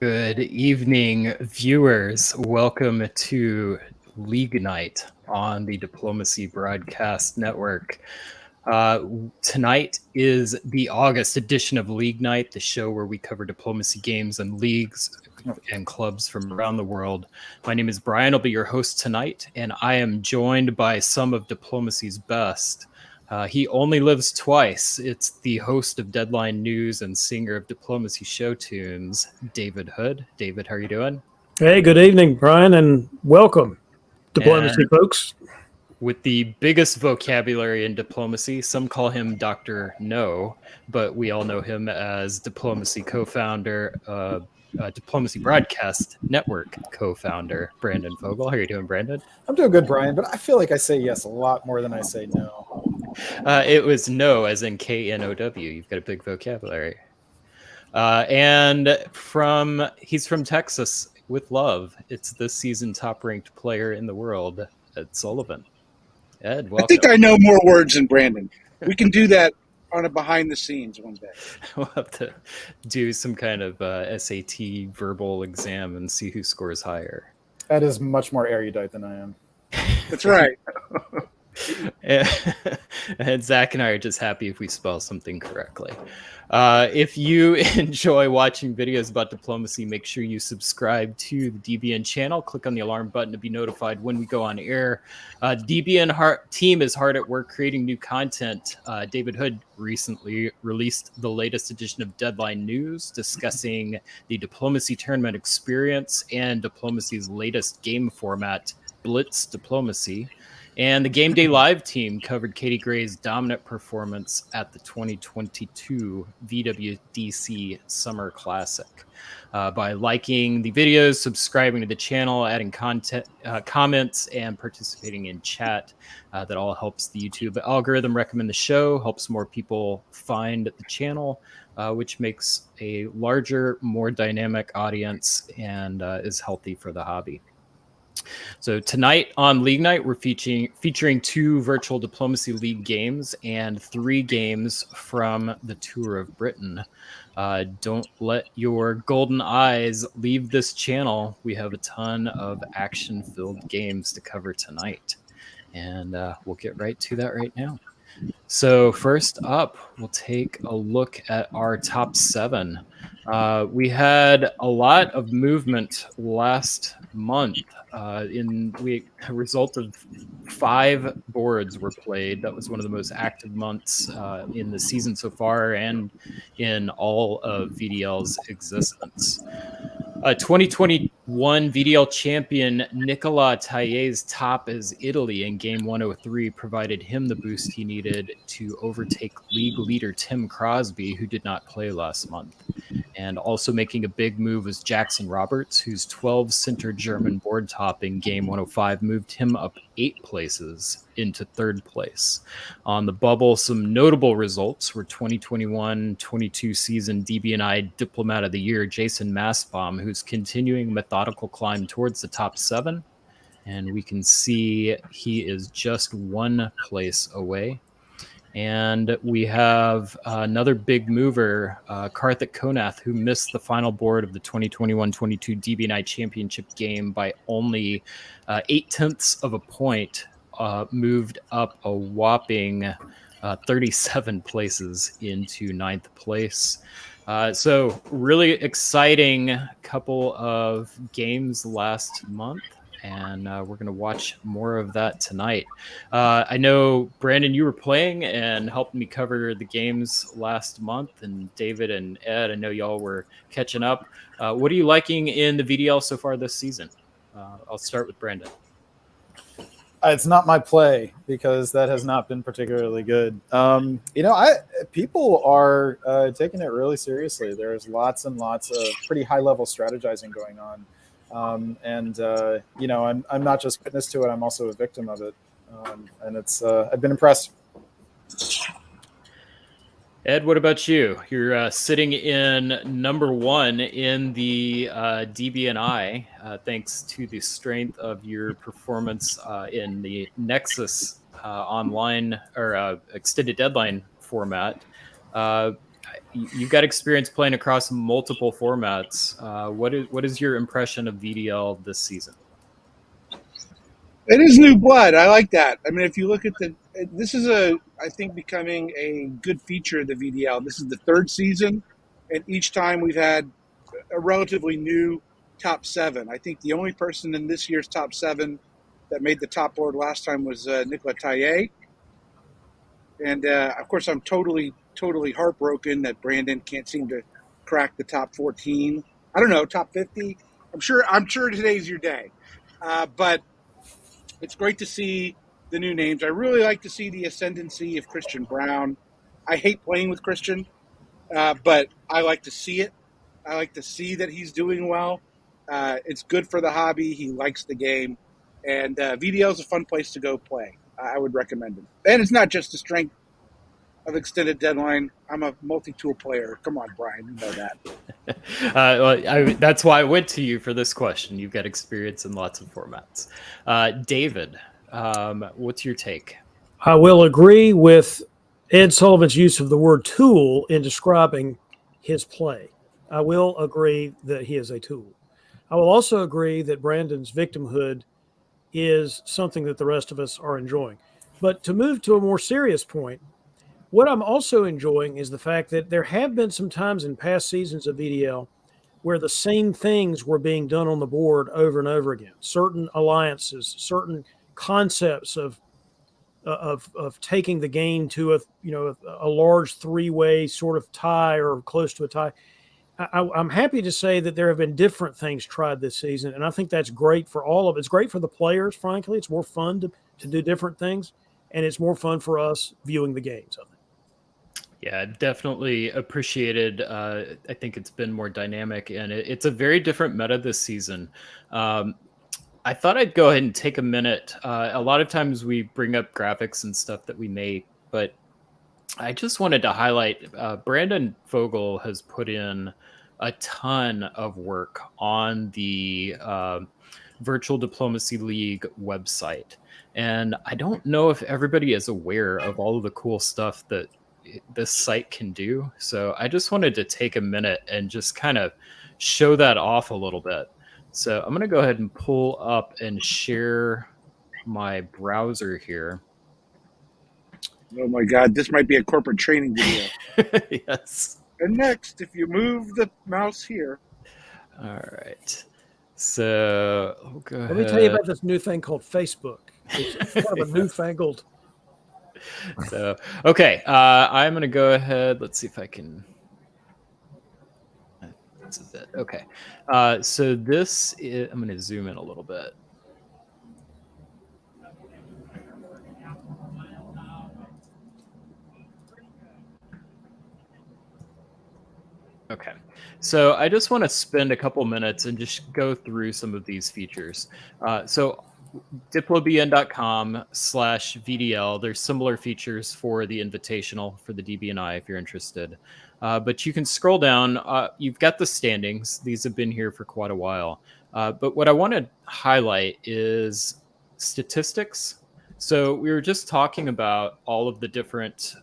Good evening, viewers. Welcome to League Night on the Diplomacy Broadcast Network. Tonight is the August edition of League Night, the show where we cover diplomacy games and leagues and clubs from around the world. My name is Brian. I'll be your host tonight, and I am joined by some of diplomacy's best. He only lives twice. It's the host of Deadline News and singer of Diplomacy Show Tunes, David Hood. David, how are you doing? Hey, good evening, Brian, and welcome, Diplomacy folks. With the biggest vocabulary in diplomacy, some call him Dr. No, but we all know him as Diplomacy co-founder, Diplomacy Broadcast Network co-founder, Brandon Fogel. How are you doing, Brandon? I'm doing good, Brian, but I feel like I say yes a lot more than I say no. It was no, as in K-N-O-W. You've got a big vocabulary. And he's from Texas with love. It's this season top-ranked player in the world, Ed Sullivan. Ed, welcome. I think I know more words than Brandon. We can do that on a behind the scenes one day. We'll have to do some kind of SAT verbal exam and see who scores higher. That is much more erudite than I am. That's right. And Zach and I are just happy if we spell something correctly. If you enjoy watching videos about diplomacy, make sure you subscribe to the DBN channel. Click on the alarm button to be notified when we go on air. DBN team is hard at work creating new content. David Hood recently released the latest edition of Deadline News, discussing the diplomacy tournament experience and diplomacy's latest game format, Blitz Diplomacy. And the Game Day Live team covered Katie Gray's dominant performance at the 2022 VWDC Summer Classic. By liking the videos, subscribing to the channel, adding comments, and participating in chat, that all helps the YouTube algorithm recommend the show, helps more people find the channel, which makes a larger, more dynamic audience and is healthy for the hobby. So tonight on League Night, we're featuring 2 virtual Diplomacy League games and 3 games from the Tour of Britain. Don't let your golden eyes leave this channel. We have a ton of action-filled games to cover tonight, and we'll get right to that right now. So first up, we'll take a look at our top 7. We had a lot of movement last month. A result of 5 boards were played. That was one of the most active months in the season so far, and in all of VDL's existence. 2021 VDL champion Nicola Taillet's top as Italy in game 103 provided him the boost he needed to overtake league leader Tim Crosby, who did not play last month. And also making a big move was Jackson Roberts, whose 12 center German board top in game 105 moved him up 8 places into 3rd place. On the bubble, some notable results were 2021-22 season DBNI Diplomat of the Year Jason Massbaum, who's continuing methodical climb towards the top 7. And we can see he is just 1 place away. And we have another big mover, Karthik Konath, who missed the final board of the 2021-22 DBNI Championship game by only 0.8 of a point, moved up a whopping 37 places into 9th place. So really exciting couple of games last month. And we're going to watch more of that tonight. I know, Brandon, you were playing and helped me cover the games last month. And David and Ed, I know y'all were catching up. What are you liking in the VDL so far this season? I'll start with Brandon. It's not my play because that has not been particularly good. People are taking it really seriously. There's lots and lots of pretty high-level strategizing going on. I'm not just witness to it, I'm also a victim of it. And it's I've been impressed. Ed, what about you? You're sitting in number 1 in the DBNI, thanks to the strength of your performance in the Nexus online or extended deadline format. You've got experience playing across multiple formats. What is your impression of VDL this season? It is new blood. I like that. I mean, if you look at this is I think becoming a good feature of the VDL. This is the 3rd season, and each time we've had a relatively new top 7. I think the only person in this year's top 7 that made the top board last time was Nicola Taillet. And of course, I'm totally heartbroken that Brandon can't seem to crack the top 14. I don't know, top 50. I'm sure today's your day. But it's great to see the new names. I really like to see the ascendancy of Christian Brown. I hate playing with Christian, but I like to see it. I like to see that he's doing well. It's good for the hobby. He likes the game. And VDL is a fun place to go play. I would recommend it. And it's not just the strength of extended deadline. I'm a multi-tool player. Come on, Brian, you know that. That's why I went to you for this question. You've got experience in lots of formats. David, what's your take? I will agree with Ed Sullivan's use of the word tool in describing his play. I will agree that he is a tool. I will also agree that Brandon's victimhood is something that the rest of us are enjoying. But to move to a more serious point, what I'm also enjoying is the fact that there have been some times in past seasons of VDL where the same things were being done on the board over and over again. Certain alliances, certain concepts of taking the game to a large 3-way sort of tie or close to a tie. I'm happy to say that there have been different things tried this season, and I think that's great for all of it. It's great for the players, frankly. It's more fun to do different things, and it's more fun for us viewing the games, I think. Yeah, definitely appreciated. I think it's been more dynamic, and it's a very different meta this season. I thought I'd go ahead and take a minute. A lot of times we bring up graphics and stuff that we make, but I just wanted to highlight Brandon Fogel has put in a ton of work on the Virtual Diplomacy League website. And I don't know if everybody is aware of all of the cool stuff that this site can do. So I just wanted to take a minute and just kind of show that off a little bit. So I'm going to go ahead and pull up and share my browser here. Oh my God, this might be a corporate training video. Yes. And next, if you move the mouse here. All right. So I'll go Let me tell you ahead. about this new thing called Facebook. It's kind of a newfangled. So, okay. I'm going to go ahead. Let's see if I can. This is it. Okay. So this is, I'm going to zoom in a little bit. Okay, so I just want to spend a couple minutes and just go through some of these features. So diplobn.com/VDL, there's similar features for the invitational for the DBNI if you're interested. But you can scroll down. You've got the standings. These have been here for quite a while. But what I want to highlight is statistics. So we were just talking about all of the different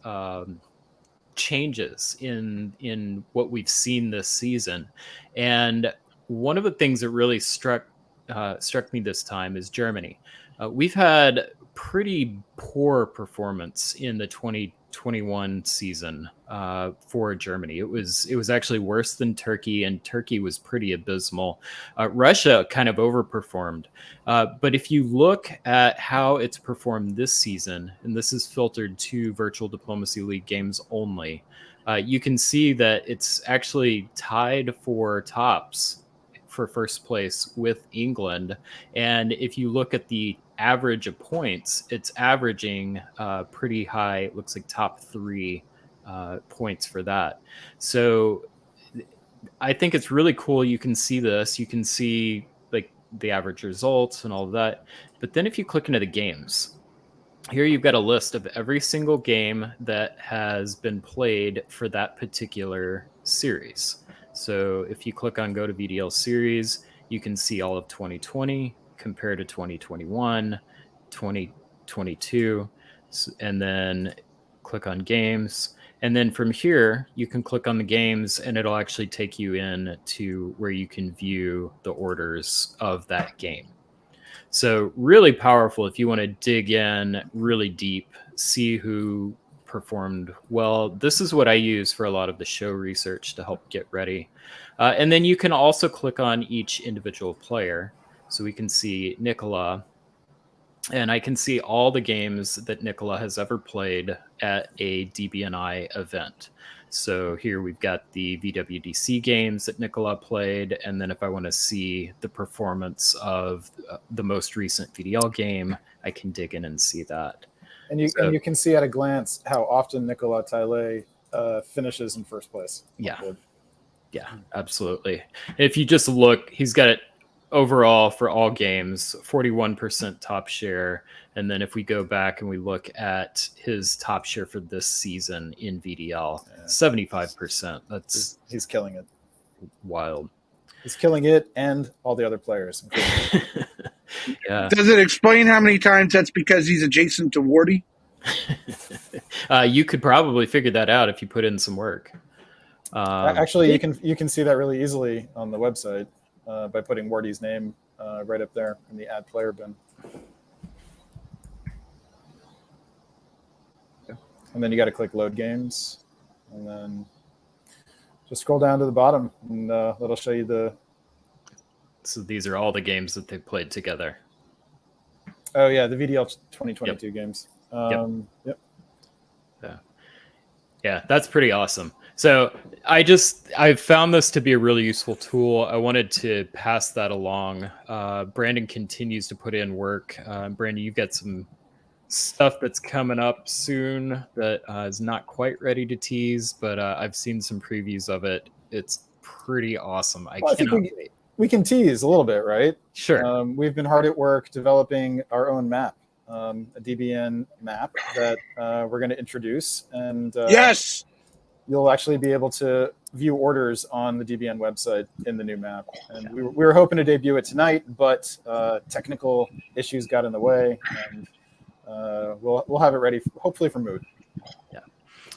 changes in what we've seen this season, and one of the things that really struck me this time is Germany. We've had pretty poor performance in the 2021 season for Germany. It was actually worse than Turkey, and Turkey was pretty abysmal. Russia kind of overperformed. But if you look at how it's performed this season, and this is filtered to Virtual Diplomacy League games only, you can see that it's actually tied for tops for first place with England. And if you look at the average of points, it's averaging pretty high. It looks like top 3 points for that. So I think it's really cool. You can see this. You can see like the average results and all of that. But then if you click into the games, here you've got a list of every single game that has been played for that particular series. So if you click on Go to VDL Series, you can see all of 2020 compared to 2021, 2022, and then click on Games. And then from here, you can click on the games, and it'll actually take you in to where you can view the orders of that game. So really powerful if you want to dig in really deep, see who performed well. This is what I use for a lot of the show research to help get ready. And then you can also click on each individual player. So we can see Nicola, and I can see all the games that Nicola has ever played at a DBNI event. So here we've got the VWDC games that Nicola played, and then if I want to see the performance of the most recent VDL game, I can dig in and see that. And you can see at a glance how often Nicola Taille finishes in first place. Yeah, absolutely. If you just look, he's got it overall for all games, 41% top share. And then if we go back and we look at his top share for this season in VDL, 75%. He's killing it. Wild. He's killing it and all the other players. Yeah. Does it explain how many times that's because he's adjacent to Wardy? You could probably figure that out if you put in some work. Actually, you can see that really easily on the website by putting Wardy's name right up there in the Add Player bin. And then you got to click Load Games, and then just scroll down to the bottom, and that'll show you the. So these are all the games that they played together. Oh yeah, the VDL 2022 games. Yep. Yeah, that's pretty awesome. So I've found this to be a really useful tool. I wanted to pass that along. Brandon continues to put in work. Brandon, you've got some stuff that's coming up soon that is not quite ready to tease, but I've seen some previews of it. It's pretty awesome. I cannot wait. We can tease a little bit, right? Sure. We've been hard at work developing our own map, a DBN map that we're going to introduce. And yes, you'll actually be able to view orders on the DBN website in the new map. And we were hoping to debut it tonight, but technical issues got in the way, and we'll have it ready, hopefully for Mood. Yeah,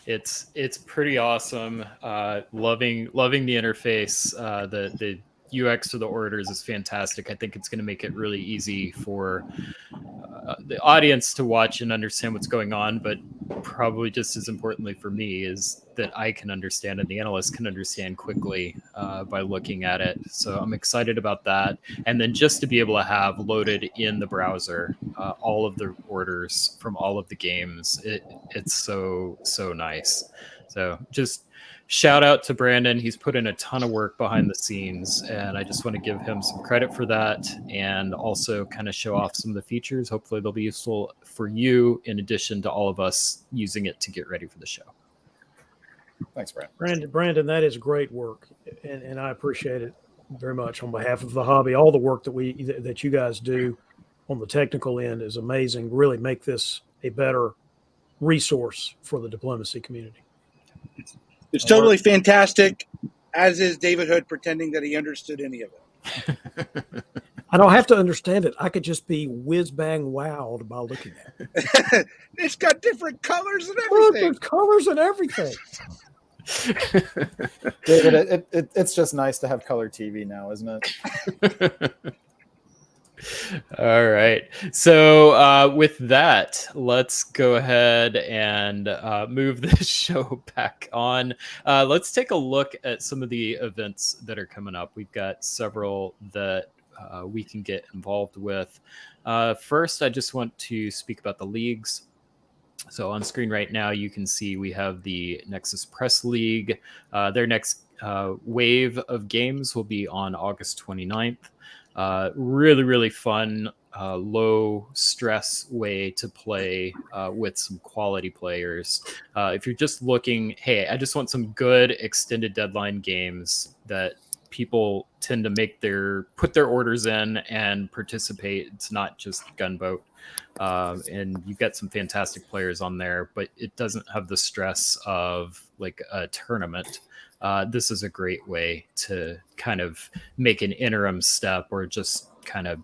it's pretty awesome. Loving the interface. The UX for the orders is fantastic. I think it's going to make it really easy for the audience to watch and understand what's going on, but probably just as importantly for me is that I can understand and the analyst can understand quickly by looking at it. So I'm excited about that. And then just to be able to have loaded in the browser all of the orders from all of the games, it's so nice. So just shout out to Brandon. He's put in a ton of work behind the scenes, and I just want to give him some credit for that and also kind of show off some of the features. Hopefully they'll be useful for you in addition to all of us using it to get ready for the show. Thanks, Brandon. Brandon, that is great work, and I appreciate it very much on behalf of the hobby. All the work that you guys do on the technical end is amazing. Really make this a better resource for the diplomacy community. It's totally fantastic, as is David Hood pretending that he understood any of it. I don't have to understand it. I could just be whiz-bang wowed by looking at it. It's got different colors and Look, everything. there's colors and everything. David, it's just nice to have color TV now, isn't it? All right. So with that, let's go ahead and move this show back on. Let's take a look at some of the events that are coming up. We've got several that we can get involved with. First, I just want to speak about the leagues. So on screen right now, you can see we have the Nexus Press League. Their next wave of games will be on August 29th. Really fun, low stress way to play with some quality players. If you're just looking, hey, I just want some good extended deadline games that people tend to put their orders in and participate. It's not just gunboat. And you've got some fantastic players on there, but it doesn't have the stress of like a tournament. This is a great way to kind of make an interim step or just kind of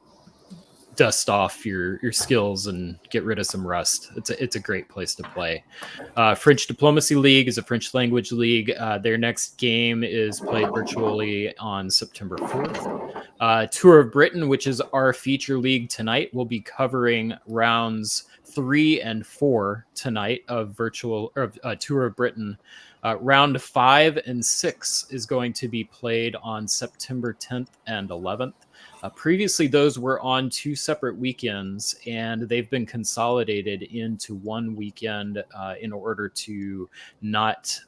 dust off your skills and get rid of some rust. It's a great place to play. French Diplomacy League is a French language league. Their next game is played virtually on September 4th. Tour of Britain, which is our feature league tonight, will be covering rounds 3 and 4 tonight of Tour of Britain. Round 5 and 6 is going to be played on September 10th and 11th. Previously, those were on 2 separate weekends, and they've been consolidated into one weekend in order to not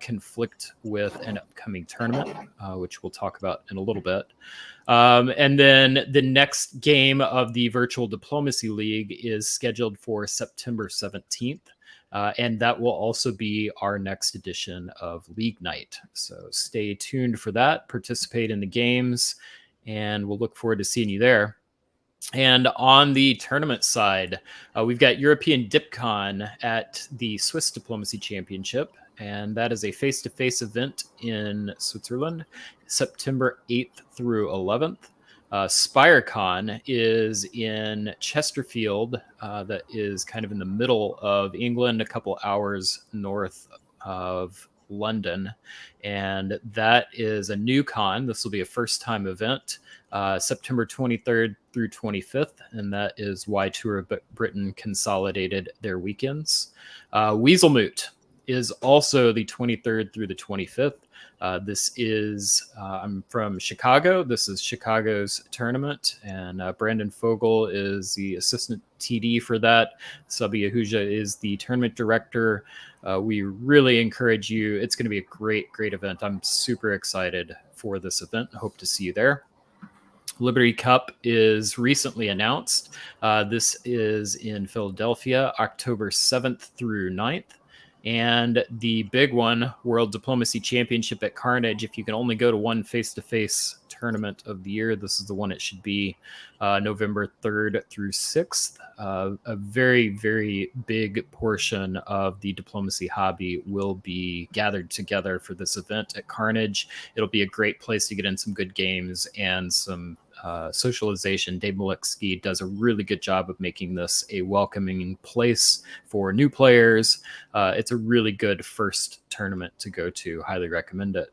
conflict with an upcoming tournament, which we'll talk about in a little bit. And then the next game of the Virtual Diplomacy League is scheduled for September 17th. And that will also be our next edition of League Night. So stay tuned for that. Participate in the games, and we'll look forward to seeing you there. And on the tournament side, we've got European DipCon at the Swiss Diplomacy Championship, and that is a face-to-face event in Switzerland, September 8th through 11th. SpireCon is in Chesterfield, that is kind of in the middle of England, a couple hours north of London, and that is a new con. This will be a first-time event, September 23rd through 25th, and that is why Tour of Britain consolidated their weekends. Weaselmoot is also the 23rd through the 25th. This is, I'm from Chicago. This is Chicago's tournament, and Brandon Fogel is the assistant TD for that. Sabi Ahuja is the tournament director. We really encourage you. It's going to be a great event. I'm super excited for this event. I hope to see you there. Liberty Cup is recently announced. This is in Philadelphia, October 7th through 9th. And the big one, World Diplomacy Championship at Carnage. If you can only go to one face-to-face tournament of the year, this is the one it should be, November 3rd through 6th. A very big portion of the diplomacy hobby will be gathered together for this event at Carnage. It'll be a great place to get in some good games and some socialization. Dave Maliksky does a really good job of making this a welcoming place for new players. It's a really good first tournament to go to. Highly recommend it.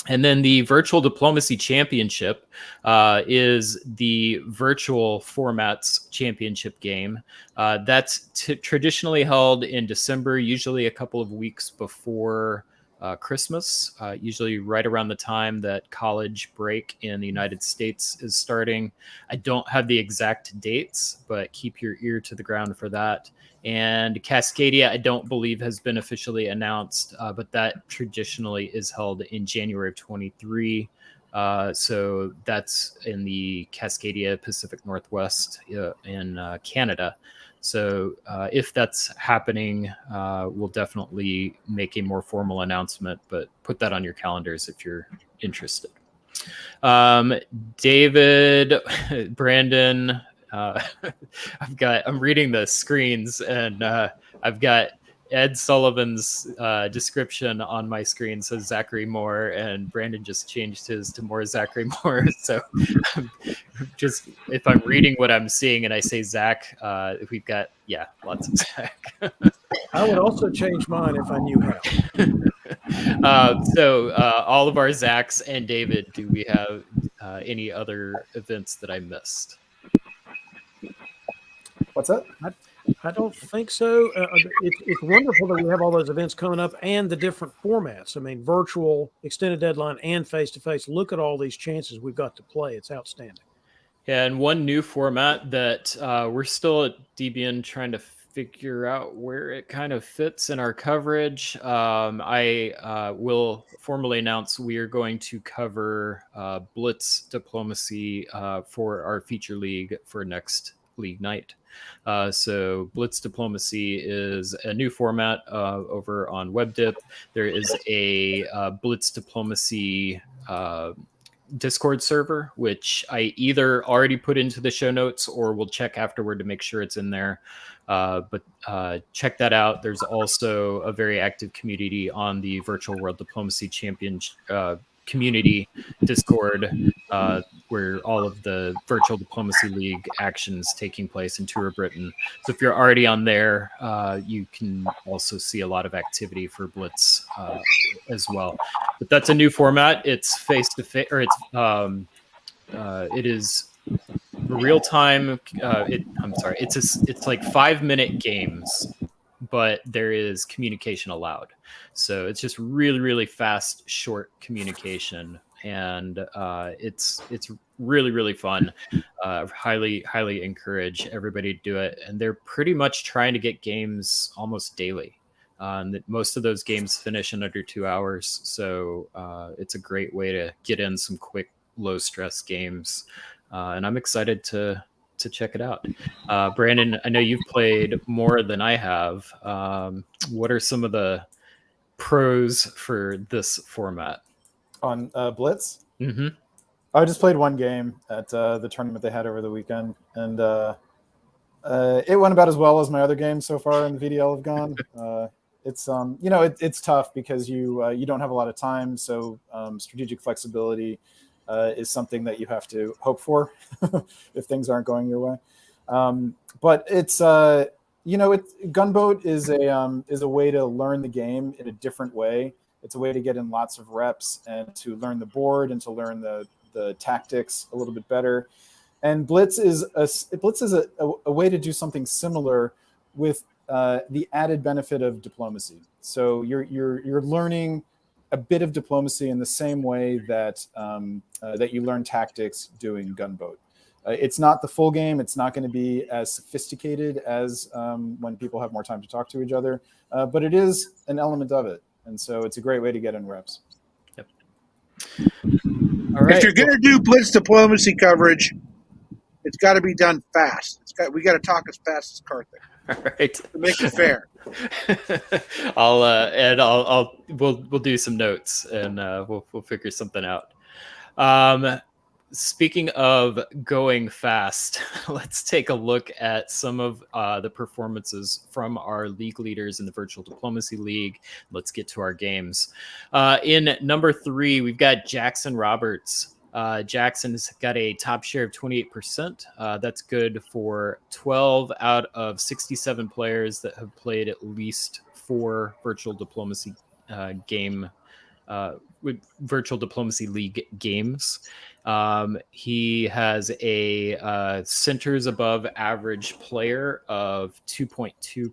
And then the Virtual Diplomacy Championship is the virtual formats championship game. That's traditionally held in December, usually a couple of weeks before Christmas, usually right around the time that college break in the United States is starting. I don't have the exact dates, but keep your ear to the ground for that. And Cascadia, I don't believe has been officially announced, but that traditionally is held in January of 23. So that's in the Cascadia Pacific Northwest in Canada. So if that's happening, we'll definitely make a more formal announcement, but put that on your calendars if you're interested. David, Brandon, I'm reading the screens, and I've got Ed Sullivan's description on my screen says Zachary Moore, and Brandon just changed his to more Zachary Moore. So just if I'm reading what I'm seeing and I say Zach, we've got lots of Zach. I would also change mine if I knew how. So all of our Zachs and David, do we have any other events that I missed? What's that? I don't think so. It's wonderful that we have all those events coming up and the different formats. I mean, virtual, extended deadline, and face-to-face. Look at all these chances we've got to play. It's outstanding. Yeah, and one new format that we're still at DBN trying to figure out where it kind of fits in our coverage. I will formally announce we are going to cover Blitz diplomacy for our feature league for next league night. So Blitz Diplomacy is a new format over on WebDip. There is a Blitz Diplomacy Discord server, which I either already put into the show notes or will check afterward to make sure it's in there. But check that out. There's also a very active community on the Virtual World Diplomacy Champion community Discord, where all of the Virtual Diplomacy League actions taking place in Tour Britain. So if you're already on there, you can also see a lot of activity for Blitz as well. But that's a new format. It's face-to-face, or it is real time. It's like 5-minute games, but there is communication allowed. So it's just really, really fast, short communication, and it's really, really fun. Highly encourage everybody to do it, and they're pretty much trying to get games almost daily. Most of those games finish in under 2 hours, so it's a great way to get in some quick, low-stress games, and I'm excited to check it out. Brandon, I know you've played more than I have. What are some of the pros for this format? On Blitz? Mm-hmm. I just played one game at the tournament they had over the weekend, and it went about as well as my other games so far in the VDL have gone. It's tough because you don't have a lot of time, so strategic flexibility is something that you have to hope for if things aren't going your way. But it's Gunboat is a way to learn the game in a different way. It's a way to get in lots of reps and to learn the board and to learn the tactics a little bit better. And Blitz is a way to do something similar with the added benefit of diplomacy. So you're learning a bit of diplomacy in the same way that that you learn tactics doing Gunboat. It's not the full game. It's not going to be as sophisticated as when people have more time to talk to each other, but it is an element of it. And so it's a great way to get in reps. Yep. All right. If you're going to do Blitz diplomacy coverage, it's got to be done fast. We got to talk as fast as Carthay. All right. To make it fair. We'll do some notes and we'll figure something out. Speaking of going fast, let's take a look at some of the performances from our league leaders in the Virtual Diplomacy League. Let's get to our games. In number 3, we've got Jackson Roberts. Jackson's got a top share of 28%. That's good for 12 out of 67 players that have played at least 4 Virtual Diplomacy game with Virtual Diplomacy League games. He has a centers above average player of 2.2.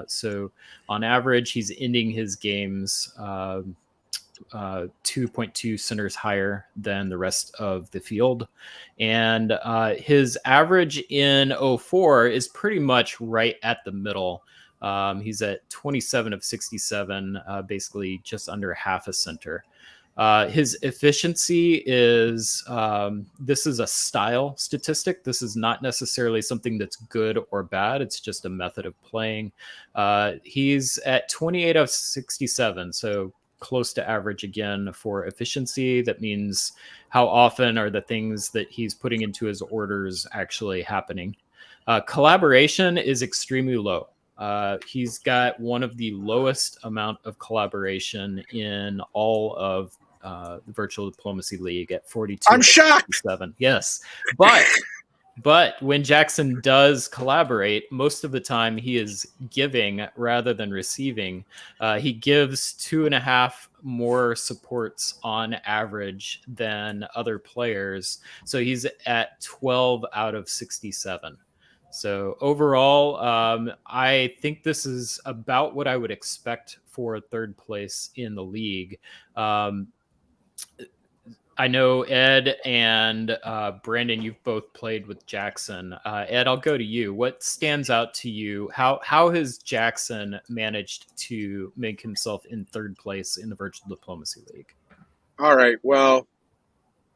So on average, he's ending his games 2.2 centers higher than the rest of the field. And his average in 04 is pretty much right at the middle. He's at 27 of 67, basically just under half a center. His efficiency is, this is a style statistic. This is not necessarily something that's good or bad. It's just a method of playing. He's at 28 of 67, so close to average again for efficiency. That means how often are the things that he's putting into his orders actually happening. Collaboration is extremely low. He's got one of the lowest amount of collaboration in all of the Virtual Diplomacy League at 42. I'm shocked. 7. Yes, but when Jackson does collaborate, most of the time he is giving rather than receiving. He gives 2.5 more supports on average than other players. So he's at 12 out of 67. So overall, I think this is about what I would expect for third place in the league. I know Ed and Brandon, you've both played with Jackson. Ed, I'll go to you. What stands out to you? How has Jackson managed to make himself in third place in the Virtual Diplomacy League? All right. Well,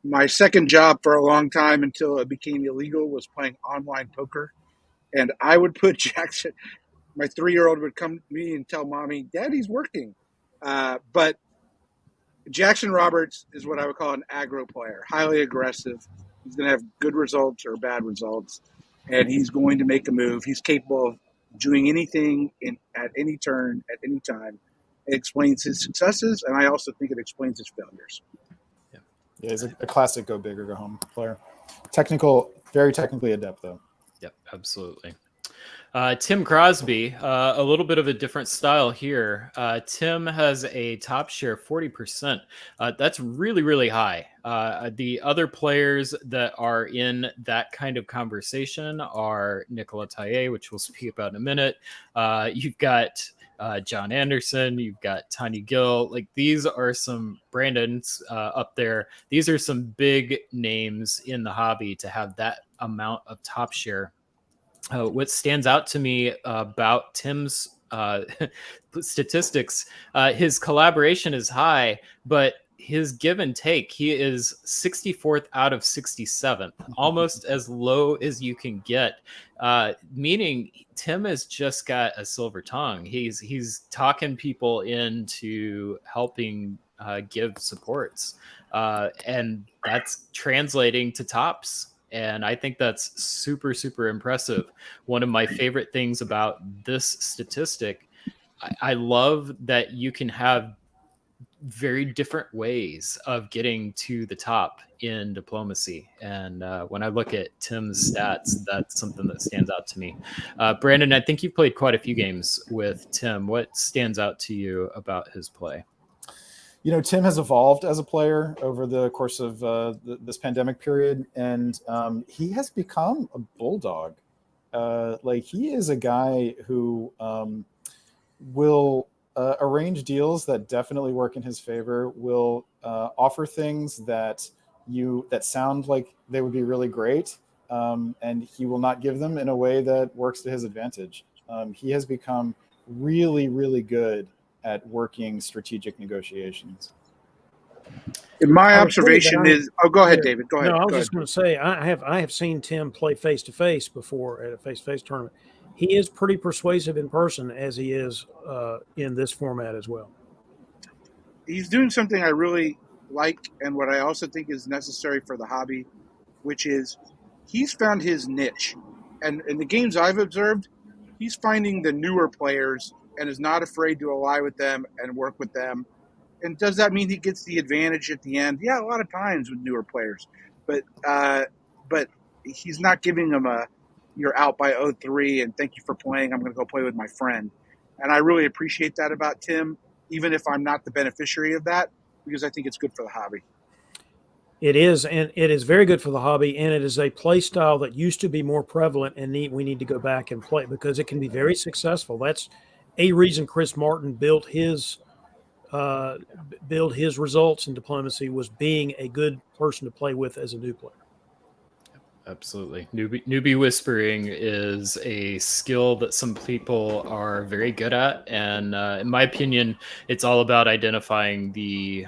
my second job for a long time until it became illegal was playing online poker. And I would put Jackson, my 3-year-old would come to me and tell mommy, Daddy's working. But Jackson Roberts is what I would call an aggro player, highly aggressive. He's going to have good results or bad results, and he's going to make a move. He's capable of doing anything at any turn, at any time. It explains his successes, and I also think it explains his failures. Yeah, he's a classic go big or go home player. Very technically adept, though. Yep, absolutely. Tim Crosby, a little bit of a different style here. Tim has a top share of 40%. That's really, really high. The other players that are in that kind of conversation are Nicola Taille, which we'll speak about in a minute. You've got John Anderson, you've got Tanya Gill. Like, these are some Brandons up there. These are some big names in the hobby to have that amount of top share. What stands out to me about Tim's statistics, his collaboration is high, but his give and take, he is 64th out of 67th, almost as low as you can get, meaning Tim has just got a silver tongue. He's talking people into helping give supports, and that's translating to tops. And I think that's super, super impressive. One of my favorite things about this statistic, I love that you can have very different ways of getting to the top in diplomacy. And when I look at Tim's stats, that's something that stands out to me. Brandon, I think you played quite a few games with Tim. What stands out to you about his play? You know, Tim has evolved as a player over the course of this pandemic period, and he has become a bulldog. Like, he is a guy who will arrange deals that definitely work in his favor, will offer things that sound like they would be really great, and he will not give them in a way that works to his advantage. He has become really, really good at working strategic negotiations. My observation is, go ahead, David. Go ahead. No, I was just going to say, I have seen Tim play face to face before at a face to face tournament. He is pretty persuasive in person, as he is in this format as well. He's doing something I really like, and what I also think is necessary for the hobby, which is he's found his niche. And in the games I've observed, he's finding the newer players and is not afraid to ally with them and work with them. And does that mean he gets the advantage at the end? Yeah, a lot of times with newer players. But he's not giving them you're out by 0-3 and thank you for playing. I'm going to go play with my friend. And I really appreciate that about Tim, even if I'm not the beneficiary of that. because I think it's good for the hobby. It is, and it is very good for the hobby, and it is a play style that used to be more prevalent, and we need to go back and play because it can be very successful. That's a reason Chris Martin built his results in diplomacy, was being a good person to play with as a new player. Absolutely. Newbie whispering is a skill that some people are very good at, and in my opinion, it's all about identifying the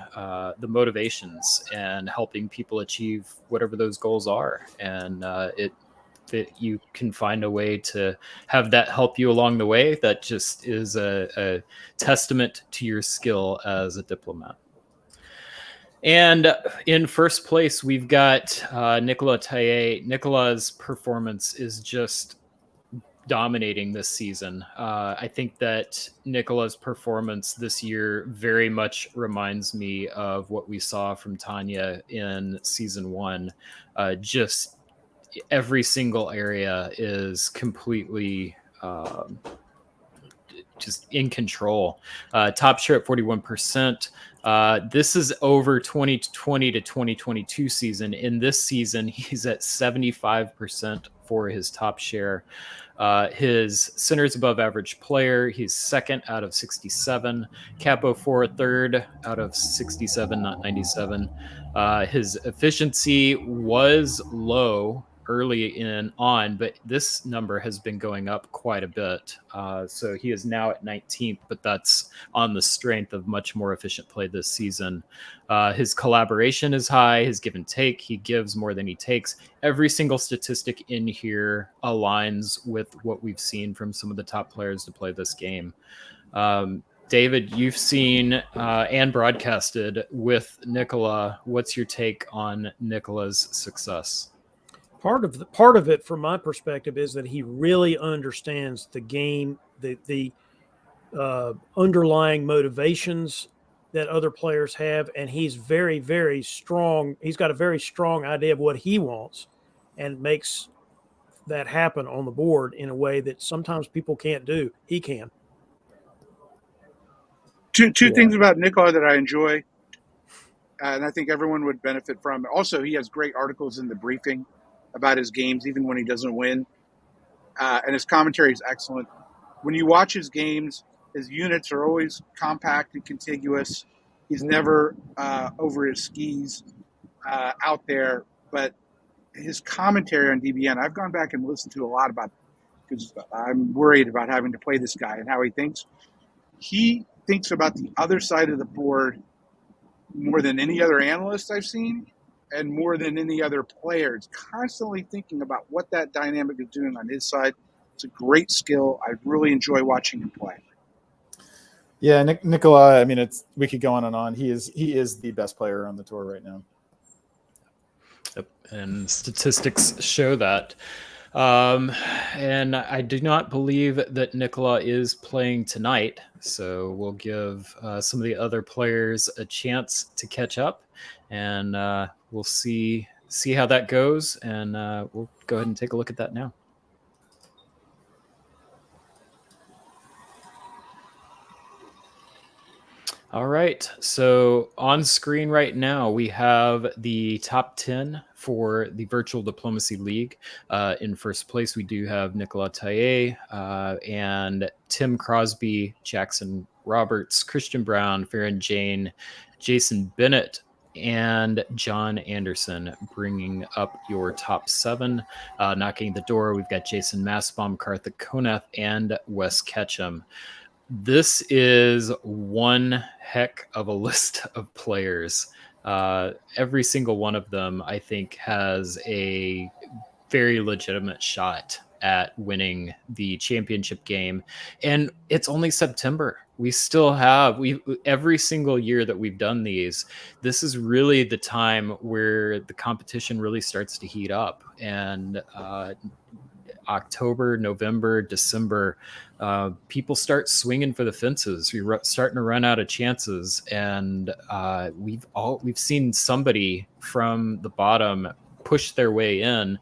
motivations and helping people achieve whatever those goals are. And that you can find a way to have that help you along the way. That just is a testament to your skill as a diplomat. And in first place, we've got Nicolas Taillet. Nicolas' performance is just dominating this season. I think that Nicolas' performance this year very much reminds me of what we saw from Tanya in season 1. Just every single area is completely just in control. Top share at 41%. This is over 2020 to 2022 season. In this season, he's at 75% for his top share. His centers above average player, he's second out of 67. Capo for third out of 67, not 97. His efficiency was low early on, but this number has been going up quite a bit. So he is now at 19th, but that's on the strength of much more efficient play this season. His collaboration is high, his give and take, he gives more than he takes. Every single statistic in here aligns with what we've seen from some of the top players to play this game. David, you've seen and broadcasted with Nicolas. What's your take on Nicolas' success? Part of it, from my perspective, is that he really understands the game, the underlying motivations that other players have, and he's very, very strong. He's got a very strong idea of what he wants, and makes that happen on the board in a way that sometimes people can't do. He can. Two things about Nicola that I enjoy, and I think everyone would benefit from. Also, he has great articles in the briefing about his games, even when he doesn't win. And his commentary is excellent. When you watch his games, his units are always compact and contiguous. He's never over his skis out there. But his commentary on DBN, I've gone back and listened to a lot about, because I'm worried about having to play this guy and how he thinks. He thinks about the other side of the board more than any other analyst I've seen, and more than any other player. It's constantly thinking about what that dynamic is doing on his side. It's a great skill. I really enjoy watching him play. Yeah, Nicolas, I mean, we could go on and on. He is the best player on the tour right now. Yep. And statistics show that. And I do not believe that Nicolas is playing tonight, so we'll give some of the other players a chance to catch up, and we'll see how that goes, and we'll go ahead and take a look at that now. All right, so on screen right now, we have the top 10 for the Virtual Diplomacy League. In first place, we do have Nicolas Taillet and Tim Crosby, Jackson Roberts, Christian Brown, Farron Jane, Jason Bennett, and John Anderson, bringing up your top 7. Knocking the door, we've got Jason Massbaum, Karthik Konath, and Wes Ketchum. This is one heck of a list of players. Every single one of them, I think, has a very legitimate shot at winning the championship game. And it's only September. We still have, every single year that we've done these, this is really the time where the competition really starts to heat up. And October, November, December, people start swinging for the fences. We're starting to run out of chances, and we've seen somebody from the bottom push their way in.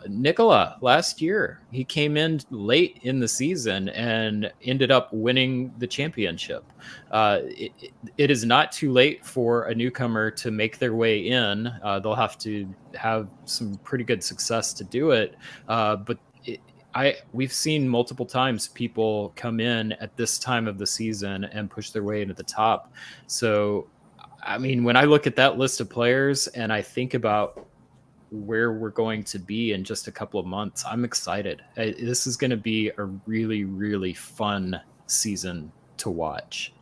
Nicola, last year, he came in late in the season and ended up winning the championship. It is not too late for a newcomer to make their way in. They'll have to have some pretty good success to do it. But we've seen multiple times people come in at this time of the season and push their way into the top. So, I mean, when I look at that list of players and I think about where we're going to be in just a couple of months, I'm excited. This is going to be a really, really fun season to watch.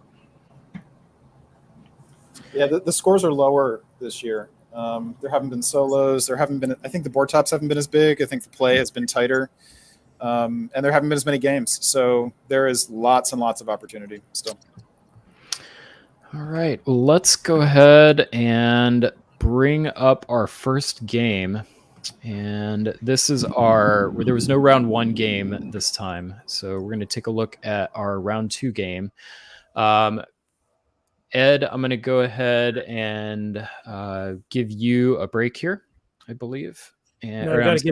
Yeah, the scores are lower this year. There haven't been solos. There haven't been. I think the board tops haven't been as big. I think the play has been tighter, and there haven't been as many games. So there is lots and lots of opportunity still. All right, let's go ahead and bring up our first game. And this is there was no round 1 game this time. So we're going to take a look at our round 2 game. Ed, I'm going to go ahead and give you a break here, I believe. And No, Brandon's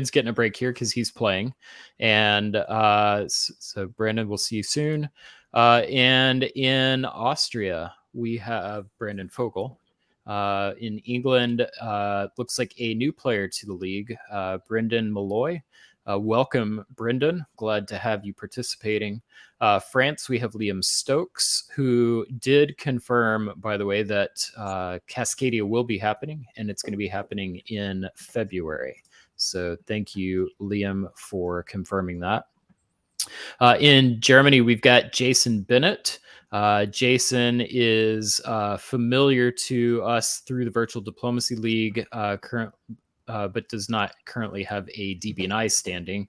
getting a break here because he's playing. And so Brandon, we'll see you soon. And in Austria, we have Brandon Fogel. In England, looks like a new player to the league, Brendan Malloy. Welcome, Brendan. Glad to have you participating. France, we have Liam Stokes, who did confirm, by the way, that Cascadia will be happening, and it's going to be happening in February. So thank you, Liam, for confirming that. In Germany, we've got Jason Bennett. Jason is familiar to us through the Virtual Diplomacy League, but does not currently have a DB&I standing.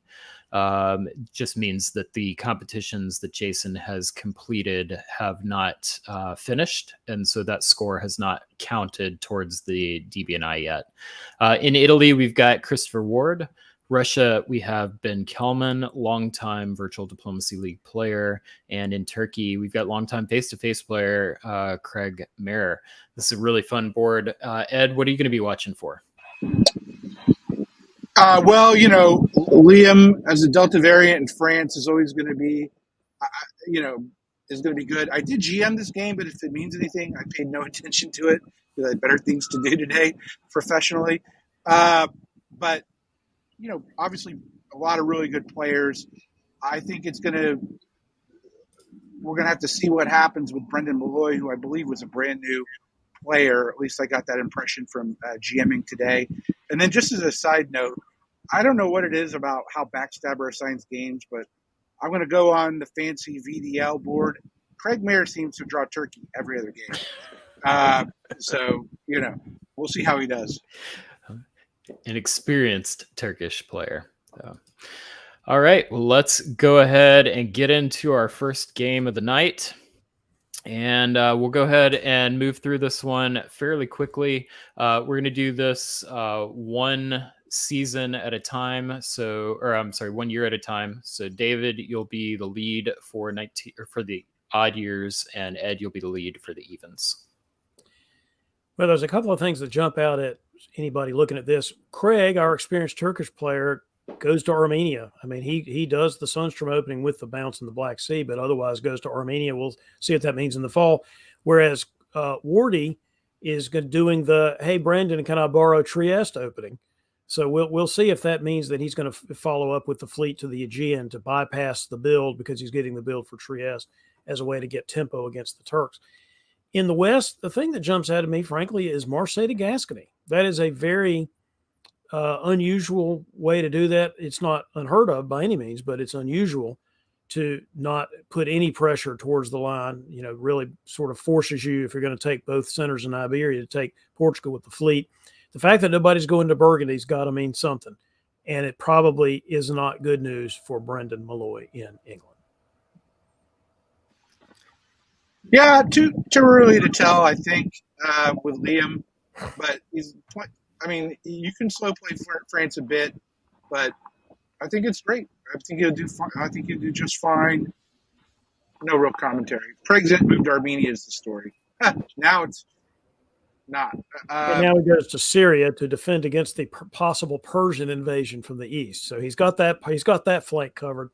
Just means that the competitions that Jason has completed have not finished, and so that score has not counted towards the DB&I yet. In Italy, we've got Christopher Ward. Russia, we have Ben Kelman, longtime Virtual Diplomacy League player. And in Turkey, we've got longtime face-to-face player, Craig Mayer. This is a really fun board. Ed, what are you going to be watching for? Well, Liam as a Delta variant in France is always going to be, is going to be good. I did GM this game, but if it means anything, I paid no attention to it because I had better things to do today professionally. But obviously a lot of really good players. I think we're going to have to see what happens with Brendan Malloy, who I believe was a brand new player. At least I got that impression from GMing today. And then just as a side note, I don't know what it is about how Backstabber assigns games, but I'm going to go on the fancy VDL board. Craig Mayer seems to draw turkey every other game. So, we'll see how he does. An experienced Turkish player. So. All right, well, let's go ahead and get into our first game of the night. And we'll go ahead and move through this one fairly quickly. We're going to do this one season at a time. 1 year at a time. So David, you'll be the lead for the odd years, and Ed, you'll be the lead for the evens. Well, there's a couple of things that jump out at anybody looking at this. Craig, our experienced Turkish player, goes to Armenia. I mean, he does the Sunstrom opening with the bounce in the Black Sea, but otherwise goes to Armenia. We'll see what that means in the fall. Whereas Wardy is doing the, hey, Brandon, can I borrow Trieste opening? So we'll see if that means that he's going to follow up with the fleet to the Aegean to bypass the build because he's getting the build for Trieste as a way to get tempo against the Turks. In the West, the thing that jumps out at me, frankly, is Marseille de Gascony. That is a very unusual way to do that. It's not unheard of by any means, but it's unusual to not put any pressure towards the line. Really sort of forces you, if you're going to take both centers in Iberia, to take Portugal with the fleet. The fact that nobody's going to Burgundy's got to mean something, and it probably is not good news for Brendan Malloy in England. Yeah, too early to tell, I think, with Liam. But you can slow play France a bit, but I think it's great. I think he'll do fine. I think he'll do just fine. No real commentary. Craig's moved to Armenia is the story. Now it's not. And now he goes to Syria to defend against the possible Persian invasion from the east. So he's got that flank covered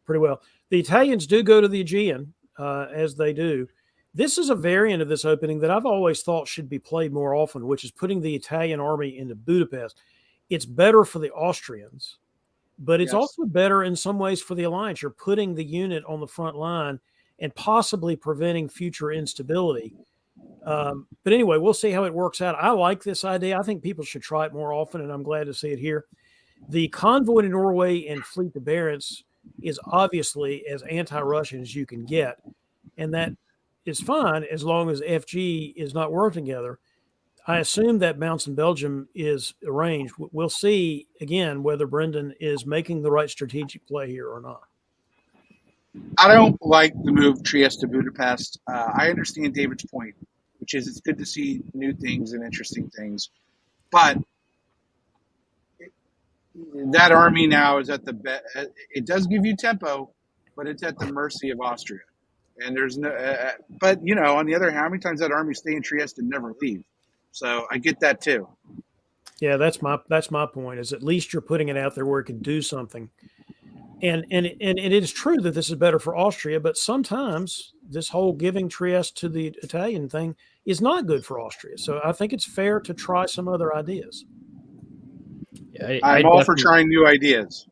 pretty well. The Italians do go to the Aegean, as they do. This is a variant of this opening that I've always thought should be played more often, which is putting the Italian army into Budapest. It's better for the Austrians, but it's also better in some ways for the alliance. You're putting the unit on the front line and possibly preventing future instability. But anyway, we'll see how it works out. I like this idea. I think people should try it more often, and I'm glad to see it here. The convoy to Norway and fleet to Barents is obviously as anti-Russian as you can get, and that is fine as long as FG is not working together. I assume that Mounts in Belgium is arranged. We'll see, again, whether Brendan is making the right strategic play here or not. I don't like the move Trieste to Budapest. I understand David's point, which is it's good to see new things and interesting things. But that army now is at the it does give you tempo, but it's at the mercy of Austria. And there's no, but on the other hand, how many times that army stay in Trieste and never leave? So I get that too. Yeah, that's my point. Is at least you're putting it out there where it can do something. And it is true that this is better for Austria, but sometimes this whole giving Trieste to the Italian thing is not good for Austria. So I think it's fair to try some other ideas. Yeah, I'm all for trying new ideas.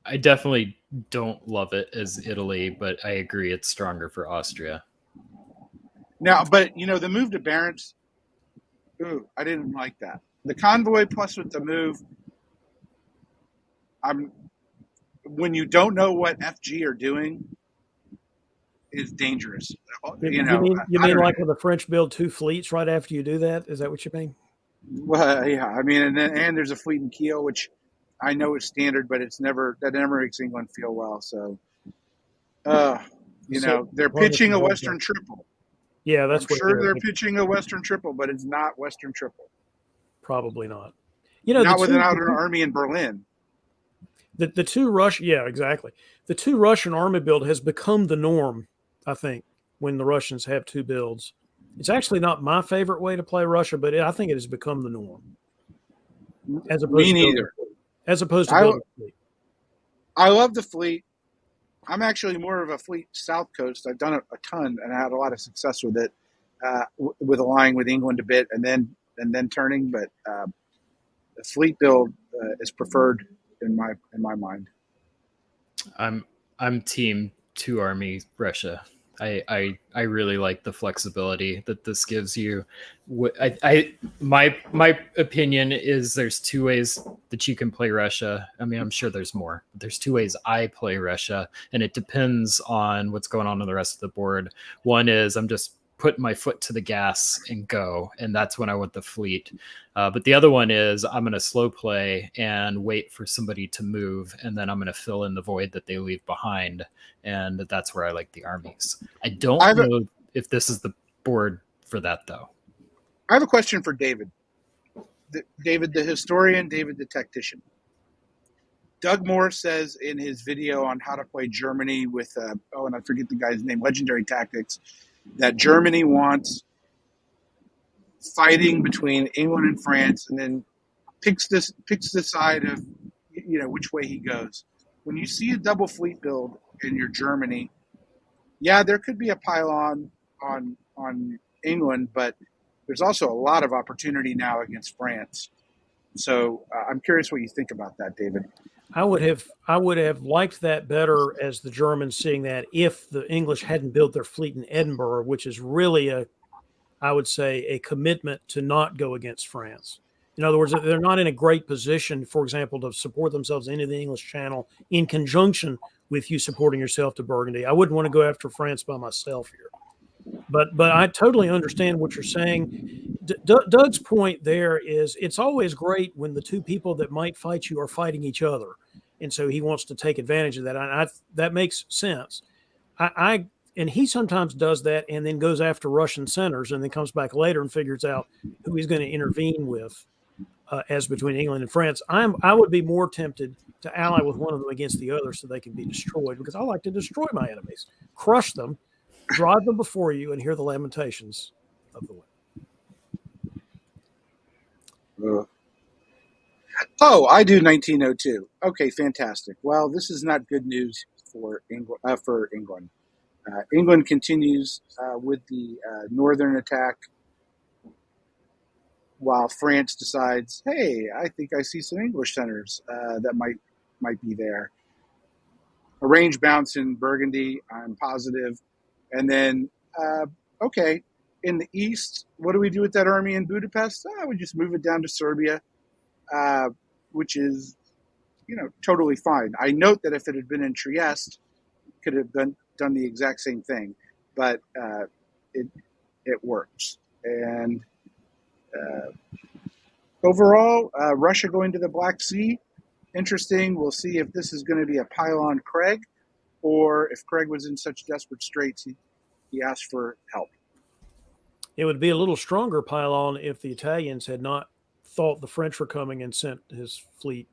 I definitely don't love it as Italy, but I agree it's stronger for Austria. Now, but the move to Barents, I didn't like that. The convoy plus with the move, when you don't know what FG are doing, is dangerous. You mean like when the French build two fleets right after you do that? Is that what you mean? Well, yeah. I mean, and there's a fleet in Kiel, which I know is standard, but that never makes England feel well. So, they're pitching a Western triple. Yeah, that's I'm sure they're pitching a Western triple, but it's not Western triple. Probably not. Not without an army in Berlin. The two Russian, yeah, exactly. The two Russian army build has become the norm, I think, when the Russians have two builds. It's actually not my favorite way to play Russia, but I think it has become the norm. Me neither. As opposed to building a fleet. I love the fleet. I'm actually more of a fleet South Coast. I've done it a ton and I had a lot of success with it, with allying with England a bit and then turning. But the fleet build is preferred in my mind. I'm team two army Russia. I really like the flexibility that this gives you. My opinion is there's two ways that you can play Russia. I mean, I'm sure there's more, but there's two ways I play Russia, and it depends on what's going on the rest of the board. One is I'm just putting my foot to the gas and go, and that's when I want the fleet. But the other one is I'm going to slow play and wait for somebody to move, and then I'm going to fill in the void that they leave behind, and that's where I like the armies. I don't know if this is the board for that, though. I have a question for David. David the historian, David the tactician. Doug Moore says in his video on how to play Germany with, and I forget the guy's name, Legendary Tactics, that Germany wants fighting between England and France, and then picks the side of which way he goes. When you see a double fleet build in your Germany, yeah, there could be a pylon on England, but there's also a lot of opportunity now against France. So I'm curious what you think about that, David. I would have liked that better as the Germans seeing that if the English hadn't built their fleet in Edinburgh, which is really I would say a commitment to not go against France. In other words, they're not in a great position, for example, to support themselves into the English Channel in conjunction with you supporting yourself to Burgundy. I wouldn't want to go after France by myself here. But I totally understand what you're saying. Doug's point there is it's always great when the two people that might fight you are fighting each other. And so he wants to take advantage of that. That makes sense. And he sometimes does that and then goes after Russian centers and then comes back later and figures out who he's going to intervene with as between England and France. I would be more tempted to ally with one of them against the other so they can be destroyed, because I like to destroy my enemies, crush them, drive them before you, and hear the lamentations of the wind. Ugh. Oh, I do 1902. Okay, fantastic. Well, this is not good news for England. England continues with the northern attack, while France decides, "Hey, I think I see some English centers that might be there." A range bounce in Burgundy, I'm positive, and then okay, in the east, what do we do with that army in Budapest? We just move it down to Serbia, which is totally fine. I note that if it had been in Trieste, it could have done the exact same thing, but it works. And overall, Russia going to the Black Sea, interesting. We'll see if this is going to be a pile on Craig, or if Craig was in such desperate straits he asked for help. It would be a little stronger pile-on if the Italians had not thought the French were coming and sent his fleet,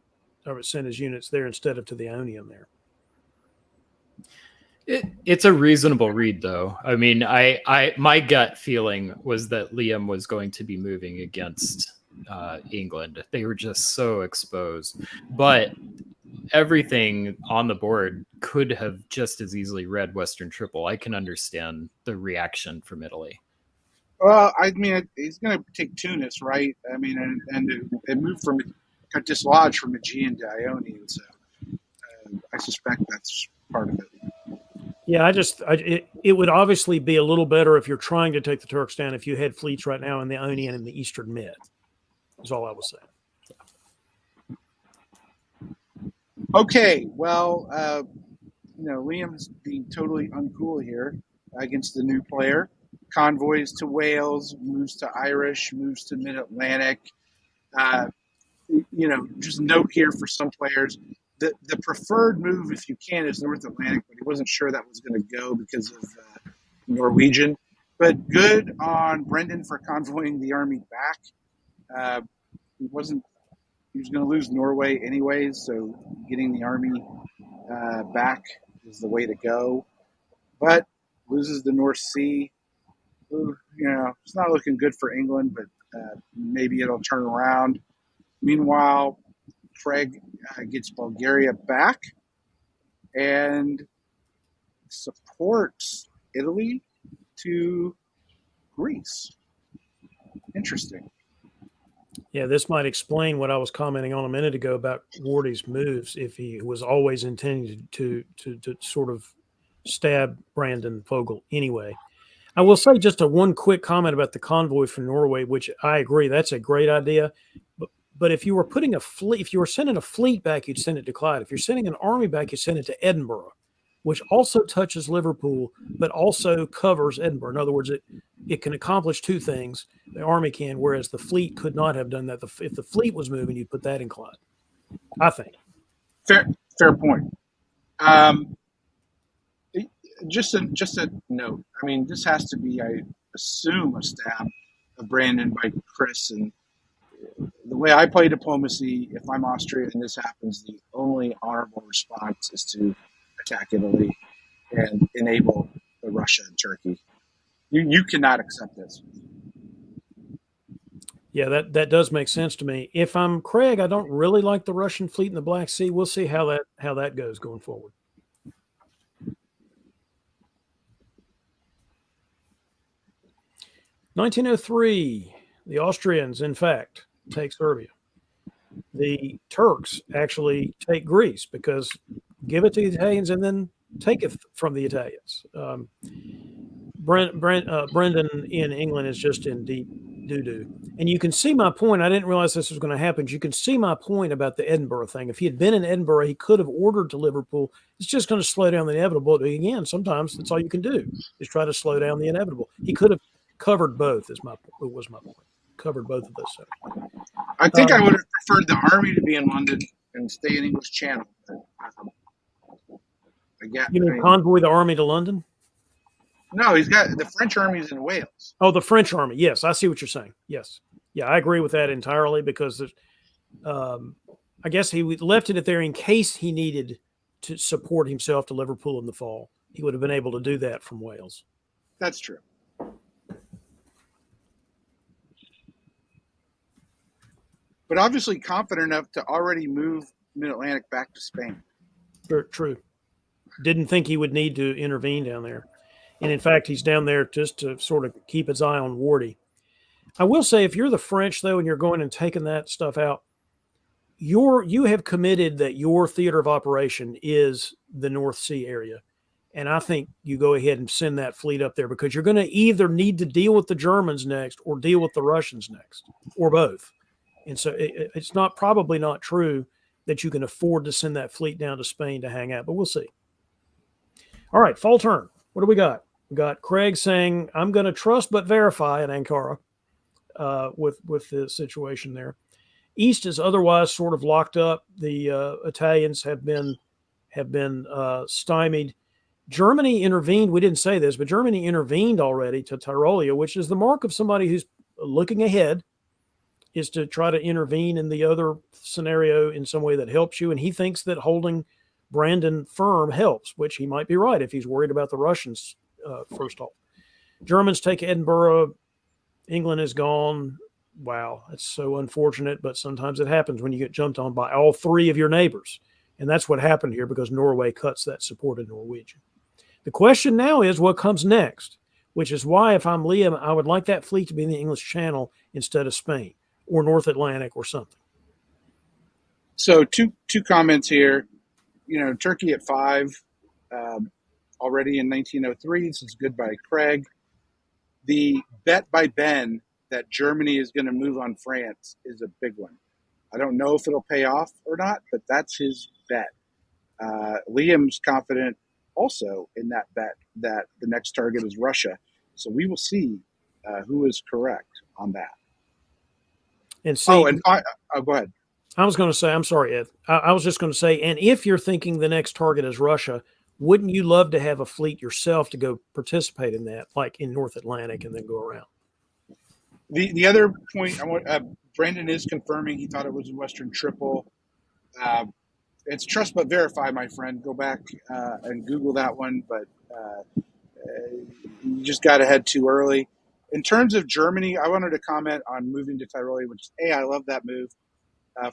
or sent his units there instead of to the Ionian there. It's a reasonable read, though. I mean, my gut feeling was that Liam was going to be moving against England. They were just so exposed. But everything on the board could have just as easily read Western Triple. I can understand the reaction from Italy. Well, I mean, he's going to take Tunis, right? I mean, and it moved got dislodged from Aegean to Ionian, so I suspect that's part of it. Yeah, it would obviously be a little better if you're trying to take the Turks down if you had fleets right now in the Ionian and the Eastern Med. Is all I was saying. Okay, well, Liam's being totally uncool here against the new player. Convoys to Wales, moves to Irish, moves to Mid-Atlantic. Just note here for some players, the preferred move, if you can, is North Atlantic, but he wasn't sure that was going to go because of Norwegian. But good on Brendan for convoying the army back. He was going to lose Norway anyways, so getting the army back is the way to go. But loses the North Sea. It's not looking good for England, but maybe it'll turn around. Meanwhile, Craig gets Bulgaria back and supports Italy to Greece. Interesting. Yeah, this might explain what I was commenting on a minute ago about Wardy's moves. If he was always intending to sort of stab Brandon Fogel anyway. I will say just one quick comment about the convoy from Norway, which I agree, that's a great idea. But if you were putting a fleet, if you were sending a fleet back, you'd send it to Clyde. If you're sending an army back, you send it to Edinburgh, which also touches Liverpool, but also covers Edinburgh. In other words, it can accomplish two things. The army can, whereas the fleet could not have done that. If the fleet was moving, you'd put that in Clyde, I think. Fair point. Just a note. I mean, this has to be, I assume, a stab of Brandon by Chris. And the way I play diplomacy, if I'm Austria and this happens, the only honorable response is to attack Italy and enable the Russia and Turkey. You cannot accept this. Yeah, that does make sense to me. If I'm Craig, I don't really like the Russian fleet in the Black Sea. We'll see how that goes going forward. (1903), the Austrians, in fact, take Serbia. The Turks actually take Greece because give it to the Italians and then take it from the Italians. Brendan in England is just in deep doo-doo. And you can see my point. I didn't realize this was going to happen. You can see my point about the Edinburgh thing. If he had been in Edinburgh, he could have ordered to Liverpool. It's just going to slow down the inevitable. But again, sometimes that's all you can do is try to slow down the inevitable. He could have covered both, was my point. Covered both of those. I think I would have preferred the army to be in London and stay in English Channel. You mean convoy the army to London? No, he's got the French army's in Wales. Oh, the French army. Yes, I see what you're saying. Yes. Yeah, I agree with that entirely because I guess he left it there in case he needed to support himself to Liverpool in the fall. He would have been able to do that from Wales. That's true. but obviously confident enough to already move Mid-Atlantic back to Spain. True. Didn't think he would need to intervene down there. And in fact, he's down there just to sort of keep his eye on Wardy. I will say, if you're the French, though, and you're going and taking that stuff out, you have committed that your theater of operation is the North Sea area. And I think you go ahead and send that fleet up there, because you're going to either need to deal with the Germans next or deal with the Russians next, or both. And so it's probably not true that you can afford to send that fleet down to Spain to hang out, but we'll see. All right, fall turn. What do we got? We got Craig saying, I'm going to trust but verify in Ankara with the situation there. East is otherwise sort of locked up. The Italians have been stymied. Germany intervened. We didn't say this, but Germany intervened already to Tyrolia, which is the mark of somebody who's looking ahead, is to try to intervene in the other scenario in some way that helps you. And he thinks that holding Brandon firm helps, which he might be right if he's worried about the Russians first off. Germans take Edinburgh. England is gone. Wow, that's so unfortunate, but sometimes it happens when you get jumped on by all three of your neighbors. And that's what happened here, because Norway cuts that support of Norwegian. The question now is what comes next, which is why, if I'm Liam, I would like that fleet to be in the English Channel instead of Spain or North Atlantic or something. So two comments here. Turkey at 5 already in 1903. This is good by Craig. The bet by Ben that Germany is going to move on France is a big one. I don't know if it'll pay off or not, but that's his bet. Liam's confident also in that bet that the next target is Russia. So we will see who is correct on that. And see, go ahead. I was going to say, I'm sorry, Ed. I was just going to say, and if you're thinking the next target is Russia, wouldn't you love to have a fleet yourself to go participate in that, like in North Atlantic, and then go around? The other point, Brandon is confirming he thought it was a Western Triple. It's trust but verify, my friend. Go back and Google that one, but you just got ahead too early. In terms of Germany, I wanted to comment on moving to Tyrolia, which is, I love that move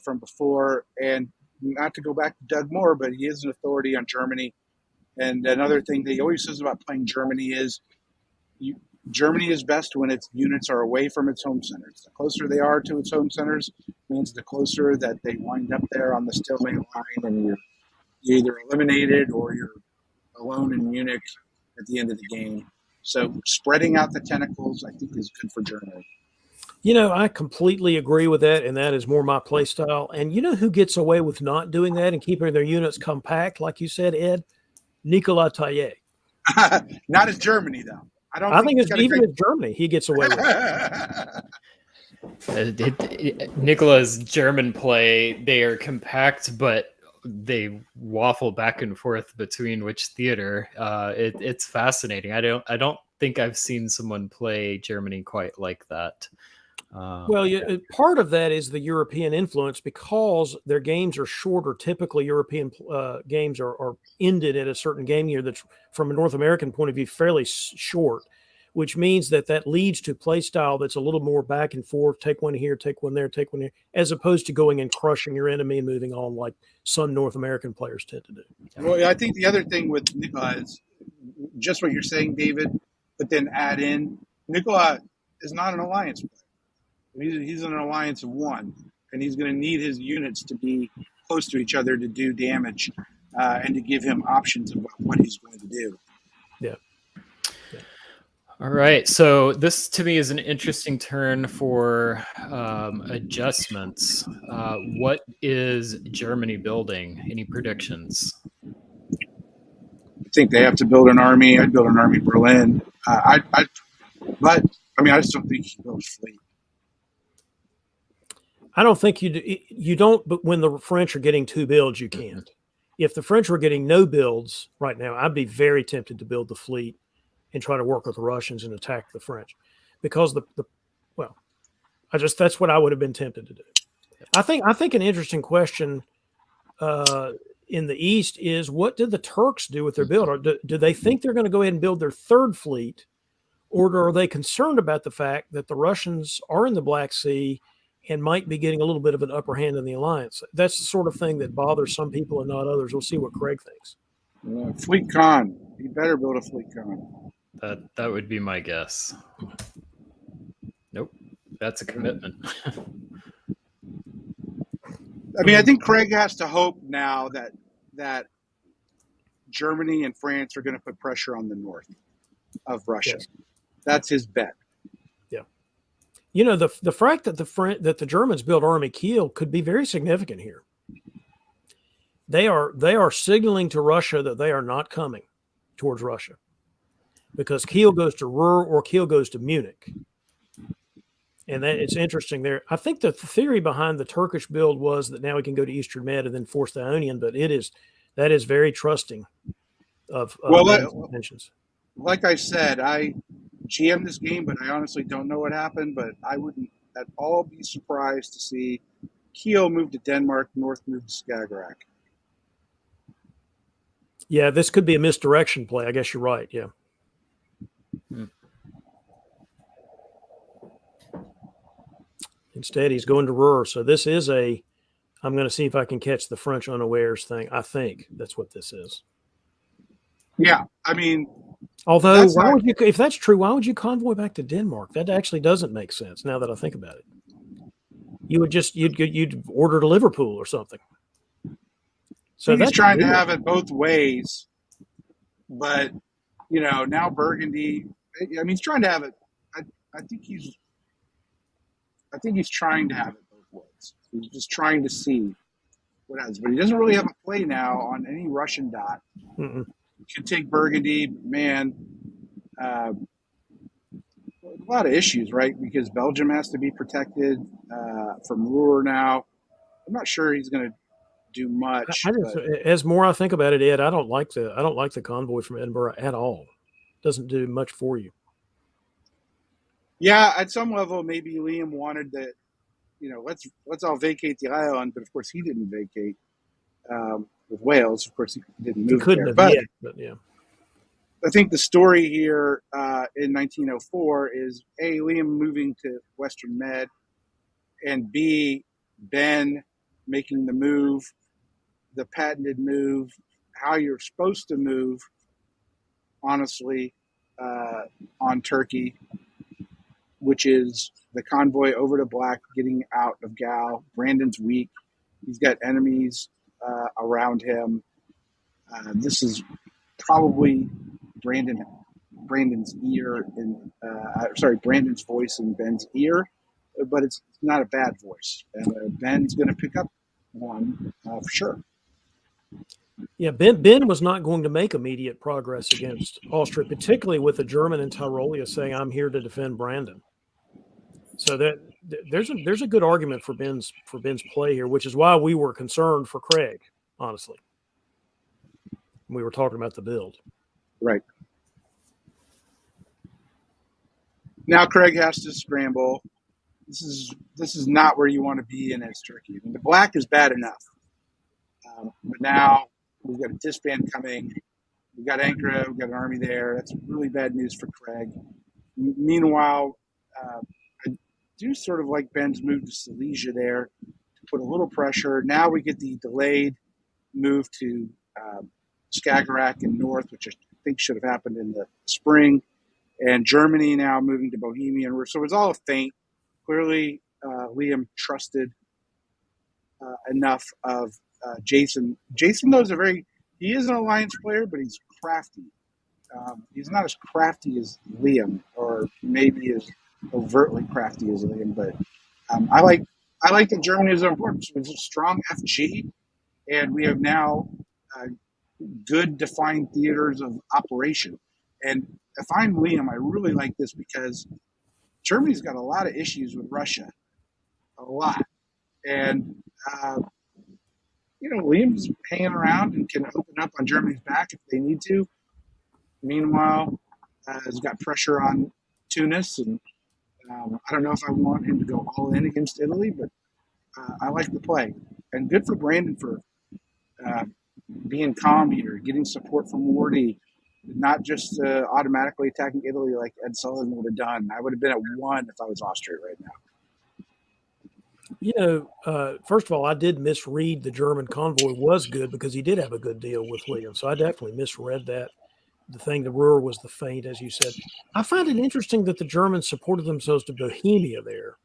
from before. And not to go back to Doug Moore, but he is an authority on Germany. And another thing that he always says about playing Germany is Germany is best when its units are away from its home centers. The closer they are to its home centers means the closer that they wind up there on the stalemate line, and you're either eliminated or you're alone in Munich at the end of the game. So spreading out the tentacles, I think, is good for Germany. I completely agree with that, and that is more my play style. And you know who gets away with not doing that and keeping their units compact, like you said, Ed? Nicolas Taillet. Not as Germany, though. I think it's even in Germany, he gets away with it. Nicola's German play, they are compact, but they waffle back and forth between which theater. It's fascinating. I don't think I've seen someone play Germany quite like that. Part of that is the European influence, because their games are shorter. Typically, European games are ended at a certain game year that's, from a North American point of view, fairly short, which means that leads to play style that's a little more back and forth, take one here, take one there, take one here, as opposed to going and crushing your enemy and moving on like some North American players tend to do. Well, I think the other thing with Nicola is just what you're saying, David, but then add in, Nicola is not an alliance player. He's in an alliance of one, and he's going to need his units to be close to each other to do damage and to give him options about what he's going to do. Yeah. All right. So this, to me, is an interesting turn for adjustments. What is Germany building? Any predictions? I think they have to build an army. I'd build an army in Berlin. I just don't think he builds fleet. I don't think you don't, but when the French are getting 2 builds, you can't. If the French were getting no builds right now, I'd be very tempted to build the fleet and try to work with the Russians and attack the French, because that's what I would have been tempted to do. I think an interesting question in the East is, what did the Turks do with their build? Or do they think they're going to go ahead and build their 3rd fleet, or are they concerned about the fact that the Russians are in the Black Sea and might be getting a little bit of an upper hand in the alliance. That's the sort of thing that bothers some people and not others. We'll see what Craig thinks. Fleet Con. You better build a Fleet Con. That would be my guess. Nope, that's a commitment. I mean, I think Craig has to hope now that Germany and France are going to put pressure on the north of Russia. Yes. That's his bet. Yeah. The fact that the Germans built Army Kiel could be very significant here. They are signaling to Russia that they are not coming towards Russia because Kiel goes to Ruhr or Kiel goes to Munich. And that it's interesting there. I think the theory behind the Turkish build was that now we can go to Eastern Med and then force the Ionian, but that is very trusting of intentions. Like I said, I GM'd this game, but I honestly don't know what happened. But I wouldn't at all be surprised to see Kiel move to Denmark, North move to Skagerrak. Yeah, this could be a misdirection play. I guess you're right. Yeah. Instead, he's going to Ruhr. So this is I'm going to see if I can catch the French unawares thing. I think that's what this is. Yeah, I mean, although if that's true, why would you convoy back to Denmark? That actually doesn't make sense now that I think about it. You'd order to Liverpool or something. So he's trying to have it both ways, but now Burgundy. I mean, he's trying to have it. I think he's trying to have it both ways. He's just trying to see what happens, but he doesn't really have a play now on any Russian dot. Mm-mm. He could take Burgundy, man. A lot of issues, right? Because Belgium has to be protected from Ruhr now. I'm not sure he's going to do much. As more I think about it, Ed, I don't like the convoy from Edinburgh at all. Doesn't do much for you. Yeah, at some level, maybe Liam wanted that. Let's all vacate the island, but of course he didn't vacate with Wales. Of course, he didn't move there. But yeah. I think the story here in 1904 is A, Liam moving to Western Med, and B, Ben making the move, the patented move, how you're supposed to move, honestly, on Turkey, which is the convoy over to Black, getting out of Gal. Brandon's weak. He's got enemies around him. This is probably Brandon's voice in Ben's ear, but it's not a bad voice. And Ben's going to pick up one for sure. Yeah, Ben was not going to make immediate progress against Austria, particularly with the German in Tyrolia saying, "I'm here to defend Brandon." So that there's a good argument for Ben's play here, which is why we were concerned for Craig, honestly. We were talking about the build. Right. Now Craig has to scramble. This is not where you want to be in as Turkey. I mean, the Black is bad enough. But now we've got a disband coming. We've got Ankara. We've got an army there. That's really bad news for Craig. Meanwhile, I do sort of like Ben's move to Silesia there to put a little pressure. Now we get the delayed move to Skagerrak and North, which I think should have happened in the spring. And Germany now moving to Bohemia. So it was all a feint. Clearly, Liam trusted enough of Jason. Jason, though, he is an alliance player, but he's crafty. He's not as crafty as Liam, or maybe as overtly crafty as Liam. But I like that Germany is important. So it's a strong FG, and we have now good defined theaters of operation. And if I'm Liam, I really like this because Germany's got a lot of issues with Russia, a lot, and Liam's hanging around and can open up on Germany's back if they need to. Meanwhile, he's got pressure on Tunis, and I don't know if I want him to go all in against Italy, but I like the play. And good for Brandon for being calm here, getting support from Wardy, not just automatically attacking Italy like Ed Sullivan would have done. I would have been at 1 if I was Austria right now. First of all, I did misread the German convoy was good because he did have a good deal with William. So I definitely misread that. The thing, the Ruhr was the feint, as you said. I find it interesting that the Germans supported themselves to Bohemia there.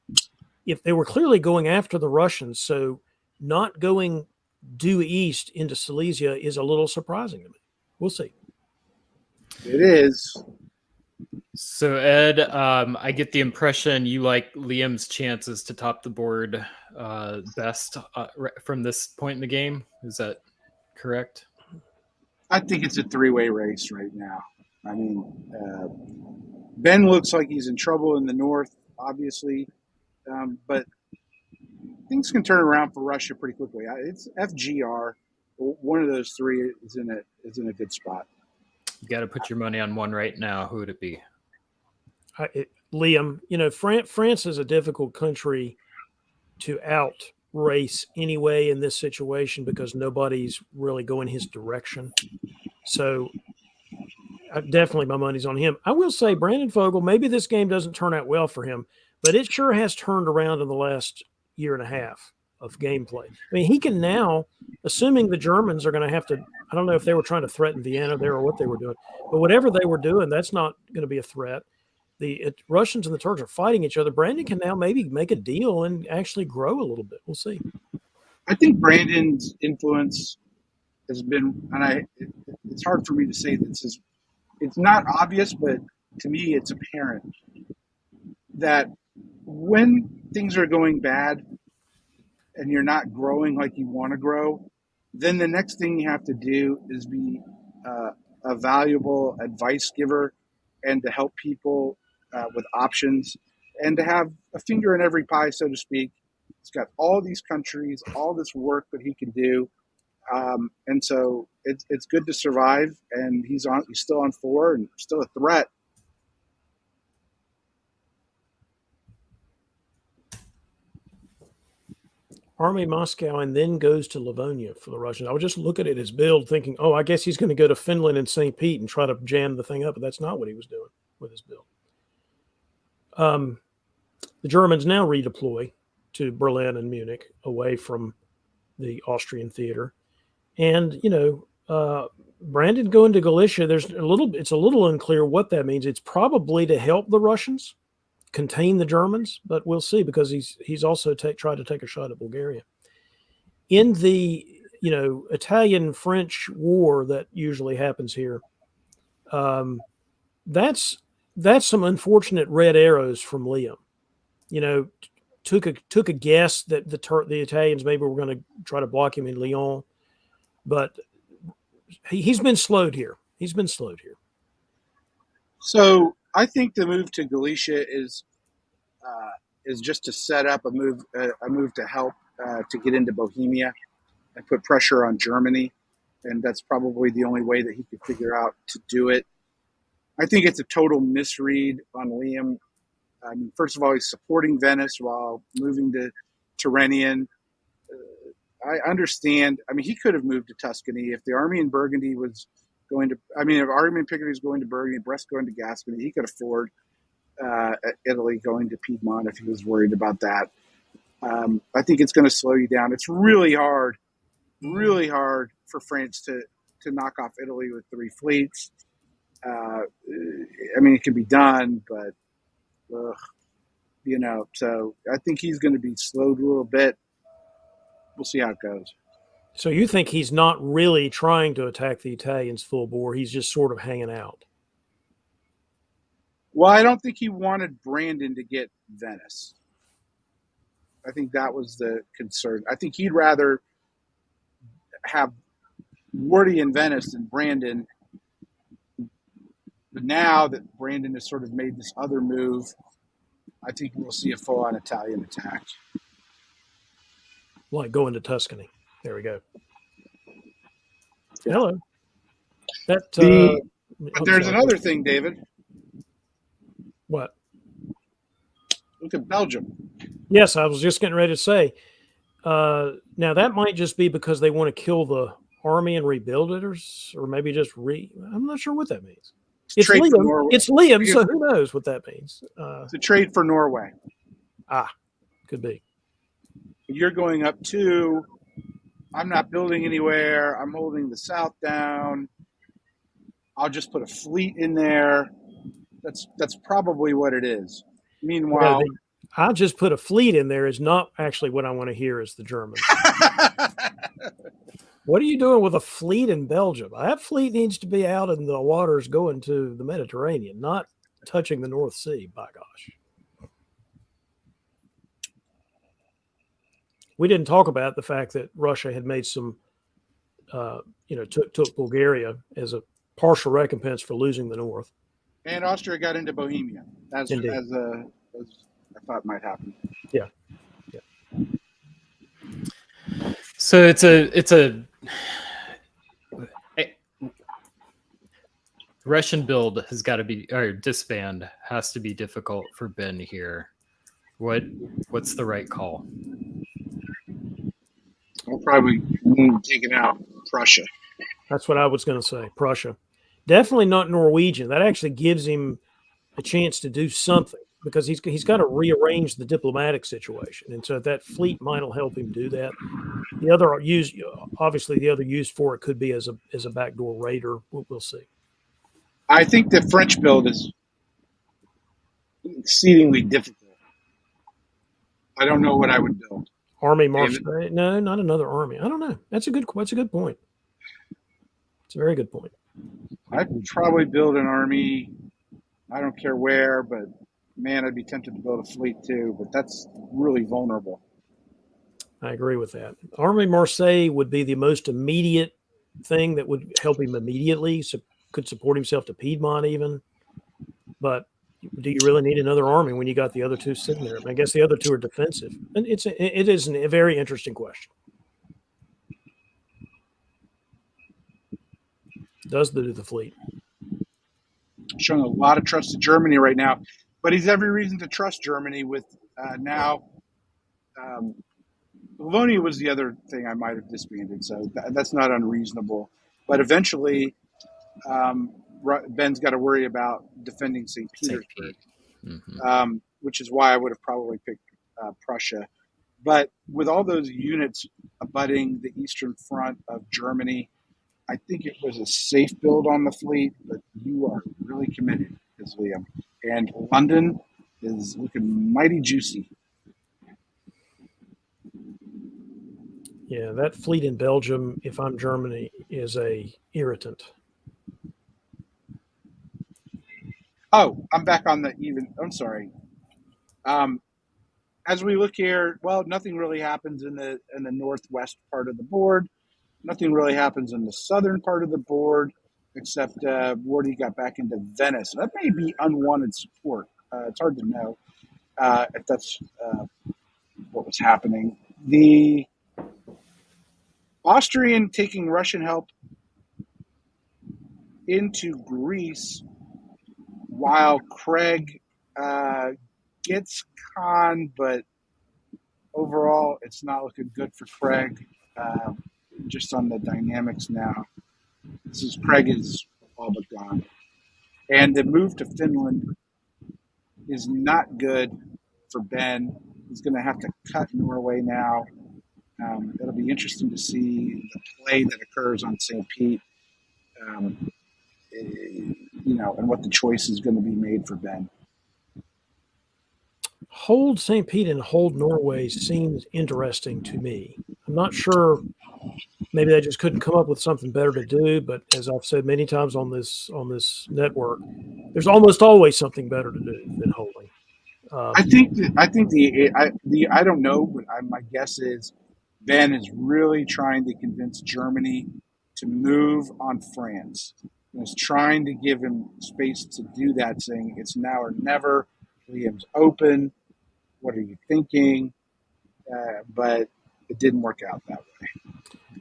If they were clearly going after the Russians, so not going due east into Silesia is a little surprising to me. We'll see. It is. So Ed, I get the impression you like Liam's chances to top the board best from this point in the game. Is that correct? I think it's a three-way race right now. I mean, Ben looks like he's in trouble in the north, obviously, but things can turn around for Russia pretty quickly. It's FGR. One of those three is in a good spot. You got to put your money on one right now. Who would it be? Liam, France is a difficult country to out race anyway in this situation because nobody's really going his direction. So definitely my money's on him. I will say Brandon Fogel, maybe this game doesn't turn out well for him, but it sure has turned around in the last year and a half of gameplay. I mean, he can now, assuming the Germans are going to have to, I don't know if they were trying to threaten Vienna there or what they were doing, but whatever they were doing, that's not going to be a threat. The Russians and the Turks are fighting each other. Brandon can now maybe make a deal and actually grow a little bit. We'll see. I think Brandon's influence has been, and it's hard for me to say this is, it's not obvious, but to me it's apparent that when things are going bad and you're not growing like you want to grow, then the next thing you have to do is be a valuable advice giver and to help people with options and to have a finger in every pie, so to speak. He's got all these countries, all this work that he can do. And so it's good to survive, and he's still on 4 and still a threat. Army Moscow and then goes to Livonia for the Russians. I was just looking at his build thinking, oh, I guess he's going to go to Finland and St. Pete and try to jam the thing up, but that's not what he was doing with his build. The Germans now redeploy to Berlin and Munich away from the Austrian theater. And, Brandon going to Galicia, it's a little unclear what that means. It's probably to help the Russians contain the Germans, but we'll see because he's also tried to take a shot at Bulgaria. In the Italian-French war that usually happens here, that's some unfortunate red arrows from Liam. Took a guess that the Italians maybe were going to try to block him in Lyon, but he's been slowed here. So I think the move to Galicia is just to set up a move to help to get into Bohemia and put pressure on Germany, and that's probably the only way that he could figure out to do it. I think it's a total misread on Liam. I mean, first of all, he's supporting Venice while moving to Tyrrhenian. I understand. I mean, he could have moved to Tuscany if the army in Burgundy was going to. I mean, if army in Picardy was going to Burgundy, Brest going to Gascony, he could afford Italy going to Piedmont if he was worried about that. I think it's going to slow you down. It's really hard for France to knock off Italy with 3 fleets. I mean, it can be done, but so I think he's going to be slowed a little bit. We'll see how it goes. So you think he's not really trying to attack the Italians full bore? He's just sort of hanging out. Well, I don't think he wanted Brandon to get Venice. I think that was the concern. I think he'd rather have Wardy in Venice than Brandon. But now that Brandon has sort of made this other move, I think we'll see a full-on Italian attack. Like going to Tuscany. There we go. Yeah. Hello. But there's another thing, David. What? Look at Belgium. Yes, I was just getting ready to say. Now, that might just be because they want to kill the army and rebuild it, or maybe just I'm not sure what that means. It's Liam. It's Liam, so who knows what that means? It's a trade for Norway. Could be. You're going up 2. I'm not building anywhere. I'm holding the south down. I'll just put a fleet in there. That's probably what it is. Meanwhile, I'll just put a fleet in there is not actually what I want to hear as the Germans. What are you doing with a fleet in Belgium? That fleet needs to be out in the waters going to the Mediterranean, not touching the North Sea, by gosh. We didn't talk about the fact that Russia had made some, took Bulgaria as a partial recompense for losing the North. And Austria got into Bohemia, as I thought might happen. Yeah. So it's a Russian build has got to be, or disband has to be difficult for Ben here. What's the right call? I'll probably taking out Prussia. That's what I was going to say. Prussia. Definitely not Norwegian. That actually gives him a chance to do something because he's got to rearrange the diplomatic situation. And so that fleet might help him do that. The other use for it could be as a backdoor raider. We'll see. I think the French build is exceedingly difficult. I don't know what I would build. Army Marseille? No, not another army. I don't know. That's a good point. It's a very good point. I'd probably build an army. I don't care where, but man, I'd be tempted to build a fleet too. But that's really vulnerable. I agree with that. Army Marseille would be the most immediate thing that would help him immediately. So could support himself to Piedmont even. But do you really need another army when you got the other two sitting there? I guess the other two are defensive. And it is a very interesting question. Does the fleet? Showing a lot of trust to Germany right now, but he's every reason to trust Germany with now. Livonia was the other thing I might have disbanded, so that's not unreasonable. But eventually, Ben's got to worry about defending St. Petersburg, which is why I would have probably picked Prussia. But with all those units abutting the eastern front of Germany, I think it was a safe build on the fleet, but you are really committed, as Liam. And London is looking mighty juicy. Yeah, that fleet in Belgium, if I'm Germany, is a irritant. Oh, I'm back on the even. I'm sorry. As we look here, well, nothing really happens in the northwest part of the board. Nothing really happens in the southern part of the board, except Wardy got back into Venice. That may be unwanted support. It's hard to know if that's what was happening. The Austrian taking Russian help into Greece while Craig gets Khan, but overall it's not looking good for Craig. Just on the dynamics now. Craig is all but gone. And the move to Finland is not good for Ben. He's going to have to cut Norway now. It'll be interesting to see the play that occurs on St. Pete, and what the choice is going to be made for Ben. Hold St. Pete and hold Norway seems interesting to me. I'm not sure. Maybe they just couldn't come up with something better to do. But as I've said many times on this network, there's almost always something better to do than holding. I don't know, but my guess is Ben is really trying to convince Germany to move on France. He's trying to give him space to do that, saying it's now or never. Liam's open. What are you thinking? But it didn't work out that way.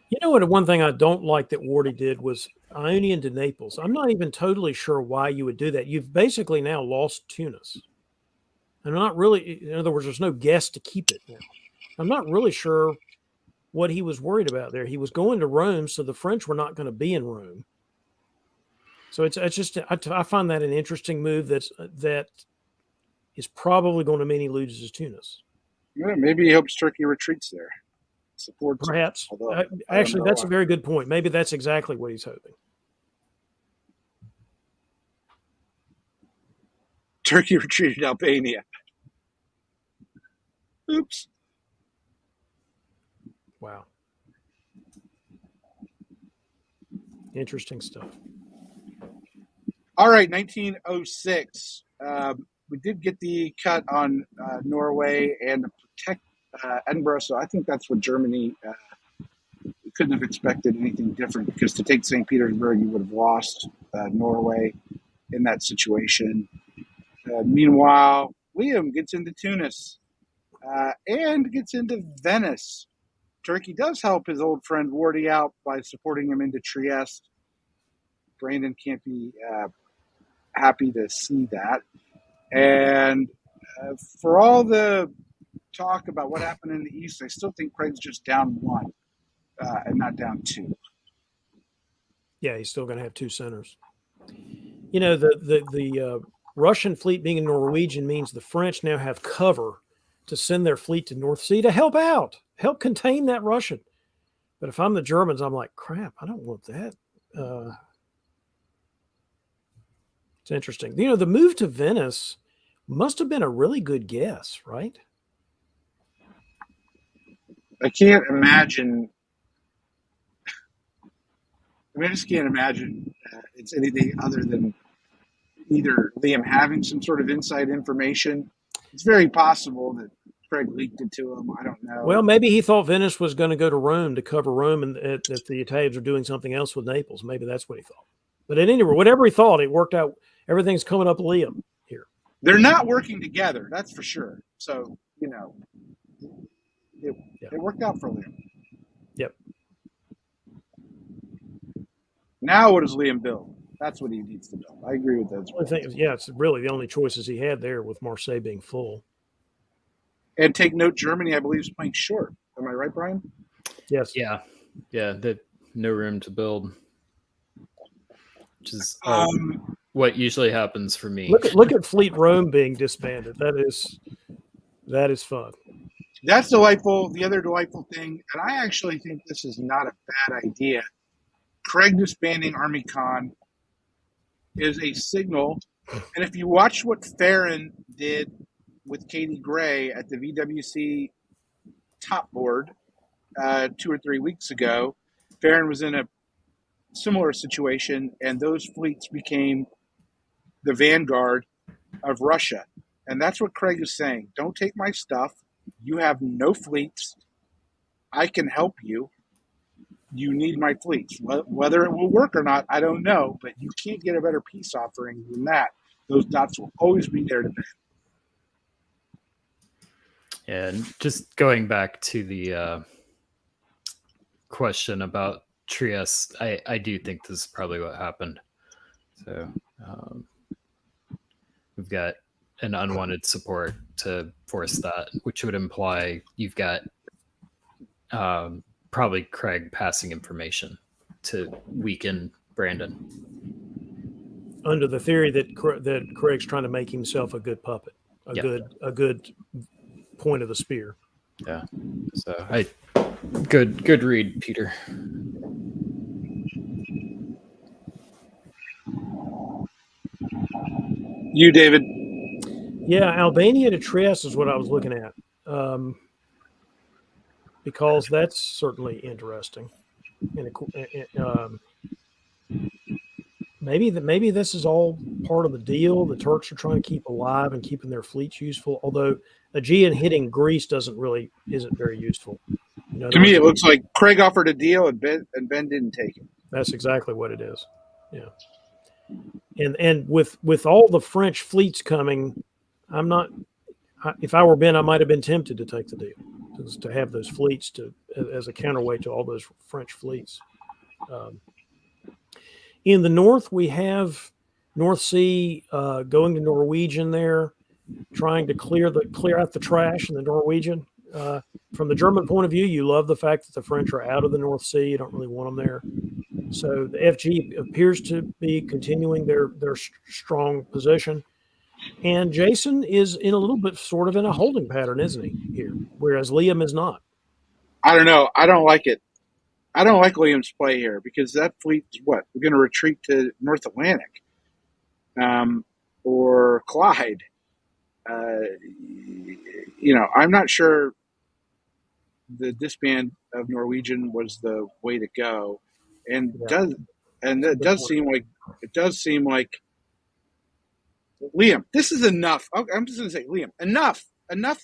You know what? One thing I don't like that Wardy did was Ionian to Naples. I'm not even totally sure why you would do that. You've basically now lost Tunis. I'm not really, in other words, there's no guest to keep it now. I'm not really sure what he was worried about there. He was going to Rome, so the French were not going to be in Rome. So it's just, I find that an interesting move that is probably going to mean he loses Tunis. Yeah, maybe he hopes Turkey retreats there. Supports him. Perhaps. Although, I don't Actually, know that's why. a very good point. Maybe that's exactly what he's hoping. Turkey retreated Albania. Oops. Wow. Interesting stuff. All right, 1906. We did get the cut on Norway and to protect Edinburgh, so I think that's what Germany couldn't have expected anything different, because to take St. Petersburg, you would have lost Norway in that situation. Meanwhile, Liam gets into Tunis and gets into Venice. Turkey does help his old friend Wardy out by supporting him into Trieste. Brandon can't be happy to see that. And for all the talk about what happened in the East, I still think Craig's just down one and not down two. Yeah, he's still going to have two centers. You know, the Russian fleet being in Norwegian means the French now have cover to send their fleet to North Sea to help out, help contain that Russian. But if I'm the Germans, I'm like, crap, I don't want that. It's interesting. You know, the move to Venice must have been a really good guess, right? I can't imagine. I just can't imagine it's anything other than either Liam having some sort of inside information. It's very possible that Craig leaked it to him. I don't know. Well, maybe he thought Venice was going to go to Rome to cover Rome, and that the Italians are doing something else with Naples. Maybe that's what he thought. But at any rate, whatever he thought, it worked out. Everything's coming up Liam here. They're not working together, that's for sure. So, you know, it worked out for Liam. Yep. Now what does Liam build? That's what he needs to build. I agree with that. I think, yeah, it's really the only choices he had there, with Marseille being full. And take note, Germany, I believe, is playing short. Am I right, Brian? Yes. Yeah. No room to build, which is what usually happens for me. Look at Fleet Rome being disbanded. That is fun. That's delightful. The other delightful thing, and I actually think this is not a bad idea, Craig disbanding Army Con is a signal. And if you watch what Farron did with Katie Gray at the VWC top board 2 or 3 weeks ago, Farron was in a similar situation, and those fleets became the vanguard of Russia. And that's what Craig is saying. Don't take my stuff. You have no fleets. I can help you. You need my fleets. Whether it will work or not, I don't know, but you can't get a better peace offering than that. Those dots will always be there to bend. And just going back to the question about Trieste, I do think this is probably what happened. So we've got an unwanted support to force that, which would imply you've got probably Craig passing information to weaken Brandon. Under the theory that Craig's trying to make himself a good puppet, a good point of the spear. Yeah. So good read, Peter. You, David. Yeah, Albania to Trieste is what I was looking at, because that's certainly interesting. And maybe this is all part of the deal. The Turks are trying to keep alive and keeping their fleets useful. Although Aegean hitting Greece isn't very useful. To me, it looks like Craig offered a deal and Ben didn't take it. That's exactly what it is. Yeah. And with all the French fleets coming, if I were Ben, I might have been tempted to take the deal, to have those fleets as a counterweight to all those French fleets. In the north, we have North Sea going to Norwegian there, trying to clear out the trash in the Norwegian. From the German point of view, you love the fact that the French are out of the North Sea. You don't really want them there. So the FG appears to be continuing their strong position. And Jason is in a little bit sort of in a holding pattern, isn't he, here? Whereas Liam is not. I don't know. I don't like it. I don't like Williams' play here because that fleet is what? We're going to retreat to North Atlantic or Clyde. I'm not sure the disband of Norwegian was the way to go, and it does seem like Liam. This is enough. I'm just going to say, Liam, enough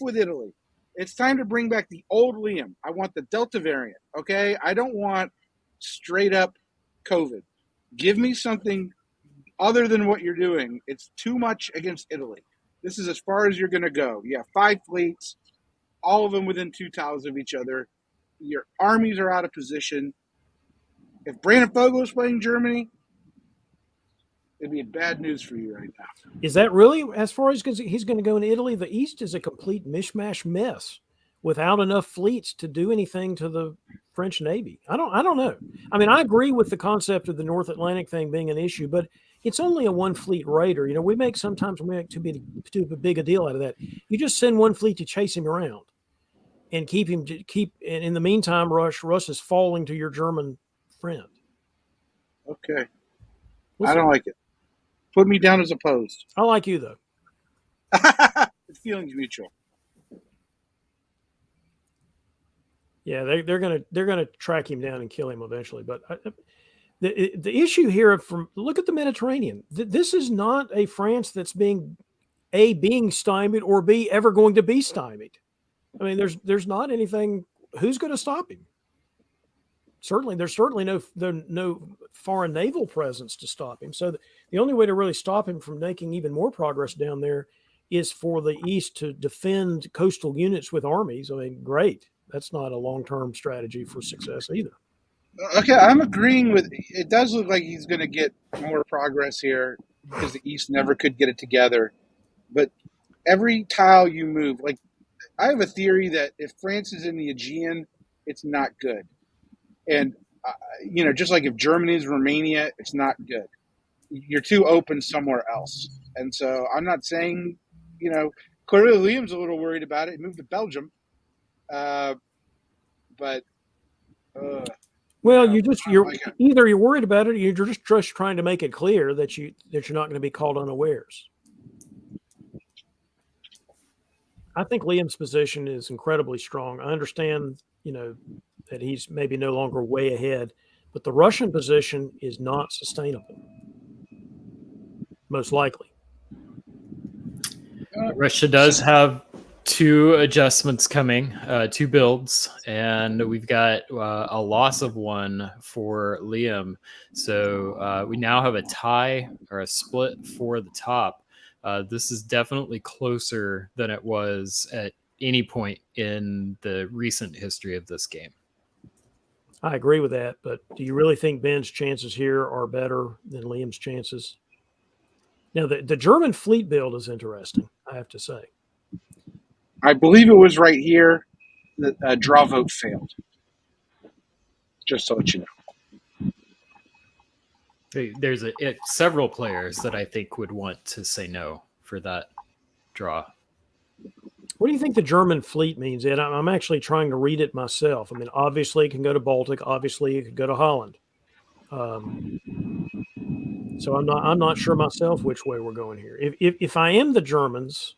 with Italy. It's time to bring back the old Liam. I want the Delta variant. Okay, I don't want straight up COVID. Give me something other than what you're doing. It's too much against Italy. This is as far as you're going to go. You have 5 fleets, all of them within 2 tiles of each other. Your armies are out of position. If Brandon Fogel was playing Germany, it'd be bad news for you right now. Is that really as far as he's going to go in Italy? The East is a complete mishmash mess without enough fleets to do anything to the French Navy. I don't know. I mean, I agree with the concept of the North Atlantic thing being an issue, but it's only a 1 fleet raider. Sometimes we make too big a deal out of that. You just send 1 fleet to chase him around and and in the meantime, Russ is falling to your German friend. Okay. I don't like it. Put me down as opposed. I like you though. It's feelings mutual. Yeah, they're gonna track him down and kill him eventually. But the issue here, look at the Mediterranean. This is not a France that's being stymied or B ever going to be stymied. I mean, there's not anything. Who's going to stop him? There's certainly no foreign naval presence to stop him. So the only way to really stop him from making even more progress down there is for the East to defend coastal units with armies. I mean, great. That's not a long-term strategy for success either. Okay, I'm agreeing with. It does look like he's going to get more progress here because the East never could get it together. But every tile you move, like I have a theory that if France is in the Aegean, it's not good. And, just like if Germany is Romania, it's not good. You're too open somewhere else. And so I'm not saying, clearly Liam's a little worried about it. He moved to Belgium. Well, either you're worried about it or you're just trying to make it clear that you're not going to be called unawares. I think Liam's position is incredibly strong. I understand, that he's maybe no longer way ahead, but the Russian position is not sustainable. Most likely. Russia does have 2 adjustments coming, 2 builds, and we've got a loss of 1 for Liam. So we now have a tie or a split for the top. This is definitely closer than it was at any point in the recent history of this game. I agree with that, but do you really think Ben's chances here are better than Liam's chances? Now, the German fleet build is interesting, I have to say. I believe it was right here that a draw vote failed. Just to let you know. There's several players that I think would want to say no for that draw. What do you think the German fleet means, Ed? I'm actually trying to read it myself. I mean, obviously it can go to Baltic. Obviously it could go to Holland. So I'm not sure myself which way we're going here. If I am the Germans,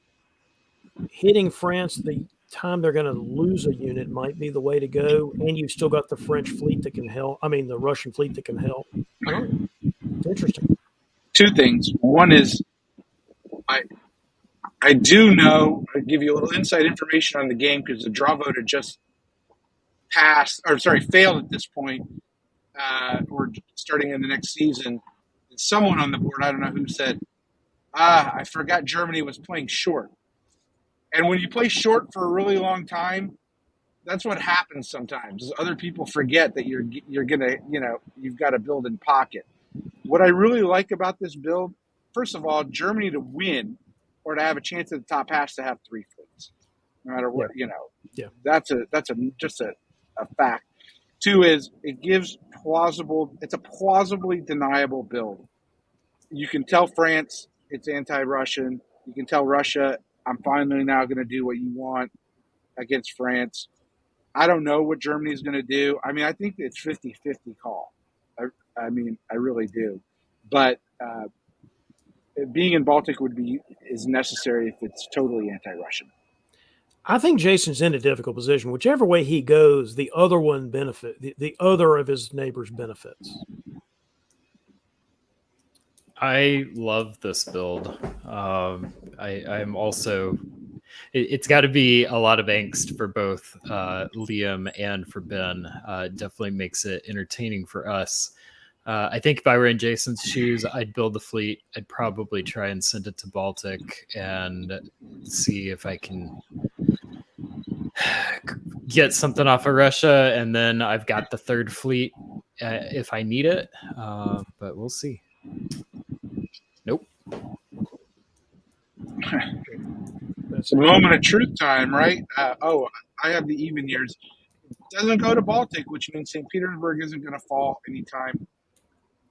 hitting France the time they're going to lose a unit might be the way to go, and you've still got the French fleet that can help. I mean, the Russian fleet that can help. It's interesting. 2 things. One is I do know. I'll give you a little inside information on the game because the draw vote had just failed at this point. Or starting in the next season. Someone on the board, I don't know who, said, I forgot Germany was playing short. And when you play short for a really long time, that's what happens sometimes. Other people forget that you're gonna, you've got to build in pocket. What I really like about this build, first of all, Germany to win or to have a chance at the top has to have 3 fleets, no matter what. Yeah. That's just a fact. 2 is it gives it's a plausibly deniable build. You can tell France it's anti-Russian. You can tell Russia, I'm finally now going to do what you want against France. I don't know what Germany is going to do. I mean, I think it's 50-50 call. I mean, I really do. But being in Baltic is necessary if it's totally anti-Russian. I think Jason's in a difficult position. Whichever way he goes, the other one the other of his neighbors benefits. I love this build. I'm also. It's got to be a lot of angst for both Liam and for Ben. Definitely makes it entertaining for us. I think if I were in Jason's shoes, I'd build the fleet. I'd probably try and send it to Baltic and see if I can get something off of Russia, and then I've got the third fleet if I need it. But we'll see. Nope. It's a moment of truth time, right? I have the even years. It doesn't go to Baltic, which means St. Petersburg isn't going to fall anytime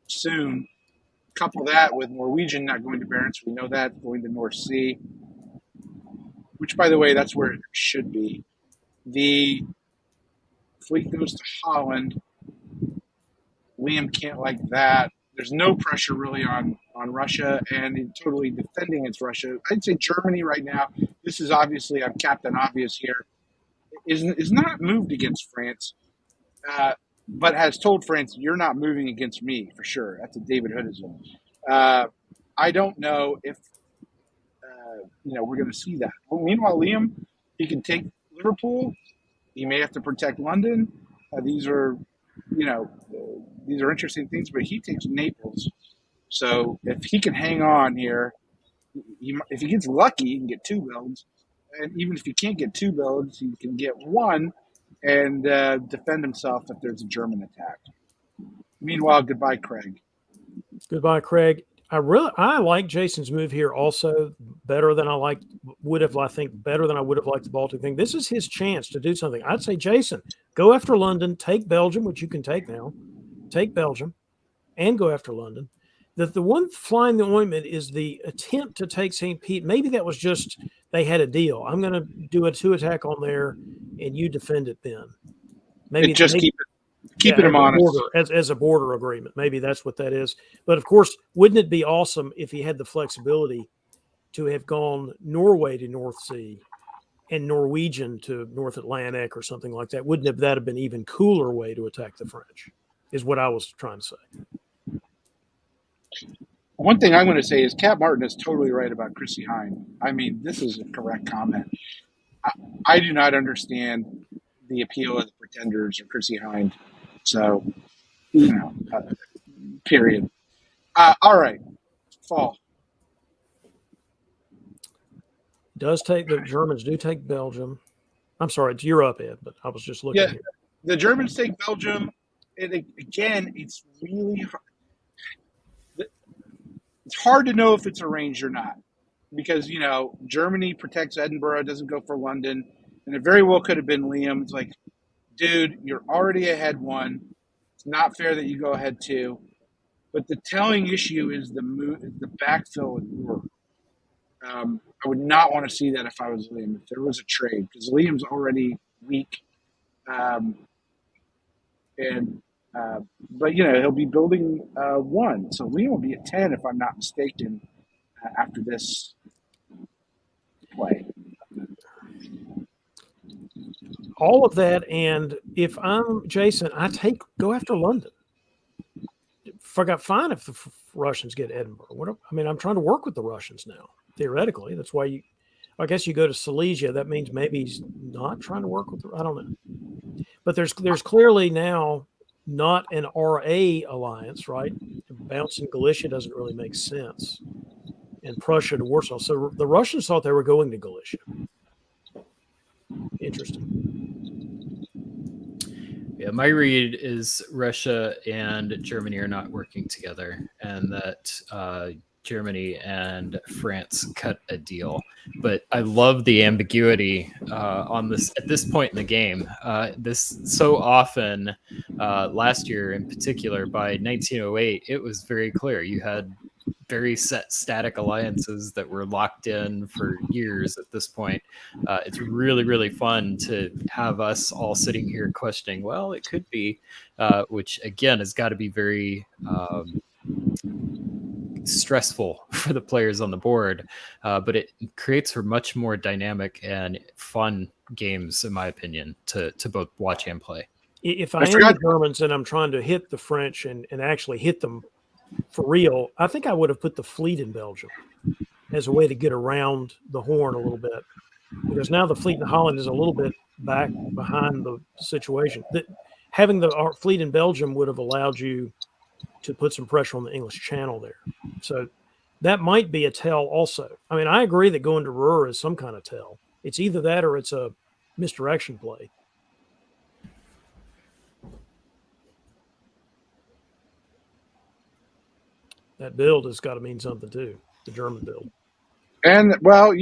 soon. Couple that with Norwegian not going to Barents. We know that, going to North Sea, which, by the way, that's where it should be. The fleet goes to Holland. Liam can't like that. There's no pressure really on Russia and totally defending against Russia. I'd say Germany right now, this is obviously, I'm Captain Obvious here, is not moved against France, but has told France, you're not moving against me for sure. That's a David Hoodism. I don't know if we're going to see that. Well, meanwhile, Liam, he can take Liverpool. He may have to protect London. These are interesting things, but he takes Naples. So if he can hang on here, if he gets lucky, he can get 2 builds. And even if he can't get 2 builds, he can get 1 and defend himself if there's a German attack. Meanwhile, goodbye, Craig. Goodbye, Craig. I like Jason's move here also better than I would have liked the Baltic thing. This is his chance to do something. I'd say, Jason, go after London, take Belgium, which you can take now. Take Belgium and go after London. The one fly in the ointment is the attempt to take St. Pete. Maybe that was just they had a deal. I'm going to do a 2 attack on there, and you defend it then. Maybe keep it honest as a border agreement. Maybe that's what that is. But of course, wouldn't it be awesome if he had the flexibility to have gone Norway to North Sea and Norwegian to North Atlantic or something like that? Wouldn't that have been even cooler way to attack the French? Is what I was trying to say. One thing I'm going to say is Cat Martin is totally right about Chrissy Hine. I mean, this is a correct comment. I do not understand the appeal of the Pretenders or Chrissy Hine. So, period. All right. Fall. The Germans do take Belgium. I'm sorry, you're up, Ed, but I was just looking here. The Germans take Belgium. And again, it's really hard. It's hard to know if it's arranged or not because, Germany protects Edinburgh, doesn't go for London, and it very well could have been Liam. It's like, dude, you're already ahead 1. It's not fair that you go ahead 2. But the telling issue is the backfill with Ruhr. I would not want to see that if I was Liam, if there was a trade, because Liam's already weak. But he'll be building 1, so Liam will be at 10 if I'm not mistaken after this play. All of that, and if I'm Jason, go after London. Fine if the Russians get Edinburgh. I'm trying to work with the Russians now. Theoretically, that's why I guess you go to Silesia. That means maybe he's not trying to work with. I don't know, but there's clearly now not an RA alliance, right? Bouncing Galicia doesn't really make sense. And Prussia to Warsaw. So the Russians thought they were going to Galicia. Interesting. Yeah, my read is Russia and Germany are not working together, and that Germany and France cut a deal. But I love the ambiguity on this at this point in the game. This so often last year in particular, by 1908, it was very clear. You had very set static alliances that were locked in for years at this point. It's really, really fun to have us all sitting here questioning, well, it could be, which again has got to be very stressful for the players on the board, but it creates for much more dynamic and fun games, in my opinion, to both watch and play. If I am the Germans and I'm trying to hit the French and actually hit them for real, I think I would have put the fleet in Belgium as a way to get around the horn a little bit, because now the fleet in Holland is a little bit back behind the situation. Having the fleet in Belgium would have allowed you to put some pressure on the English Channel there. So that might be a tell also. I mean, I agree that going to Ruhr is some kind of tell. It's either that or it's a misdirection play. That build has got to mean something too, the German build. And, well,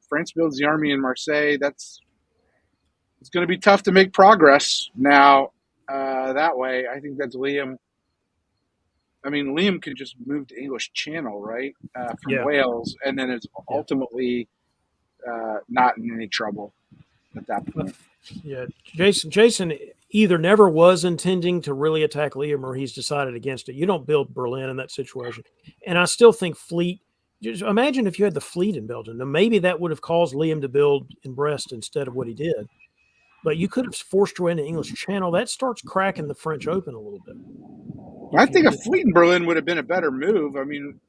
France builds the army in Marseille. It's going to be tough to make progress now that way. I think that's Liam. I mean, Liam could just move to English Channel, right, from Wales, and then it's ultimately not in any trouble at that point. Yeah, Jason either never was intending to really attack Liam or he's decided against it. You don't build Berlin in that situation. And I still think fleet, just imagine if you had the fleet in Belgium. Now, maybe that would have caused Liam to build in Brest instead of what he did. But you could have forced your way into English Channel. That starts cracking the French open a little bit. I think a fleet in Berlin would have been a better move. I mean,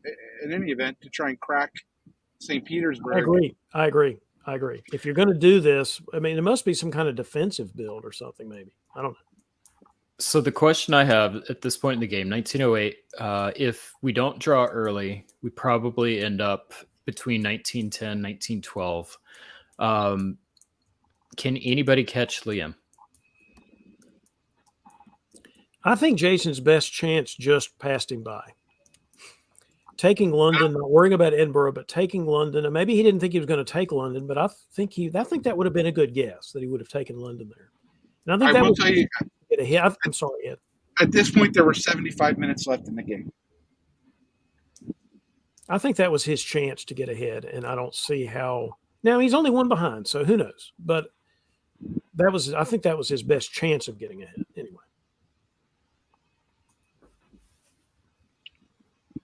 in any event, to try and crack St. Petersburg. I agree. If you're going to do this, I mean, there must be some kind of defensive build or something, maybe. I don't know. So the question I have at this point in the game, 1908, if we don't draw early, we probably end up between 1910, 1912. Can anybody catch Liam? I think Jason's best chance just passed him by. Taking London, not worrying about Edinburgh, but taking London, and maybe he didn't think he was going to take London, but I think that would have been a good guess that he would have taken London there. And I think will tell you, get ahead. I'm sorry, Ed. At this point, there were 75 minutes left in the game. I think that was his chance to get ahead, and I don't see how. Now he's only one behind, so who knows? But I think that was his best chance of getting ahead anyway.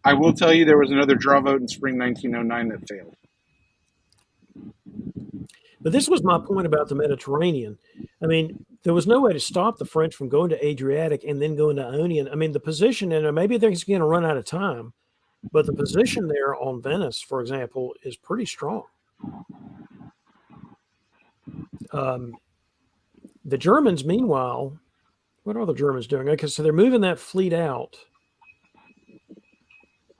I will tell you there was another draw vote in spring 1909 that failed. But this was my point about the Mediterranean. I mean, there was no way to stop the French from going to Adriatic and then going to Ionian. I mean, the position, and maybe they're going to run out of time, but the position there on Venice, for example, is pretty strong. The Germans, meanwhile, what are the Germans doing? Okay, so they're moving that fleet out.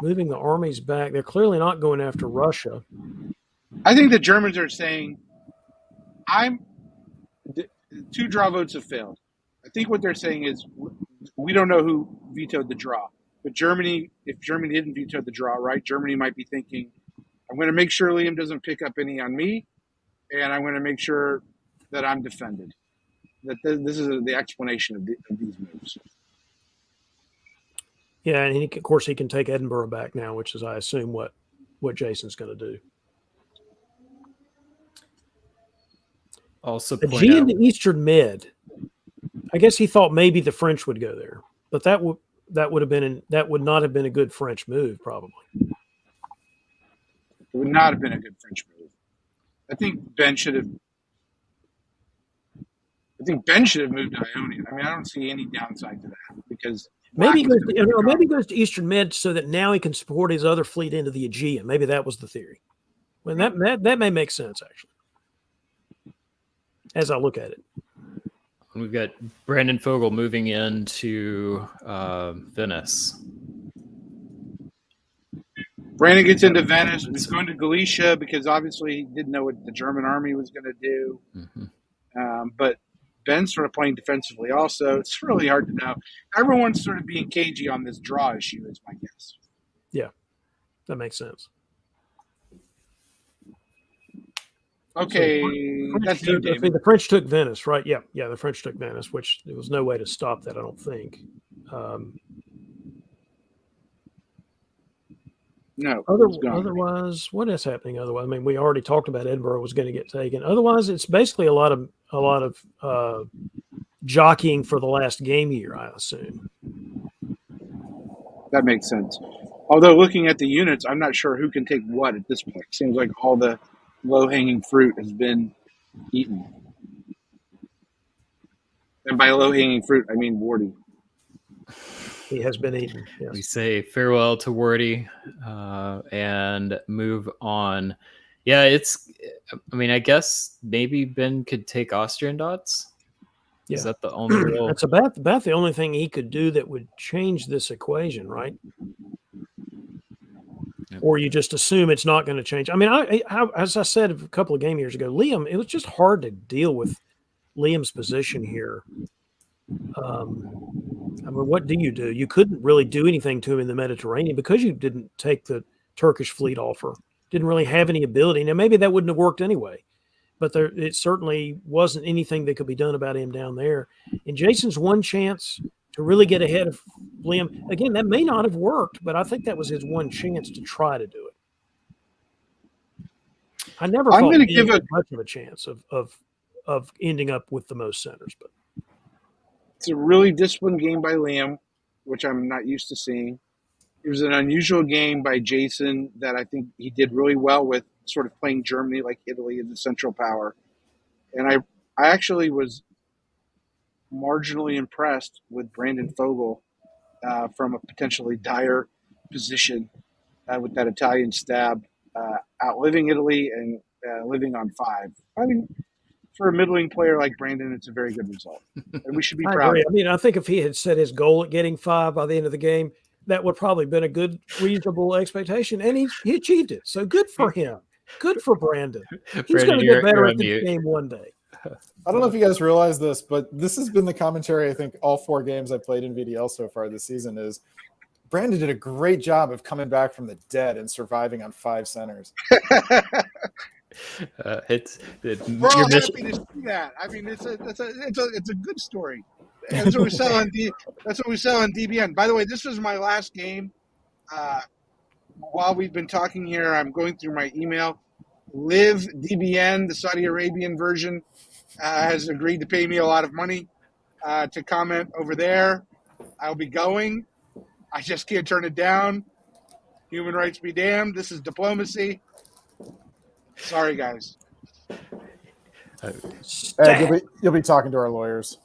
Moving the armies back. They're clearly not going after Russia. I think the Germans are saying, two draw votes have failed. I think what they're saying is, we don't know who vetoed the draw. But Germany, if Germany didn't veto the draw, right, Germany might be thinking, I'm going to make sure Liam doesn't pick up any on me, and I'm going to make sure that I'm defended. That this is the explanation of these moves. Yeah, and of course he can take Edinburgh back now, which is, I assume, what Jason's going to do. Also, Aegean to Eastern Med. I guess he thought maybe the French would go there, but that would not have been a good French move, probably. It would not have been a good French move. I think Ben should have moved to Ionian. I mean, I don't see any downside to that because maybe he goes to Eastern Med so that now he can support his other fleet into the Aegean. Maybe that was the theory. Well, that may make sense actually, as I look at it. We've got Brandon Fogel moving into Venice. Brandon gets into Venice. He's going to Galicia because obviously he didn't know what the German army was going to do. Mm-hmm. But Ben's sort of playing defensively also. It's really hard to know. Everyone's sort of being cagey on this draw issue is my guess. Yeah, that makes sense. Okay, so that's you, David. The French took Venice, right? Yeah, the French took Venice, which there was no way to stop that, I don't think. No, it's gone. Otherwise, what is happening? Otherwise, I mean, we already talked about Edinburgh was going to get taken. Otherwise, it's basically a lot of jockeying for the last game year, I assume. That makes sense. Although looking at the units, I'm not sure who can take what at this point. Seems like all the low-hanging fruit has been eaten. And by low-hanging fruit, I mean Wardy. He has been eaten. We Yes. say farewell to Wardy and move on. Yeah, I mean, I guess maybe Ben could take Austrian dots. Yeah. Is that the only real? That's about the only thing he could do that would change this equation, right? Yep. Or you just assume it's not going to change. I mean, as I said a couple of game years ago, Liam, it was just hard to deal with Liam's position here. I mean, what do? You couldn't really do anything to him in the Mediterranean because you didn't take the Turkish fleet offer. Didn't really have any ability. Now, maybe that wouldn't have worked anyway, but it certainly wasn't anything that could be done about him down there. And Jason's one chance to really get ahead of Liam, again, that may not have worked, but I think that was his one chance to try to do it. I never thought Liam had much of a chance of ending up with the most centers, but it's a really disciplined game by Liam, which I'm not used to seeing. It was an unusual game by Jason that I think he did really well with, sort of playing Germany like Italy as the central power. And I actually was marginally impressed with Brandon Fogel from a potentially dire position with that Italian stab, outliving Italy and living on 5. I mean, for a middling player like Brandon, it's a very good result, and we should be proud. I mean, I think if he had set his goal at getting 5 by the end of the game, that would probably been a good, reasonable expectation, and he achieved it. So good for him. Good for Brandon. He's going to get better at the game one day. I don't know if you guys realize this, but this has been the commentary, I think, all 4 games I've played in VDL so far this season is Brandon did a great job of coming back from the dead and surviving on 5 centers. We're all happy to see that. I mean, it's a good story. That's what we sell on DBN. By the way, this was my last game. While we've been talking here, I'm going through my email. Live DBN, the Saudi Arabian version, has agreed to pay me a lot of money to comment over there. I'll be going. I just can't turn it down. Human rights be damned. This is diplomacy. Sorry, guys. You'll be talking to our lawyers.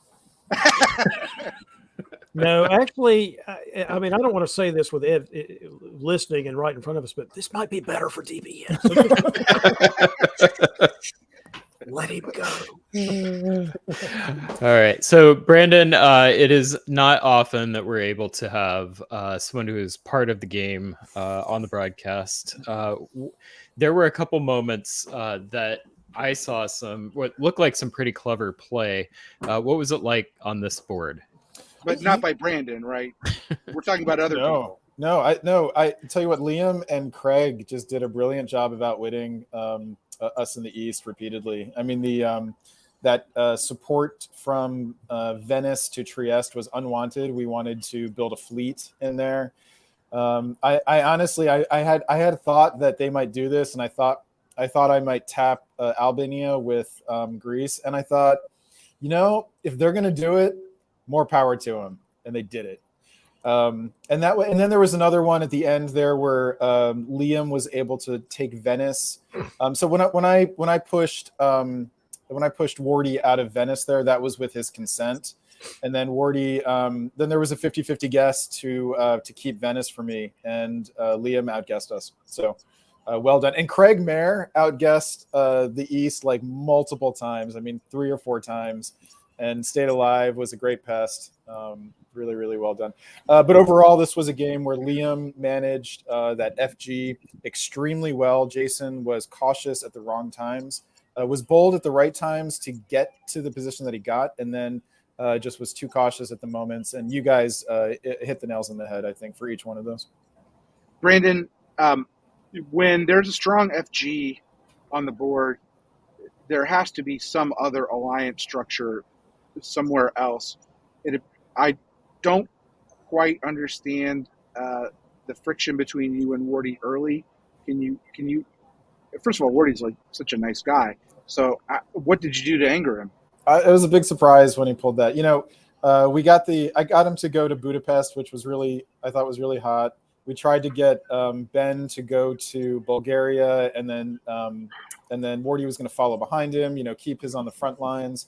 No, actually, I mean, I don't want to say this with Ed listening and right in front of us, but this might be better for DBN. Let him go. All right. So, Brandon, it is not often that we're able to have someone who is part of the game on the broadcast. There were a couple moments that I saw what looked like some pretty clever play. What was it like on this board? But not by Brandon, right? We're talking about other people. No. I tell you what, Liam and Craig just did a brilliant job of outwitting us in the East repeatedly. I mean, that support from Venice to Trieste was unwanted. We wanted to build a fleet in there. I honestly had thought that they might do this, and I thought I might tap Albania with Greece, and I thought, if they're going to do it, more power to them, and they did it. And then there was another one at the end there where Liam was able to take Venice. So when I pushed Wardy out of Venice there, that was with his consent. And then Wardy, then there was a 50-50 guess to keep Venice for me, and Liam outguessed us. So well done. And Craig Mayer outguessed the East like multiple times. I mean, 3 or 4 times. And stayed alive, was a great pest. Really, really well done. But overall, this was a game where Liam managed that FG extremely well. Jason was cautious at the wrong times, was bold at the right times to get to the position that he got, and then just was too cautious at the moments. And you guys hit the nails on the head, I think, for each one of those. Brandon, when there's a strong FG on the board, there has to be some other alliance structure somewhere else. I don't quite understand the friction between you and Wardy early? Can you? First of all, Wardy's like such a nice guy. So, what did you do to anger him? It was a big surprise when he pulled that. I got him to go to Budapest, which I thought was really hot. We tried to get Ben to go to Bulgaria, and then Wardy was going to follow behind him. Keep his on the front lines,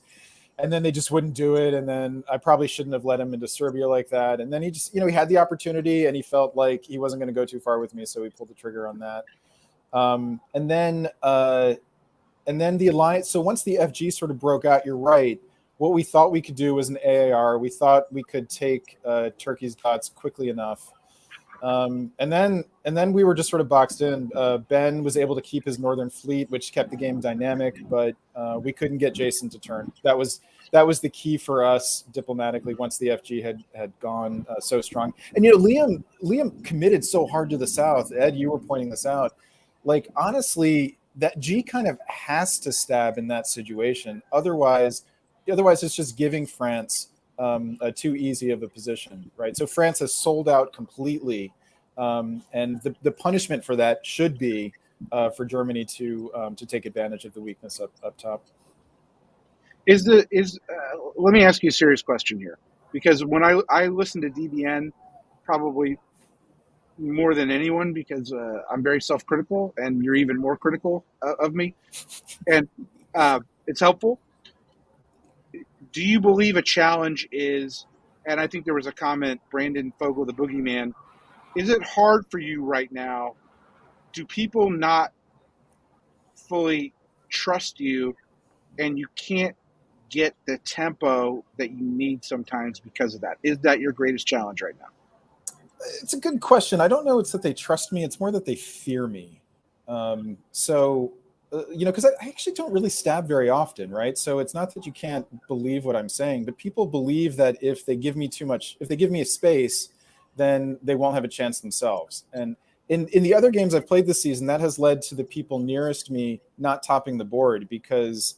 and then they just wouldn't do it. And then I probably shouldn't have let him into Serbia like that. And then he just, he had the opportunity, and he felt like he wasn't going to go too far with me, so he pulled the trigger on that. And then the alliance. So once the FG sort of broke out, you're right. What we thought we could do was an AAR. We thought we could take Turkey's dots quickly enough. And then we were just sort of boxed in. Ben was able to keep his northern fleet, which kept the game dynamic, but we couldn't get Jason to turn. That was the key for us diplomatically once the FG had gone so strong. And Liam committed so hard to the south. Ed, you were pointing this out. Like, honestly, that G kind of has to stab in that situation. Otherwise it's just giving France too easy of a position, right? So France has sold out completely, and the punishment for that should be for Germany to take advantage of the weakness up top. Let me ask you a serious question here, because when I listen to DBN, probably more than anyone, because I'm very self-critical, and you're even more critical of me, and it's helpful. Do you believe a challenge is, and I think there was a comment, Brandon Fogel, the boogeyman, is it hard for you right now? Do people not fully trust you, and you can't get the tempo that you need sometimes because of that? Is that your greatest challenge right now? It's a good question. I don't know it's that they trust me. It's more that they fear me. Because I actually don't really stab very often, right? So it's not that you can't believe what I'm saying, but people believe that if they give me a space, then they won't have a chance themselves. And in the other games I've played this season, that has led to the people nearest me not topping the board because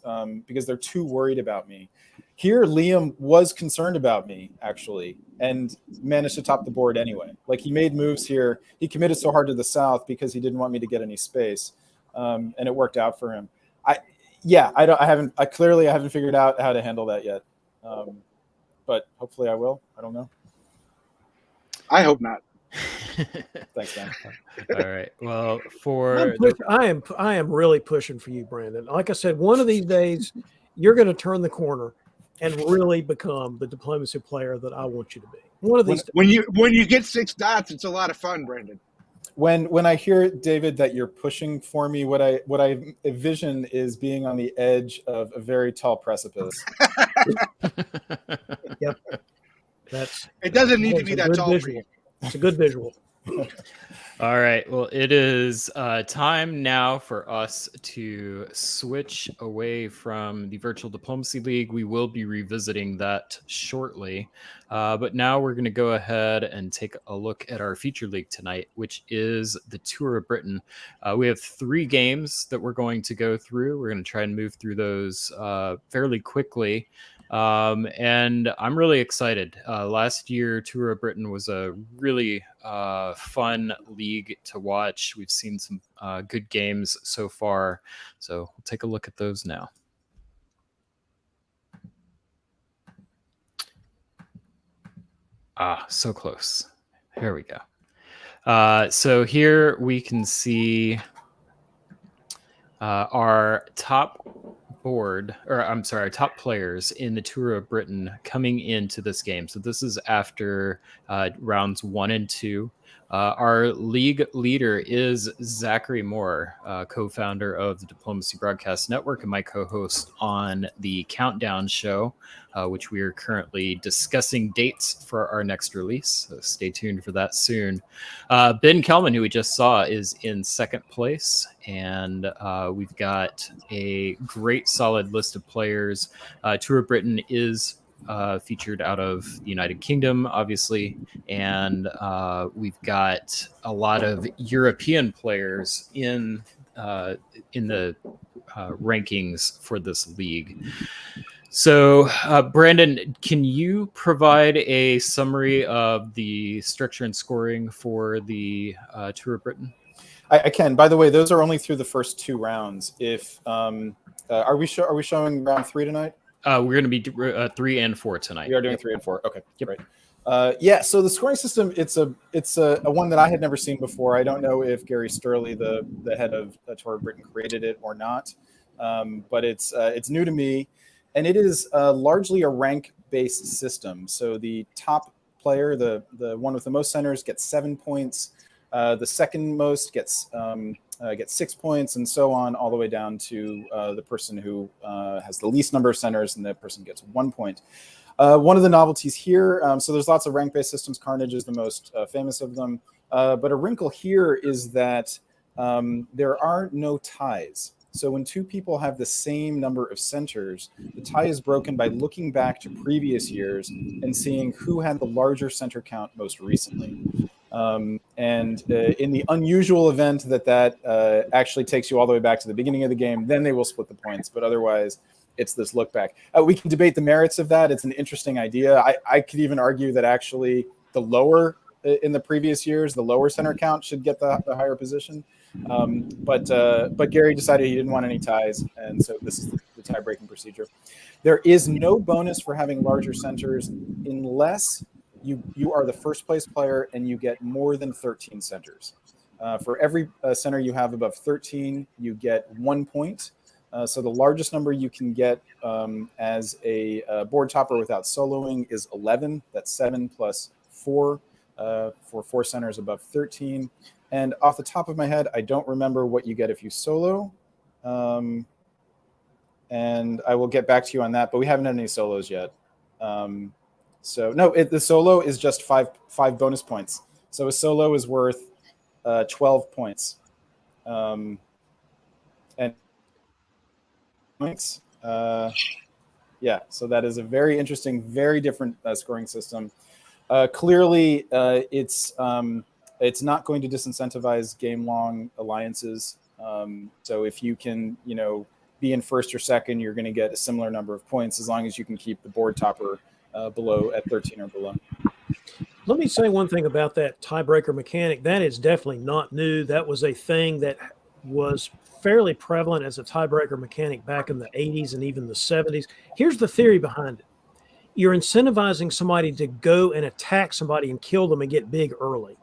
they're too worried about me. Here, Liam was concerned about me, actually, and managed to top the board anyway. Like, he made moves here. He committed so hard to the south because he didn't want me to get any space. And it worked out for him. I haven't figured out how to handle that yet. But hopefully I will. I don't know. I hope not. Thanks, man. All right. Well, I am really pushing for you, Brandon. Like I said, one of these days you're going to turn the corner and really become the diplomacy player that I want you to be. One of these. When you get 6 dots, it's a lot of fun, Brandon. When I hear, David, that you're pushing for me, what I envision is being on the edge of a very tall precipice. Yep. It doesn't need to be that tall. It's a good visual. All right. Well, it is time now for us to switch away from the Virtual Diplomacy League. We will be revisiting that shortly. But now we're going to go ahead and take a look at our feature league tonight, which is the Tour of Britain. We have 3 games that we're going to go through. We're going to try and move through those fairly quickly. And I'm really excited. Last year, Tour of Britain was a really fun league to watch. We've seen some good games so far. So we'll take a look at those now. So close. Here we go. So here we can see our top top players in the Tour of Britain coming into this game. So this is after rounds 1 and 2. Our league leader is Zachary Moore, co-founder of the Diplomacy Broadcast Network and my co-host on the Countdown Show, which we are currently discussing dates for our next release. So stay tuned for that soon. Ben Kelman, who we just saw, is in 2nd place. And we've got a great solid list of players. Tour of Britain is featured out of the United Kingdom, obviously, and we've got a lot of European players in the rankings for this league. So, Brandon, can you provide a summary of the structure and scoring for the Tour of Britain? I can. By the way, those are only through the first 2 rounds. If are we showing round 3 tonight? We're going to be 3 and 4 tonight. We are doing 3 and 4. Okay, yep. Right. Yeah. So the scoring system, it's a one that I had never seen before. I don't know if Gary Sturley, the head of Tour of Britain, created it or not, but it's new to me, and it is largely a rank-based system. So the top player, the one with the most centers, gets 7 points. The second most gets 6 points, and so on, all the way down to the person who has the least number of centers, and that person gets 1 point. One of the novelties here, so there's lots of rank-based systems. Carnage is the most famous of them, but a wrinkle here is that there are no ties. So when 2 people have the same number of centers, the tie is broken by looking back to previous years and seeing who had the larger center count most recently. And in the unusual event that actually takes you all the way back to the beginning of the game, then they will split the points. But otherwise, it's this look back. We can debate the merits of that. It's an interesting idea. I could even argue that actually the lower in the previous years, the lower center count should get the higher position. But Gary decided he didn't want any ties, and so this is the tie-breaking procedure. There is no bonus for having larger centers unless you are the first place player and you get more than 13 centers. For every center you have above 13, you get 1 point. So the largest number you can get as a board topper without soloing is 11. That's 7 plus 4 for 4 centers above 13. And off the top of my head, I don't remember what you get if you solo. And I will get back to you on that, but we haven't had any solos yet. So no, the solo is just five bonus points. So a solo is worth 12 points. And points. Yeah, so that is a very interesting, very different scoring system. Clearly, it's not going to disincentivize game-long alliances. So if you can, be in first or second, you're going to get a similar number of points as long as you can keep the board topper below at 13 or below. Let me say one thing about that tiebreaker mechanic. That is definitely not new. That was a thing that was fairly prevalent as a tiebreaker mechanic back in the 80s and even the 70s. Here's the theory behind it. You're incentivizing somebody to go and attack somebody and kill them and get big early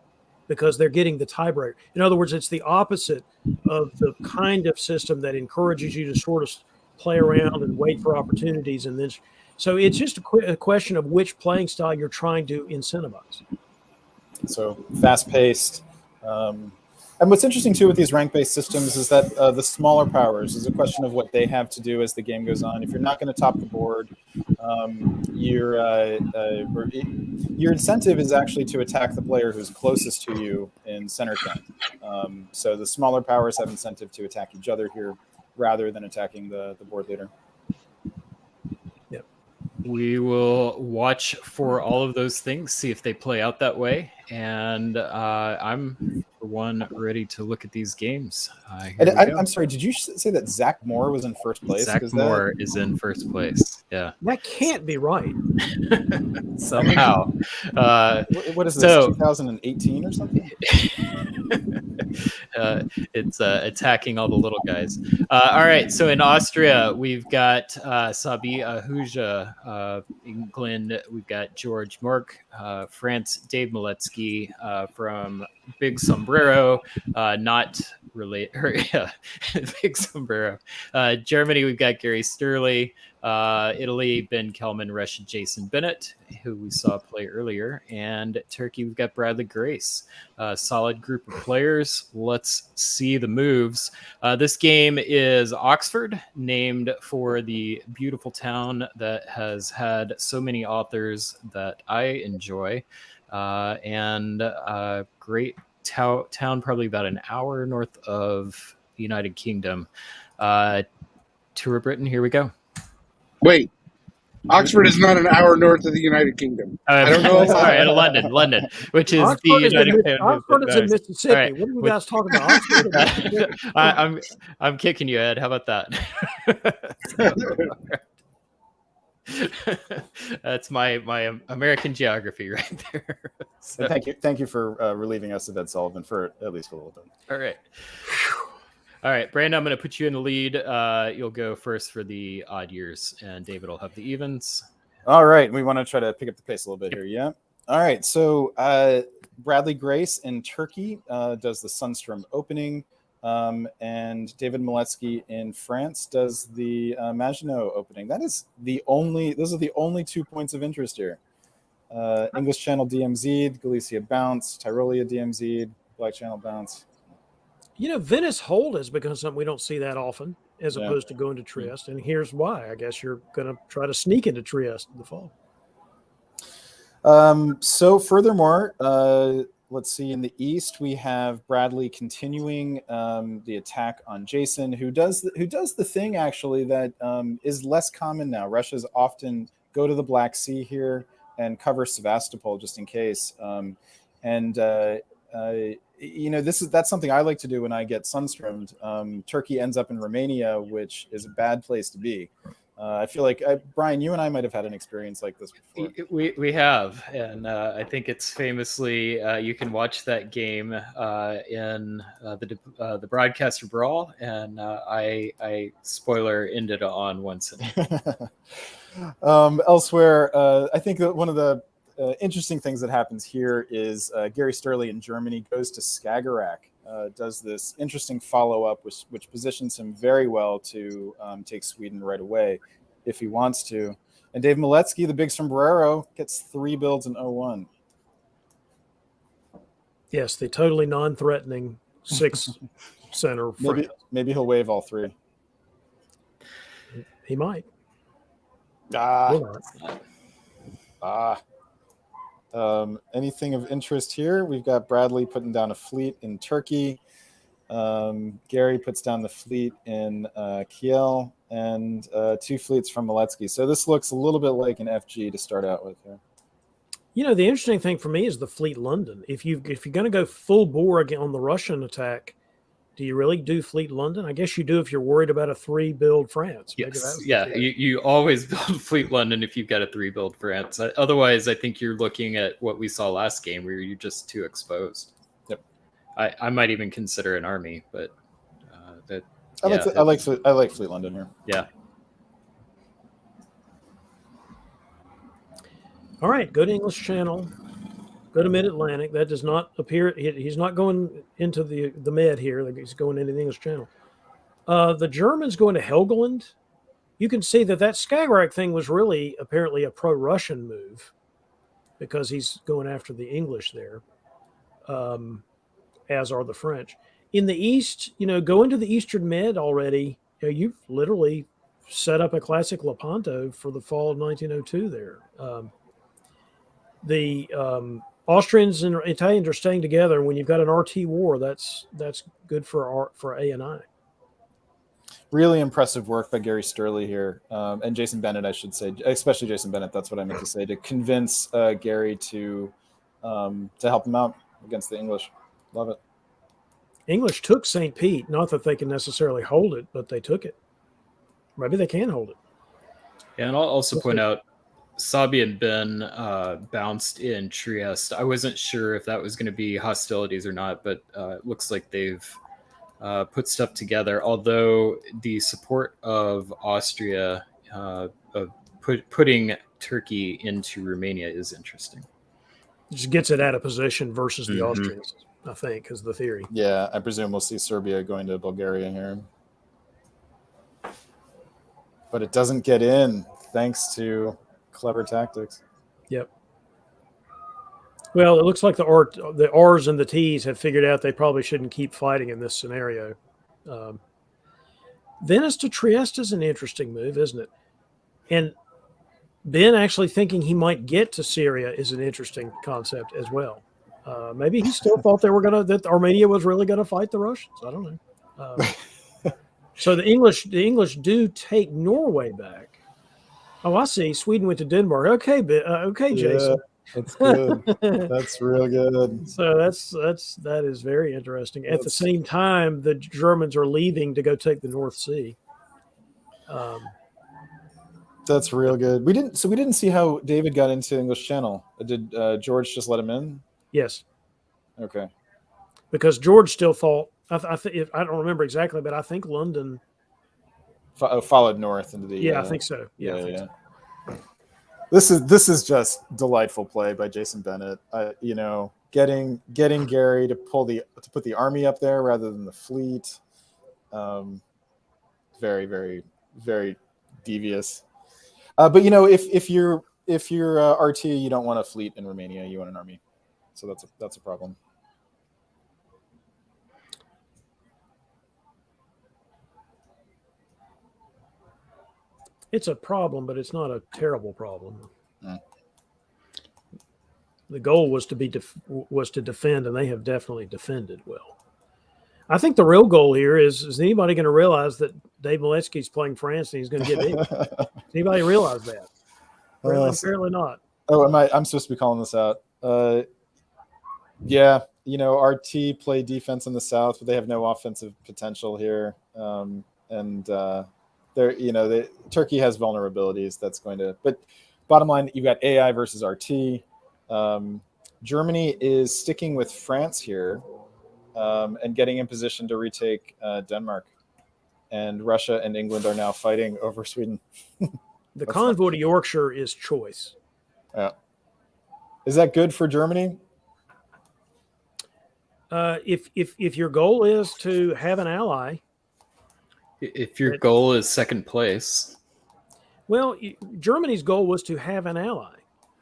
because they're getting the tiebreaker. In other words, it's the opposite of the kind of system that encourages you to sort of play around and wait for opportunities. And then, so it's just a question of which playing style you're trying to incentivize. So fast-paced. And what's interesting, too, with these rank-based systems is that the smaller powers is a question of what they have to do as the game goes on. If you're not going to top the board, your incentive is actually to attack the player who's closest to you in center count. So the smaller powers have incentive to attack each other here rather than attacking the board leader. Yep. We will watch for all of those things, see if they play out that way. And I'm, for one, ready to look at these games. I'm sorry, did you say that Zach Moore was in first place? Zach Moore is in first place. Yeah. That can't be right. Somehow. What is this, 2018 or something? It's attacking all the little guys. All right, so in Austria, we've got Sabi Ahuja. England, we've got George Mork. France, Dave Miletsky from Big Sombrero, not related. Big Sombrero. Germany, we've got Gary Sturley. Italy, Ben Kelman, Russia, Jason Bennett, who we saw play earlier. And Turkey, we've got Bradley Grace. Solid group of players. Let's see the moves. This game is Oxford, named for the beautiful town that has had so many authors that I enjoy. And a great town, probably about an hour north of the United Kingdom. Tour of Britain, here we go. Wait, Oxford is not an hour north of the United Kingdom. I don't know. Sorry, London, which is Oxford the United Kingdom. Oxford is in Mississippi. Right. What are you guys talking about? I'm kicking you, Ed. How about that? That's my American geography right there. So, And thank you for relieving us of Ed Sullivan for at least a little bit. all right, Brandon, I'm going to put you in the lead. You'll go first for the odd years, and David will have the evens. All right, we want to try to pick up the pace a little bit here. Yeah. All right, so Bradley Grace in Turkey does the Sundstrom opening, and David Miletsky in France does the Maginot opening. Those are the only 2 points of interest here. English Channel DMZ, Galicia Bounce, Tyrolia DMZ, Black Channel Bounce. Venice Hold has become something we don't see that often, as opposed to going to Trieste. And here's why. I guess you're going to try to sneak into Trieste in the fall. So furthermore, let's see, in the East, we have Bradley continuing the attack on Jason, who does the thing actually that is less common now. Russia's often go to the Black Sea here and cover Sevastopol just in case. That's something I like to do when I get sunströmed. Turkey ends up in Romania, which is a bad place to be. I feel like Brian, you and I might have had an experience like this before. We have, and I think it's famously you can watch that game in the broadcaster brawl, and I spoiler ended on one sentence. Elsewhere, I think that one of the interesting things that happens here is Gary Sturley in Germany goes to Skagerrak, does this interesting follow-up, which positions him very well to take Sweden right away if he wants to. And Dave Miletsky, the big sombrero, gets 3 builds in 01. Yes, the totally non-threatening 6 center. Maybe he'll wave all 3. He might. Anything of interest here? We've got Bradley putting down a fleet in Turkey. Gary puts down the fleet in Kiel, and 2 fleets from Miletsky. So this looks a little bit like an FG to start out with here. The interesting thing for me is the Fleet London. If you're going to go full bore again on the Russian attack, do you really do Fleet London? I guess you do if you're worried about a 3 build France. Yes, you always build Fleet London if you've got a 3 build France. Otherwise, I think you're looking at what we saw last game where you're just too exposed. Yep. I might even consider an army, but I like Fleet London here. Yeah. All right, go to English Channel. Go to Mid-Atlantic. That does not appear. He's not going into the Med here. He's going into the English Channel. The Germans going to Helgoland. You can see that Skagerrak thing was really apparently a pro-Russian move because he's going after the English there, as are the French. In the East, go into the Eastern Med already. You've literally set up a classic Lepanto for the fall of 1902 there. The Austrians and Italians are staying together. When you've got an RT war, that's good for A and I. Really impressive work by Gary Sturley here, and Jason Bennett, I should say, especially Jason Bennett. That's what I meant to say, to convince Gary to help him out against the English. Love it. English took St. Pete. Not that they can necessarily hold it, but they took it. Maybe they can hold it. Yeah, and I'll also point out, Sabi and Ben bounced in Trieste. I wasn't sure if that was going to be hostilities or not, but it looks like they've put stuff together. Although the support of Austria of putting Turkey into Romania is interesting. Just gets it out of position versus the Austrians, I think, is the theory. Yeah, I presume we'll see Serbia going to Bulgaria here. But it doesn't get in thanks to clever tactics. Yep. Well, it looks like the R's and the T's have figured out they probably shouldn't keep fighting in this scenario. Venice to Trieste is an interesting move, isn't it? And Ben actually thinking he might get to Syria is an interesting concept as well. Maybe he still thought that Armenia was really going to fight the Russians. I don't know. So the English do take Norway back. Oh, I see. Sweden went to Denmark. Okay, Jason. Yeah, that's good. That's real good. So that is very interesting. At the same time, the Germans are leaving to go take the North Sea. That's real good. We didn't see how David got into English Channel. Did George just let him in? Yes, Okay. because George still thought I don't remember exactly, but I think London. Followed north into the. Yeah, I think so. Yeah, I think yeah. so. This is just delightful play by Jason Bennett. Getting Gary to put the army up there rather than the fleet. Very, very, very devious. But if you're RT, you don't want a fleet in Romania. You want an army, so that's a problem. It's a problem, but it's not a terrible problem. Mm. The goal was to defend, and they have definitely defended well. I think the real goal here is anybody going to realize that Dave Miletsky's playing France and he's going to get beat? Does anybody realize that? Apparently not. Oh, I'm supposed to be calling this out. Yeah, RT play defense in the South, but they have no offensive potential here. Turkey has vulnerabilities. That's going to. But bottom line, you've got AI versus RT. Germany is sticking with France here. And getting in position to retake Denmark. And Russia and England are now fighting over Sweden. The convoy to Yorkshire is choice. Yeah. Is that good for Germany? If your goal is to have an ally. If your goal is second place. Well, Germany's goal was to have an ally.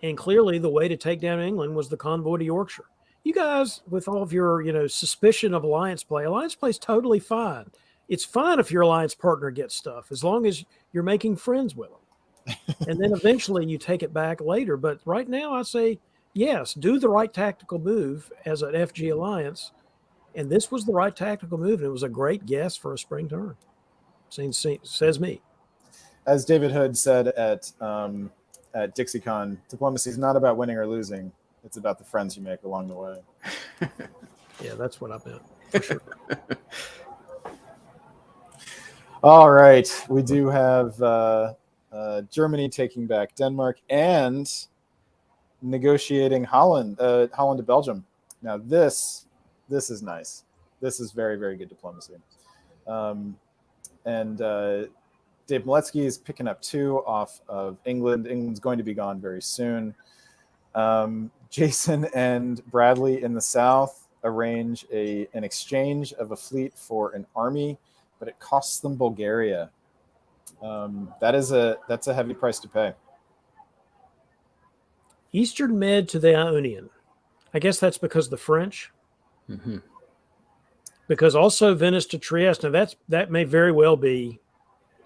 And clearly the way to take down England was the convoy to Yorkshire. You guys, with all of your, suspicion of alliance play is totally fine. It's fine if your alliance partner gets stuff, as long as you're making friends with them. And then eventually you take it back later. But right now I say, yes, do the right tactical move as an FG alliance. And this was the right tactical move. And it was a great guess for a spring turn. Says me. As David Hood said at DixieCon, diplomacy is not about winning or losing. It's about the friends you make along the way. Yeah, that's what I meant. For sure. All right. We do have Germany taking back Denmark and negotiating Holland to Belgium. Now, this is nice. This is very, very good diplomacy. And Dave Miletsky is picking up 2 off of England. England's going to be gone very soon. Jason and Bradley in the South arrange an exchange of a fleet for an army, but it costs them Bulgaria. That's a heavy price to pay. Eastern Med to the Ionian. I guess that's because of the French. Mm-hmm. Because also Venice to Trieste. Now that may very well be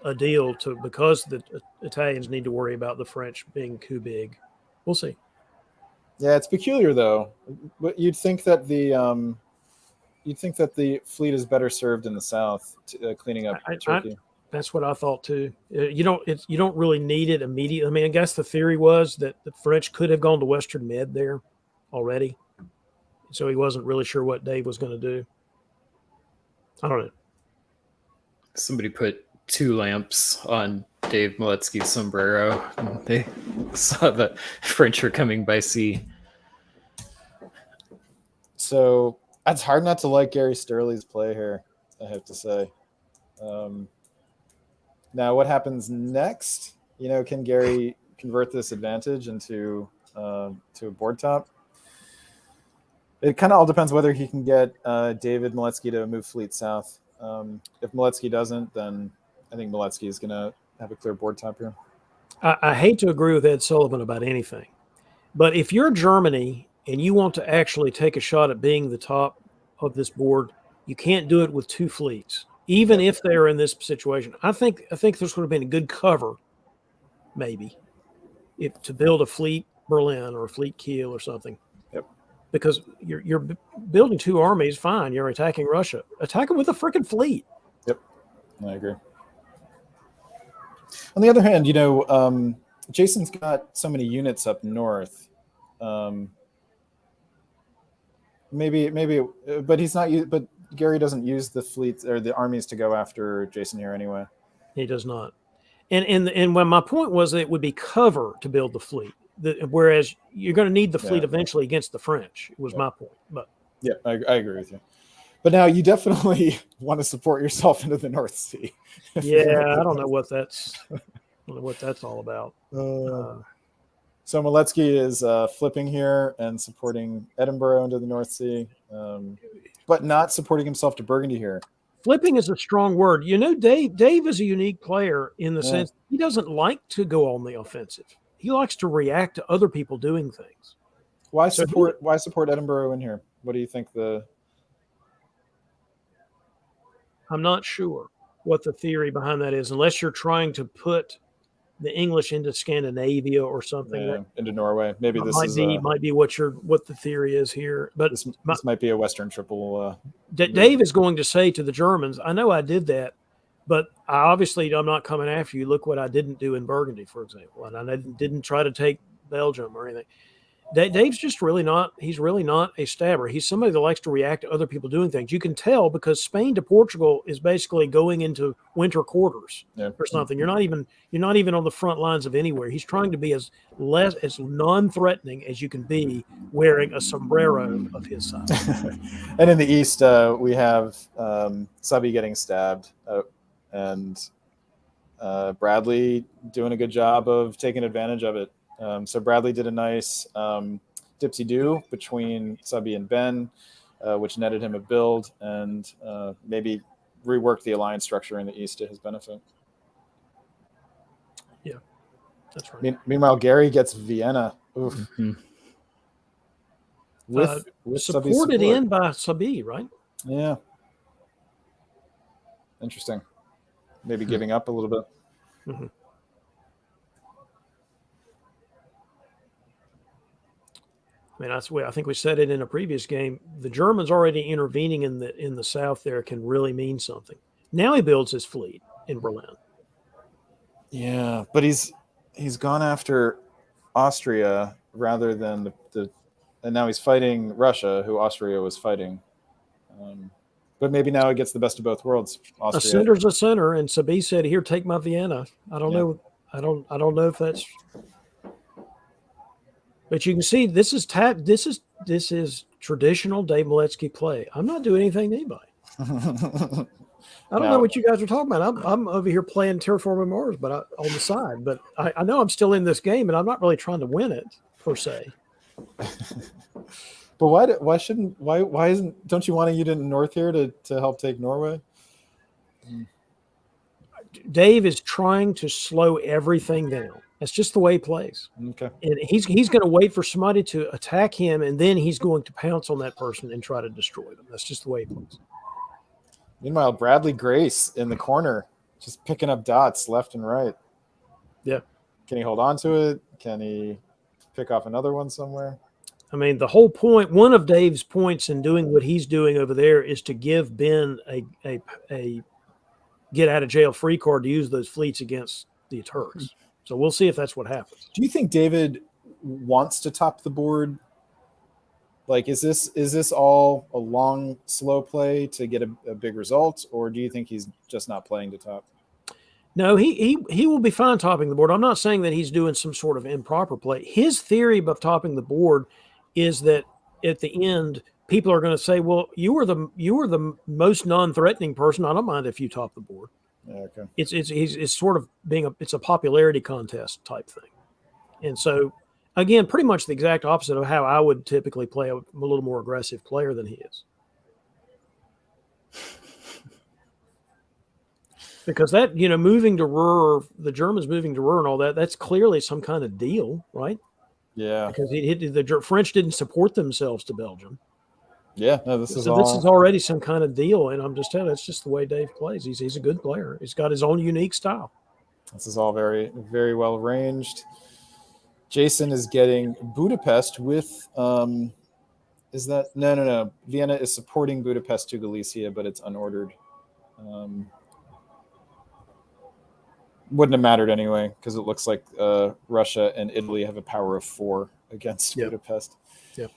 a deal because the Italians need to worry about the French being too big. We'll see. Yeah, it's peculiar though. You'd think that the fleet is better served in the South, cleaning up Turkey. That's what I thought too. You don't really need it immediately. I mean, I guess the theory was that the French could have gone to Western Med there already, so he wasn't really sure what Dave was going to do. I don't know. Somebody put 2 lamps on Dave Miletsky's sombrero. They saw the French were coming by sea. So it's hard not to like Gary Sturley's play here, I have to say. Now, what happens next? Can Gary convert this advantage into to a board top? It kind of all depends whether he can get David Miletsky to move fleet south. If Miletsky doesn't, then I think Miletsky is going to have a clear board top here. I hate to agree with Ed Sullivan about anything, but if you're Germany and you want to actually take a shot at being the top of this board, you can't do it with 2 fleets, even if they're in this situation. I think this would have been a good cover, maybe, to build a fleet Berlin or a fleet Kiel or something. Yep. Because you're building 2 armies, fine. You're attacking Russia. Attack them with a freaking fleet. Yep, I agree. On the other hand, Jason's got so many units up north. Maybe, but he's not. But Gary doesn't use the fleets or the armies to go after Jason here anyway. He does not. And when my point was that it would be cover to build the fleet, whereas you're going to need the fleet eventually against the French. Was my point. But yeah, I agree with you. But now you definitely want to support yourself into the North Sea. Yeah, I don't know what that's all about. So Maletsky is flipping here and supporting Edinburgh into the North Sea, but not supporting himself to Burgundy here. Flipping is a strong word. Dave is a unique player in the sense he doesn't like to go on the offensive. He likes to react to other people doing things. Why support Edinburgh in here? What do you think I'm not sure what the theory behind that is, unless you're trying to put the English into Scandinavia or something. Into Norway. Maybe this might be what the theory is here. But this might be a Western triple. Dave is going to say to the Germans, I know I did that, but I'm not coming after you. Look what I didn't do in Burgundy, for example. And I didn't try to take Belgium or anything. Dave's just really not a stabber. He's somebody that likes to react to other people doing things. You can tell because Spain to Portugal is basically going into winter quarters or something. You're not even on the front lines of anywhere. He's trying to be as non-threatening as you can be wearing a sombrero of his size. And in the east, we have Subby getting stabbed and Bradley doing a good job of taking advantage of it. So Bradley did a nice dipsy-do between Subby and Ben, which netted him a build and maybe reworked the alliance structure in the east to his benefit. Yeah, that's right. Meanwhile, Gary gets Vienna. Oof. Mm-hmm. With supported in by Subby, right? Yeah. Interesting. Maybe giving up a little bit. Mm-hmm. I mean, I think we said it in a previous game. The Germans already intervening in the south there can really mean something. Now he builds his fleet in Berlin. Yeah, but he's gone after Austria rather than and now he's fighting Russia, who Austria was fighting. But maybe now he gets the best of both worlds. Austria. A center's a center, and Subby said, "Here, take my Vienna." I don't know. I don't know if that's. But you can see this is traditional Dave Maletsky play. I'm not doing anything to anybody. I don't know what you guys are talking about. I'm over here playing Terraforming Mars, but on the side. But I know I'm still in this game, and I'm not really trying to win it per se. But why don't you want a unit in north here to help take Norway? Dave is trying to slow everything down. That's just the way he plays. Okay. And he's going to wait for somebody to attack him, and then he's going to pounce on that person and try to destroy them. That's just the way he plays. Meanwhile, Bradley Grace in the corner, just picking up dots left and right. Yeah. Can he hold on to it? Can he pick off another one somewhere? I mean, the whole point, one of Dave's points in doing what he's doing over there is to give Ben a get out of jail free card to use those fleets against the Turks. So we'll see if that's what happens. Do you think David wants to top the board? Like, is this all a long, slow play to get a big result, or do you think he's just not playing to top? No, he will be fine topping the board. I'm not saying that he's doing some sort of improper play. His theory of topping the board is that at the end, people are going to say, "Well, you were the most non-threatening person. I don't mind if you top the board." Yeah, okay. It's sort of it's a popularity contest type thing, and so again, pretty much the exact opposite of how I would typically play. I'm a little more aggressive player than he is, because that moving to Ruhr, the Germans moving to Ruhr and all that, that's clearly some kind of deal, right? Yeah, because the French didn't support themselves to Belgium. Yeah, no, this is already some kind of deal, and I'm just telling you, it's just the way Dave plays. He's a good player. He's got his own unique style. This is all very, very well ranged. Jason is getting Budapest with is that no. Vienna is supporting Budapest to Galicia, but it's unordered. Wouldn't have mattered anyway, because it looks like Russia and Italy have a power of 4 against Budapest. Yep.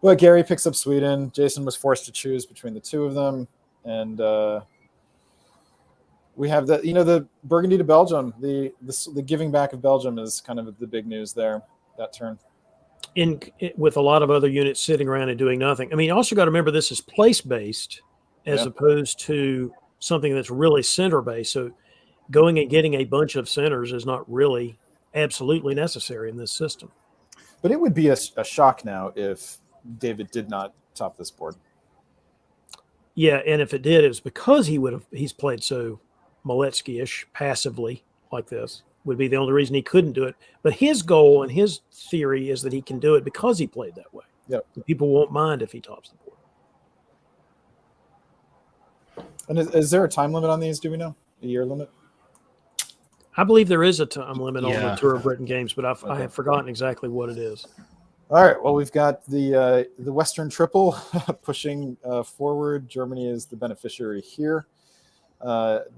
Well, Gary picks up Sweden. Jason was forced to choose between the two of them, and We have the Burgundy to Belgium. The giving back of Belgium is kind of the big news there that turn. With a lot of other units sitting around and doing nothing. I mean, you also got to remember this is place based as opposed to something that's really center based. So going and getting a bunch of centers is not really absolutely necessary in this system. But it would be a shock now if David did not top this board. Yeah, and if it did, it was because he's played so Moletsky-ish passively like this. Would be the only reason he couldn't do it. But his goal and his theory is that he can do it because he played that way. Yep. People won't mind if he tops the board. And is there a time limit on these? Do we know? A year limit? I believe there is a time limit on the Tour of Britain games, but I have forgotten exactly what it is. All right. Well, we've got the Western Triple pushing forward. Germany is the beneficiary here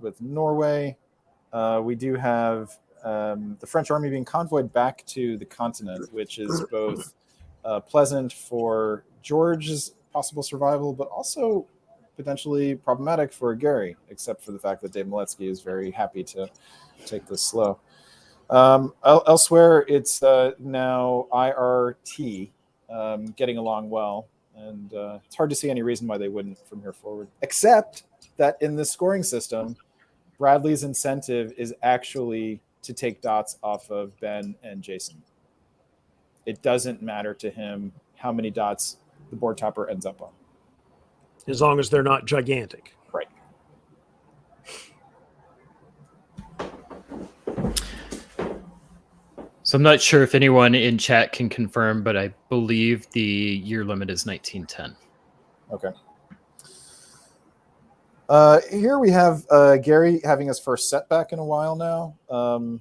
with Norway. We do have the French army being convoyed back to the continent, which is both pleasant for George's possible survival, but also potentially problematic for Gary, except for the fact that Dave Moletsky is very happy to take this slow. Elsewhere, it's now IRT getting along well, and it's hard to see any reason why they wouldn't from here forward, except that in this scoring system, Bradley's incentive is actually to take dots off of Ben and Jason. It doesn't matter to him how many dots the board topper ends up on. As long as they're not gigantic. Right. So I'm not sure if anyone in chat can confirm, but I believe the year limit is 1910. Okay. Here we have Gary having his first setback in a while now,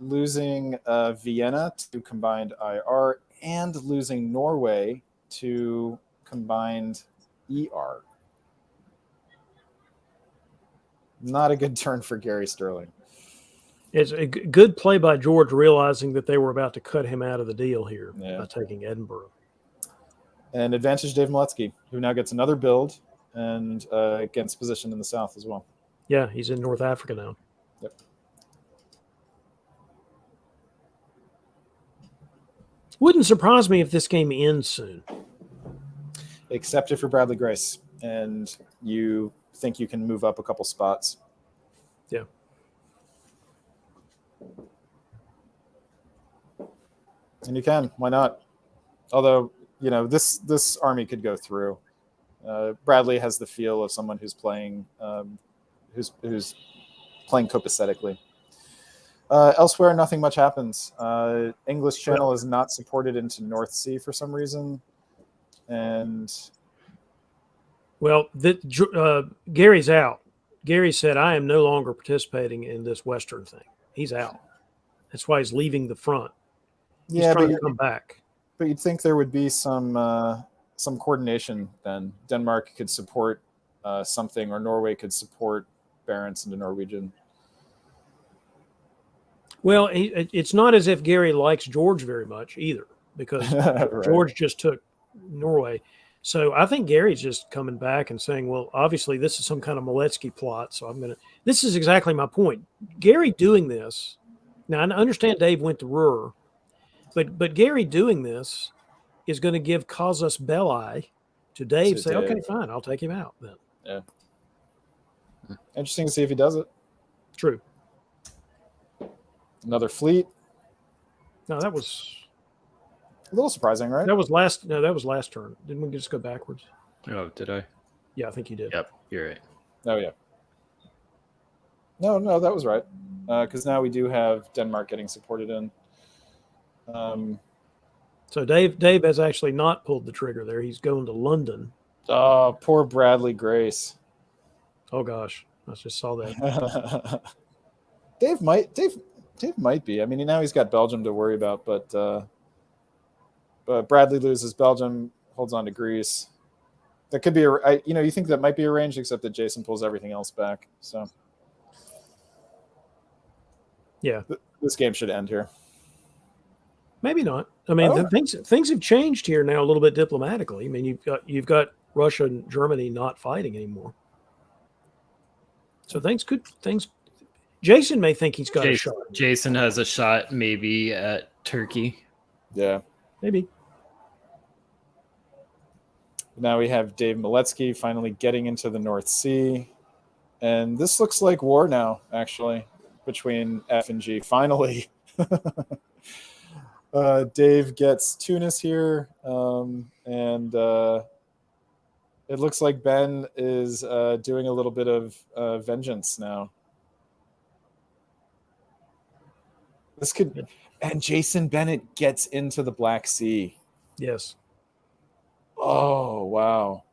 losing Vienna to combined IR and losing Norway to combined ER. Not a good turn for Gary Sterling. It's a good play by George, realizing that they were about to cut him out of the deal here by taking Edinburgh. And advantage Dave Moletsky, who now gets another build and gets position in the south as well. Yeah, he's in North Africa now. Yep. Wouldn't surprise me if this game ends soon. Except if you're Bradley Grace and you think you can move up a couple spots. Yeah. And you can. Why not? Although, this army could go through. Bradley has the feel of someone who's playing who's playing copacetically. Elsewhere, nothing much happens. English Channel is not supported into North Sea for some reason. And Gary's out. Gary said, I am no longer participating in this Western thing. He's out. That's why he's leaving the front. He's trying to come back. But you'd think there would be some coordination then. Denmark could support something, or Norway could support Barents into Norwegian. Well, it's not as if Gary likes George very much either, because Right. George just took Norway. So I think Gary's just coming back and saying, well, obviously this is some kind of Moletsky plot. So this is exactly my point. Gary doing this. Now I understand Dave went to Ruhr, but Gary doing this is going to give casus belli to Dave. Say, okay, fine, I'll take him out then. Yeah. Interesting to see if he does it. True. Another fleet. No, that was a little surprising, right? That was last turn. Didn't we just go backwards? Oh, did I? Yeah, I think you did. Yep, you're right. Oh, yeah. No, that was right. Because now we do have Denmark getting supported in. So Dave has actually not pulled the trigger there. He's going to London. Oh, poor Bradley Grace. Oh gosh, I just saw that. Dave might be. I mean, now he's got Belgium to worry about, but Bradley loses Belgium, holds on to Greece. That could be you think that might be arranged, except that Jason pulls everything else back. So yeah, this game should end here. Maybe not. I mean, things have changed here now a little bit diplomatically. I mean, you've got Russia and Germany not fighting anymore. So things. Jason may think he's got a shot. Jason has a shot maybe at Turkey. Yeah. Maybe. Now we have Dave Miletsky finally getting into the North Sea. And this looks like war now, actually, between F and G. Finally. Dave gets Tunis here. And it looks like Ben is doing a little bit of vengeance now. This could... And Jason Bennett gets into the Black Sea. Yes. Oh, wow.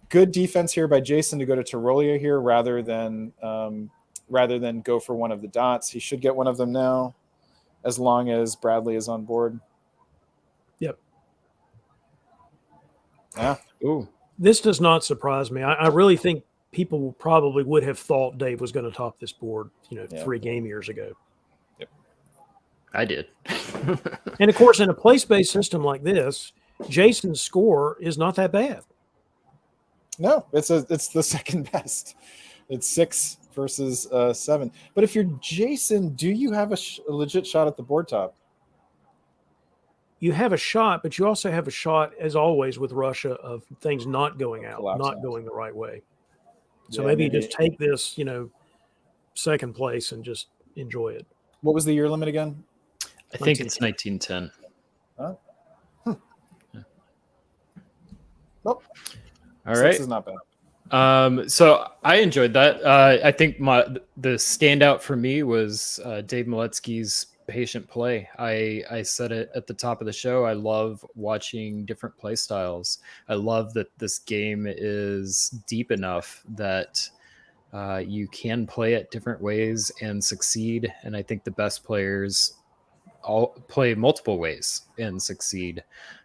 Good defense here by Jason to go to Tyrolia here rather than go for one of the dots. He should get one of them now as long as Bradley is on board. Yep. Yeah. Ooh. This does not surprise me. I really think people probably would have thought Dave was going to top this board, 3 game years ago. I did. And of course, in a place-based system like this, Jason's score is not that bad. No, it's the second best. It's 6 versus 7. But if you're Jason, do you have a legit shot at the board top? You have a shot, but you also have a shot, as always with Russia, of things not going out, going the right way. So maybe you just take this, second place and just enjoy it. What was the year limit again? I think it's 1910. Huh? Yeah. Nope. All right. This is not bad. So I enjoyed that. I think the standout for me was Dave Miletsky's patient play. I said it at the top of the show. I love watching different play styles. I love that this game is deep enough that you can play it different ways and succeed. And I think the best players all play multiple ways and succeed.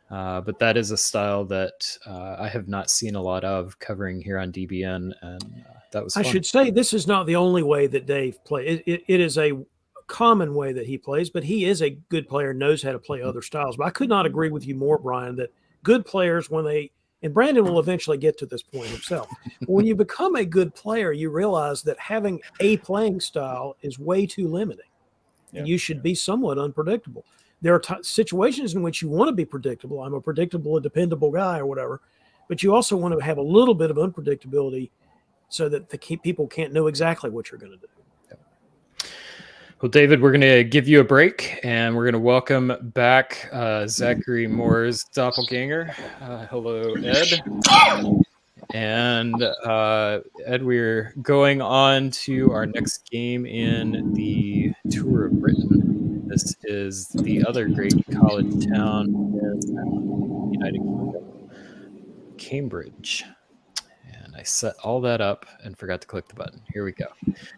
But that is a style that I have not seen a lot of covering here on DBN, and that was fun. I should say this is not the only way that Dave plays. It is a common way that he plays, but he is a good player, knows how to play other styles. But I could not agree with you more, Brian, that good players, and Brandon will eventually get to this point himself, when you become a good player, you realize that having a playing style is way too limiting. Yeah. And you should be somewhat unpredictable. There are situations in which you want to be predictable. I'm a predictable, dependable guy or whatever, but you also want to have a little bit of unpredictability so that people can't know exactly what you're going to do. Well, David, we're going to give you a break, and we're going to welcome back Zachary Moore's doppelganger. Hello, Ed. And Ed, we're going on to our next game in the Tour of Britain. This is the other great college town in the United Kingdom, Cambridge. And I set all that up and forgot to click the button. Here we go.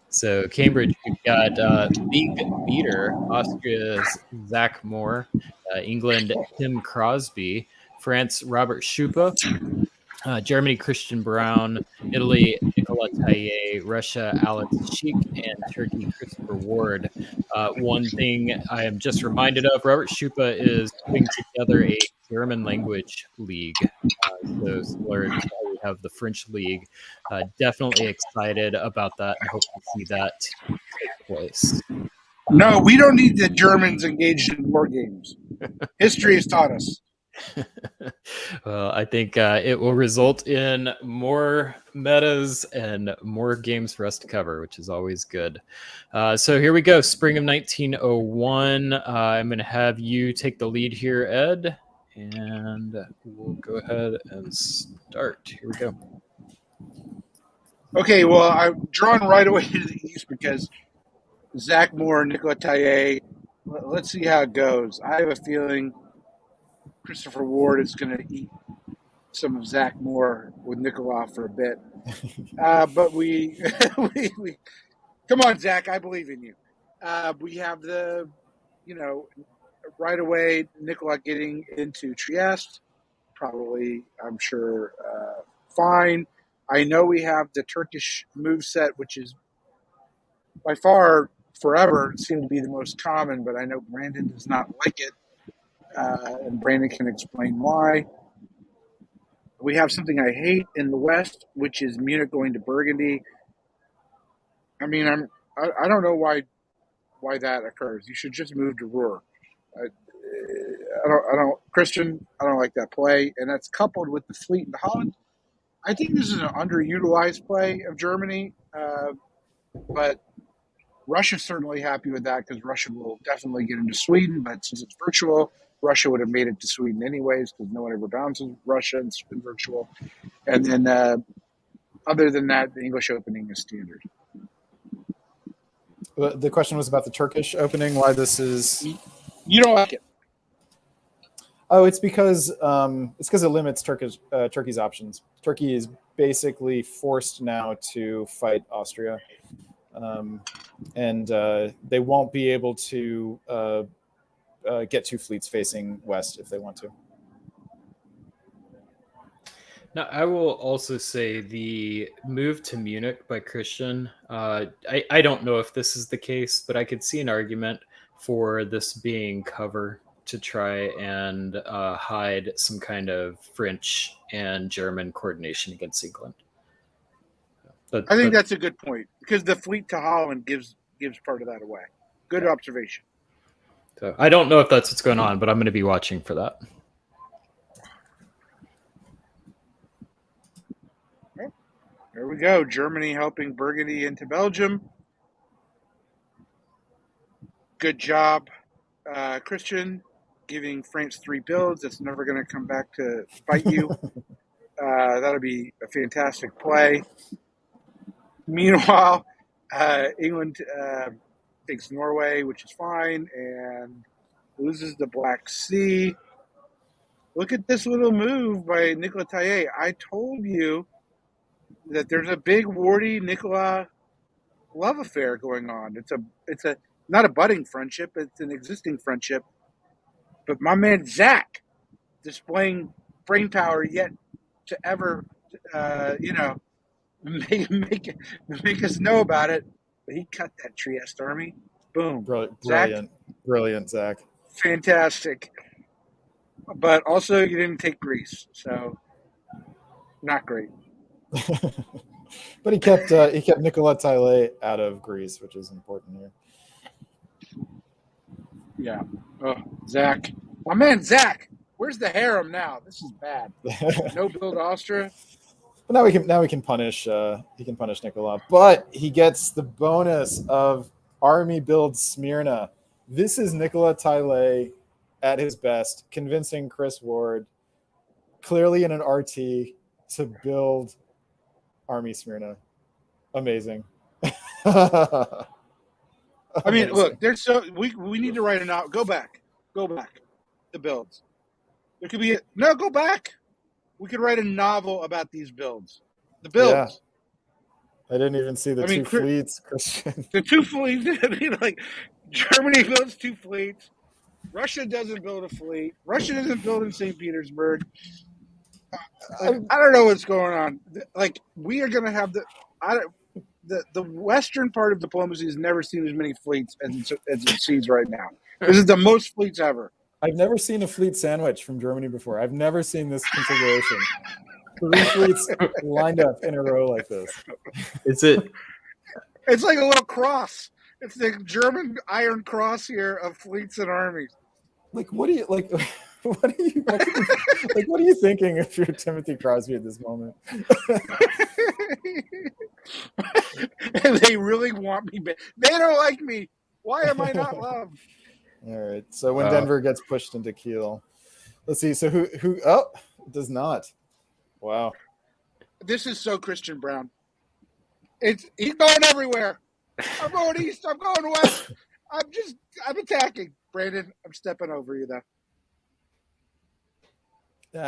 So Cambridge, we've got league leader, Austria's Zach Moore, England, Tim Crosby, France, Robert Schupa, Germany, Christian Brown, Italy, Nicola Taillet, Russia, Alex Sheik, and Turkey, Christopher Ward. One thing I am just reminded of, Robert Schupa is putting together a German language league. So similar to how we have the French league. Definitely excited about that and hope to see that take place. No, we don't need the Germans engaged in war games. History has taught us. Well, I think it will result in more metas and more games for us to cover, which is always good. So here we go. Spring of 1901. I'm going to have you take the lead here, Ed, and we'll go ahead and start. Here we go. Okay, well, I'm drawn right away to the east because Zach Moore, Nicola Taillet. Let's see how it goes. I have a feeling Christopher Ward is going to eat some of Zach Moore with Nicola for a bit. But we come on, Zach, I believe in you. We have right away, Nicola getting into Trieste, probably, I'm sure, fine. I know we have the Turkish moveset, which is by far forever seemed to be the most common, but I know Brandon does not like it. And Brandon can explain why. We have something I hate in the West, which is Munich going to Burgundy. I mean, I don't know why that occurs. You should just move to Ruhr. I don't, Christian. I don't like that play, and that's coupled with the fleet in Holland. I think this is an underutilized play of Germany, but Russia's certainly happy with that because Russia will definitely get into Sweden. But since it's virtual, Russia would have made it to Sweden anyways because no one ever bounces Russia in virtual. And then, other than that, the English opening is standard. The question was about the Turkish opening. Why this is? You don't like it? Oh, it's because it limits Turkey's options. Turkey is basically forced now to fight Austria, and they won't be able to get two fleets facing west if they want to. Now, I will also say the move to Munich by Christian. I don't know if this is the case, but I could see an argument for this being cover to try and hide some kind of French and German coordination against England. I think that's a good point because the fleet to Holland gives part of that away. Good observation. So I don't know if that's what's going on, but I'm going to be watching for that. There we go. Germany helping Burgundy into Belgium. Good job, Christian, giving France 3 builds. That's never going to come back to bite you. That'll be a fantastic play. Meanwhile, England takes Norway, which is fine, and loses the Black Sea. Look at this little move by Nicolas Taillet. I told you that there's a big warty Nicolas love affair going on. It's a not a budding friendship, it's an existing friendship. But my man Zach displaying brain power yet to ever make us know about it. But he cut that Trieste army. Boom. Brilliant, Zach. Fantastic. But also you didn't take Greece, so not great. But he kept Nicolas Taillet out of Greece, which is important here. Yeah. Oh, Zach. My man Zach. Where's the harem now? This is bad. No build Austria. But now we can punish Nicolas. But he gets the bonus of army build Smyrna. This is Nicolas Taillet at his best, convincing Chris Ward, clearly in an RT, to build Army Smyrna. Amazing. I mean, look, there's we need to write it out. Go back. The builds. There could be go back. We could write a novel about these builds. The builds. Yeah. I didn't even see the two fleets, Christian. The two fleets. I mean, like Germany builds 2 fleets. Russia doesn't build a fleet. Russia doesn't build in St. Petersburg. I don't know what's going on. Like, we are going to have the western part of diplomacy has never seen as many fleets as it sees right now. This is the most fleets ever. I've never seen a fleet sandwich from Germany before. I've never seen this configuration. 3 fleets lined up in a row like this. Is it? It's like a little cross. It's the German Iron Cross here of fleets and armies. Like, what are you like? What are you thinking if you're Timothy Crosby at this moment? They really want me back. They don't like me. Why am I not loved? All right. So when Denver gets pushed into Kiel, let's see. So who? Oh, it does not. Wow. This is so Christian Brown. He's going everywhere. I'm going east. I'm going west. I'm attacking. Brandon, I'm stepping over you though.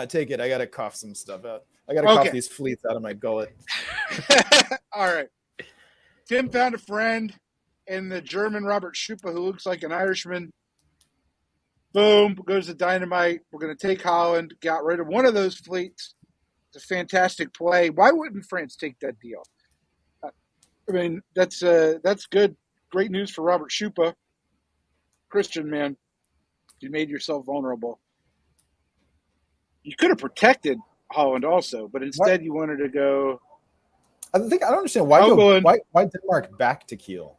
Take it. I got to cough some stuff out. I got to cough these fleets out of my gullet. All right. Tim found a friend in the German Robert Schupa who looks like an Irishman. Boom. Goes the dynamite. We're going to take Holland. Got rid of one of those fleets. It's a fantastic play. Why wouldn't France take that deal? I mean, that's good. Great news for Robert Schupa. Christian, man, you made yourself vulnerable. You could have protected Holland also, but instead you wanted to go. I don't understand why why Denmark back to Kiel.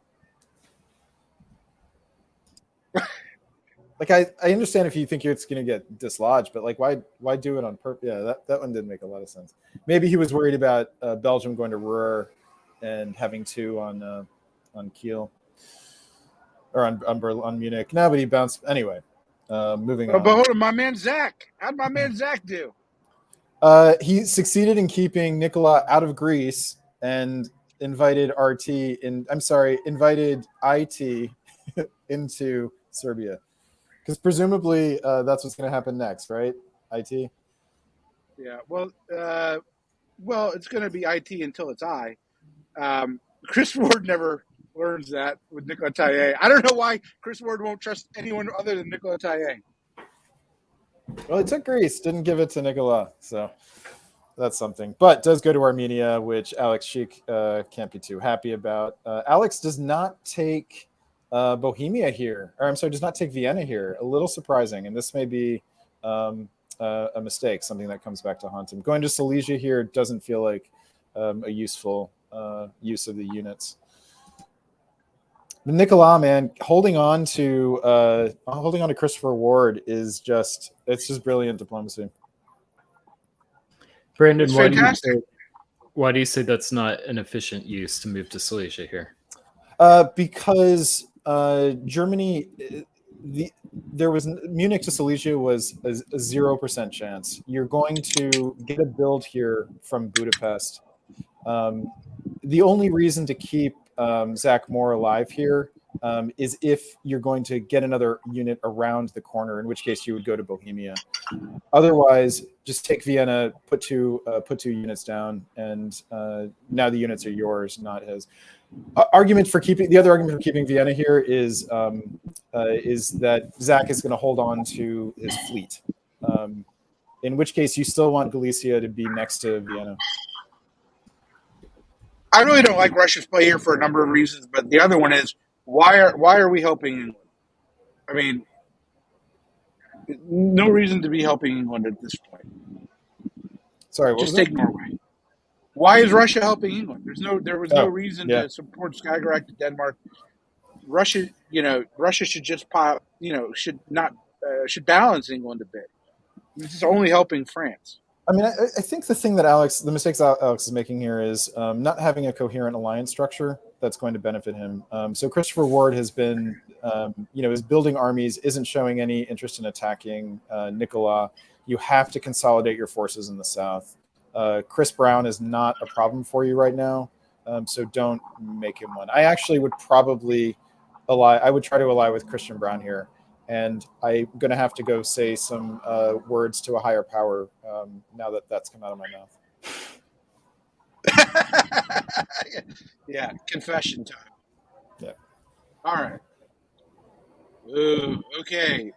Like I understand if you think it's going to get dislodged, but like why do it on purpose? Yeah, that one didn't make a lot of sense. Maybe he was worried about Belgium going to Ruhr and having two on Kiel or on Munich. No, but he bounced anyway. Moving on. But hold on, my man Zach. How'd my man Zach do? He succeeded in keeping Nikola out of Greece and invited IT into Serbia. Because presumably that's what's going to happen next, right? IT. Yeah. Well, it's going to be IT until it's I. Chris Ward never learns that with Nicola Taille. I don't know why Chris Ward won't trust anyone other than Nicola Taille. Well, it took Greece, didn't give it to Nikola, so that's something. But does go to Armenia, which Alex Sheik can't be too happy about. Alex does not take Bohemia here, or I'm sorry, does not take Vienna here. A little surprising, and this may be a mistake, something that comes back to haunt him. Going to Silesia here doesn't feel like a useful use of the units. Nicola, man, holding on to Christopher Ward is just brilliant diplomacy. Brandon, why do you say that's not an efficient use to move to Silesia here? Because Germany, Munich to Silesia was a 0% chance. You're going to get a build here from Budapest. The only reason to keep Zach Moore alive here is if you're going to get another unit around the corner, in which case you would go to Bohemia. Otherwise, just take Vienna, put two units down, and now the units are yours, not his. The other argument for keeping Vienna here is that Zach is going to hold on to his fleet. In which case, you still want Galicia to be next to Vienna. I really don't like Russia's play here for a number of reasons, but the other one is why are we helping England? I mean, no reason to be helping England at this point. Sorry, just take Norway. Why is Russia helping England? There was no reason to support Skagerrak to Denmark. Russia should just should balance England a bit. This is only helping France. I mean, I think the mistakes Alex is making here is not having a coherent alliance structure that's going to benefit him. So Christopher Ward has been, is building armies, isn't showing any interest in attacking Nicola. You have to consolidate your forces in the south. Chris Brown is not a problem for you right now, so don't make him one. I actually would probably I would try to ally with Christian Brown here. And I'm going to have to go say some words to a higher power now that that's come out of my mouth. Yeah, confession time. Yeah. All right. Ooh, okay.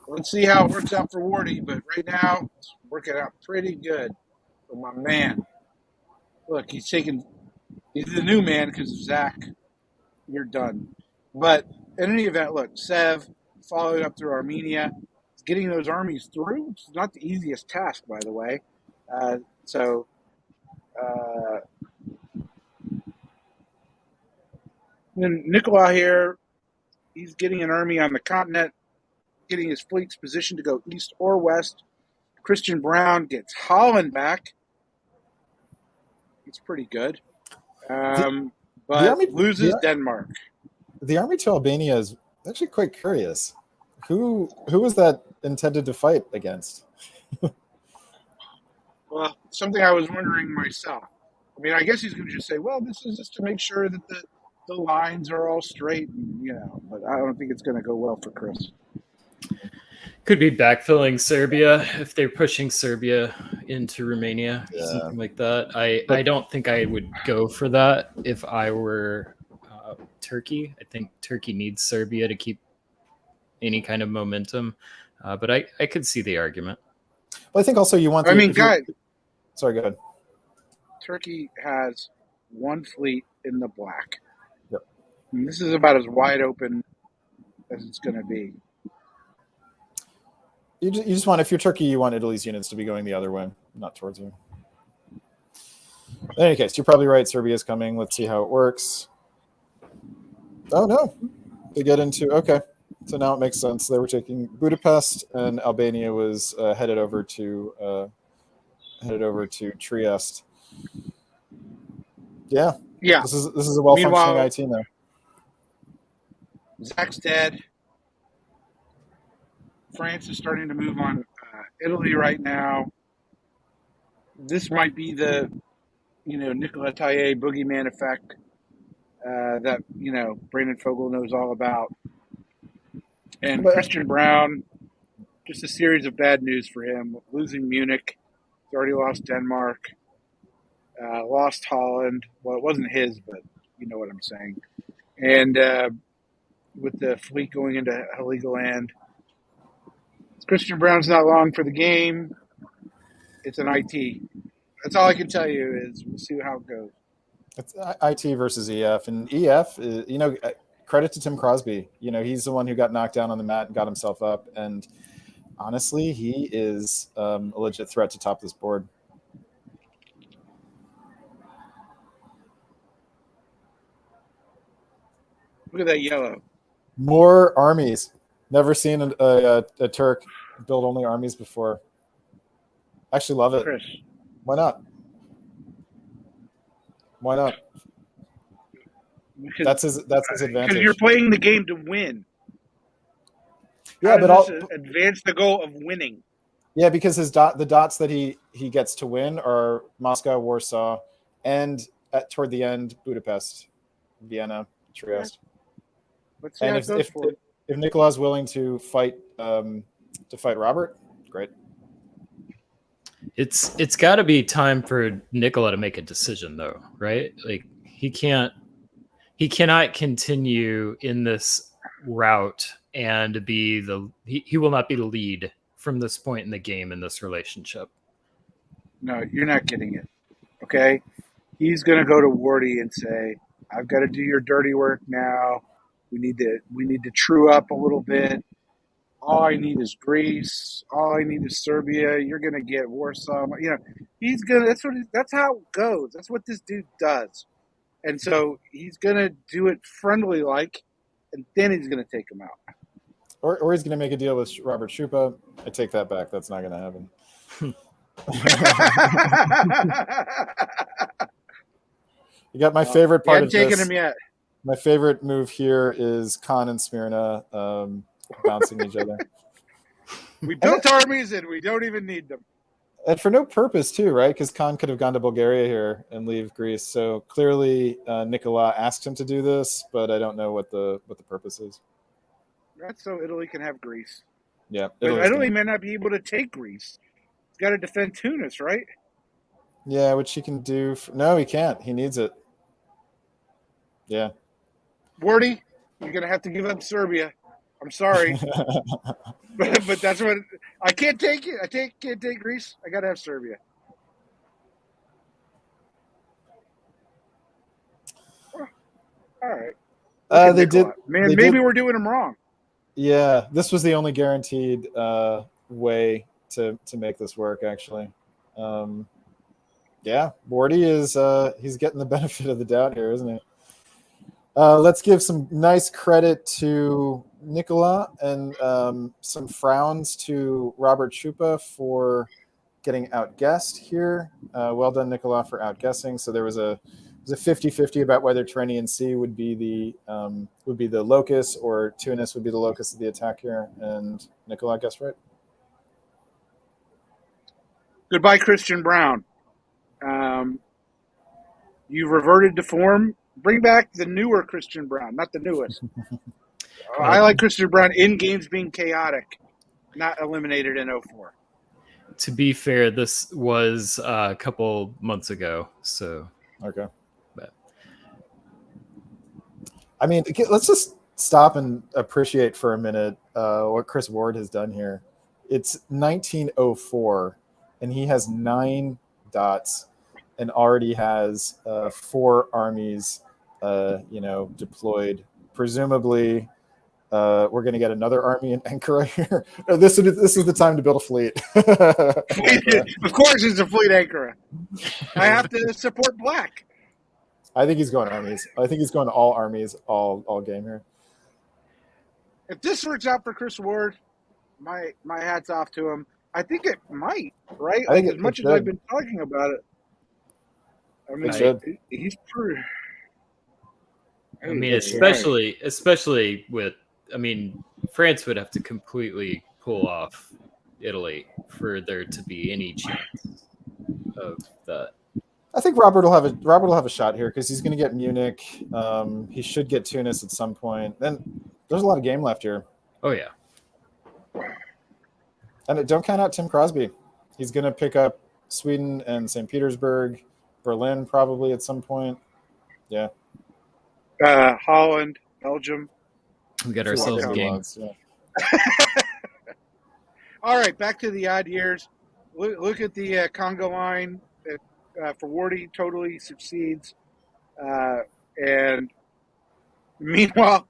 Let's see how it works out for Wardy, but right now it's working out pretty good for my man. Look, he's the new man because of Zach. You're done. But in any event, look, Sev followed up through Armenia. Getting those armies through, it's not the easiest task, by the way. Then Nicola here, he's getting an army on the continent, getting his fleets positioned to go east or west. Christian Brown gets Holland back. It's pretty good. But loses Denmark. The army to Albania is actually quite curious. Who was that intended to fight against? Well, something I was wondering myself. I mean, I guess he's going to just say, well, this is just to make sure that the lines are all straight, but I don't think it's going to go well for Chris. Could be backfilling Serbia if they're pushing Serbia into Romania, something like that. I don't think I would go for that if I were Turkey. I think Turkey needs Serbia to keep any kind of momentum, but I could see the argument. Well, I think also you want. Sorry, go ahead. Turkey has one fleet in the black. Yep. And this is about as wide open as it's going to be. You just want, if you're Turkey, you want Italy's units to be going the other way, not towards you. In any case, you're probably right. Serbia's coming. Let's see how it works. Oh, no. They get into, okay. So now it makes sense. They were taking Budapest, and Albania was headed over to Trieste. Yeah. Yeah. This is a well-functioning Meanwhile, IT now. Zach's dead. France is starting to move on Italy right now. This might be the, Nicolas Taillé boogeyman effect that, Brandon Fogel knows all about. And But- Christian Brown, just a series of bad news for him. Losing Munich. He's already lost Denmark. Lost Holland. Well, it wasn't his, but you know what I'm saying. And with the fleet going into Heligoland, Christian Brown's not long for the game. It's an IT. That's all I can tell you is we'll see how it goes. It's IT versus EF, and EF, credit to Tim Crosby. He's the one who got knocked down on the mat and got himself up. And honestly, he is a legit threat to top this board. Look at that yellow. More armies. Never seen a Turk build only armies before. Actually love it. Chris. Why not? Why not? Because, That's his advantage. because you're playing the game to win. Yeah, How but does this advance the goal of winning. Yeah, because the dots that he gets to win are Moscow, Warsaw, and toward the end Budapest, Vienna, Trieste. Let's see And how it goes for him. if Nikolai's willing to fight Robert, great. It's got to be time for Nikola to make a decision, though, right? Like he cannot continue in this route and be he will not be the lead from this point in the game in this relationship. No, you're not getting it. Okay? He's going to go to Wardy and say, I've got to do your dirty work now. We need to true up a little bit. All I need is Greece. All I need is Serbia. You're going to get Warsaw. He's going to, that's how it goes. That's what this dude does. And so he's going to do it friendly like, and then he's going to take him out. Or he's going to make a deal with Robert Schupa. I take that back. That's not going to happen. You got my favorite part of taken this. him yet. My favorite move here is Khan and Smyrna bouncing each other. We built armies and we don't even need them. And for no purpose, too, right? Because Khan could have gone to Bulgaria here and leave Greece. So clearly, Nicola asked him to do this, but I don't know what the purpose is. That's so Italy can have Greece. Yeah, But Italy may not be able to take Greece. He's got to defend Tunis, right? Yeah, which he can do. No, he can't. He needs it. Yeah. Wardy, you're going to have to give up Serbia. I'm sorry. but that's what I can't take it. Can't take Greece. I got to have Serbia. All right. They did. Man, they maybe did, we're doing them wrong. Yeah, this was the only guaranteed way to make this work. Actually, yeah, Wardy is he's getting the benefit of the doubt here, isn't he? Let's give some nice credit to Nicola and some frowns to Robert Schupa for getting outguessed here. Well done, Nicola, for outguessing. So there was a 50-50 about whether Tyrrhenian Sea would be the locus or Tunis would be the locus of the attack here, and Nicola guessed right. Goodbye, Christian Brown. You've reverted to form. Bring back the newer Christian Brown, not the newest. I like Christian Brown in games being chaotic, not eliminated in 04. To be fair, this was a couple months ago, so Okay. but I mean, let's just stop and appreciate for a minute what Chris Ward has done here. It's 1904, and he has 9 dots and already has 4 armies, deployed. Presumably, We're going to get another army in Ankara here. No, this is the time to build a fleet. Of course, it's a fleet Ankara. I have to support black. I think he's going armies. I think he's going all armies all game here. If this works out for Chris Ward, my hat's off to him. I think it might, right? I think as much as I've been talking about it. I mean, he's pretty. I mean, especially with, I mean, France would have to completely pull off Italy for there to be any chance of that. I think Robert will have a shot here because he's going to get Munich. He should get Tunis at some point. Then there's a lot of game left here. Oh yeah. And don't count out Tim Crosby. He's going to pick up Sweden and St. Petersburg, Berlin probably at some point. Yeah. Holland, Belgium. We got ourselves a game. Yeah. All right, back to the odd years. Look at the Congo line. For Wardy, totally succeeds. And meanwhile,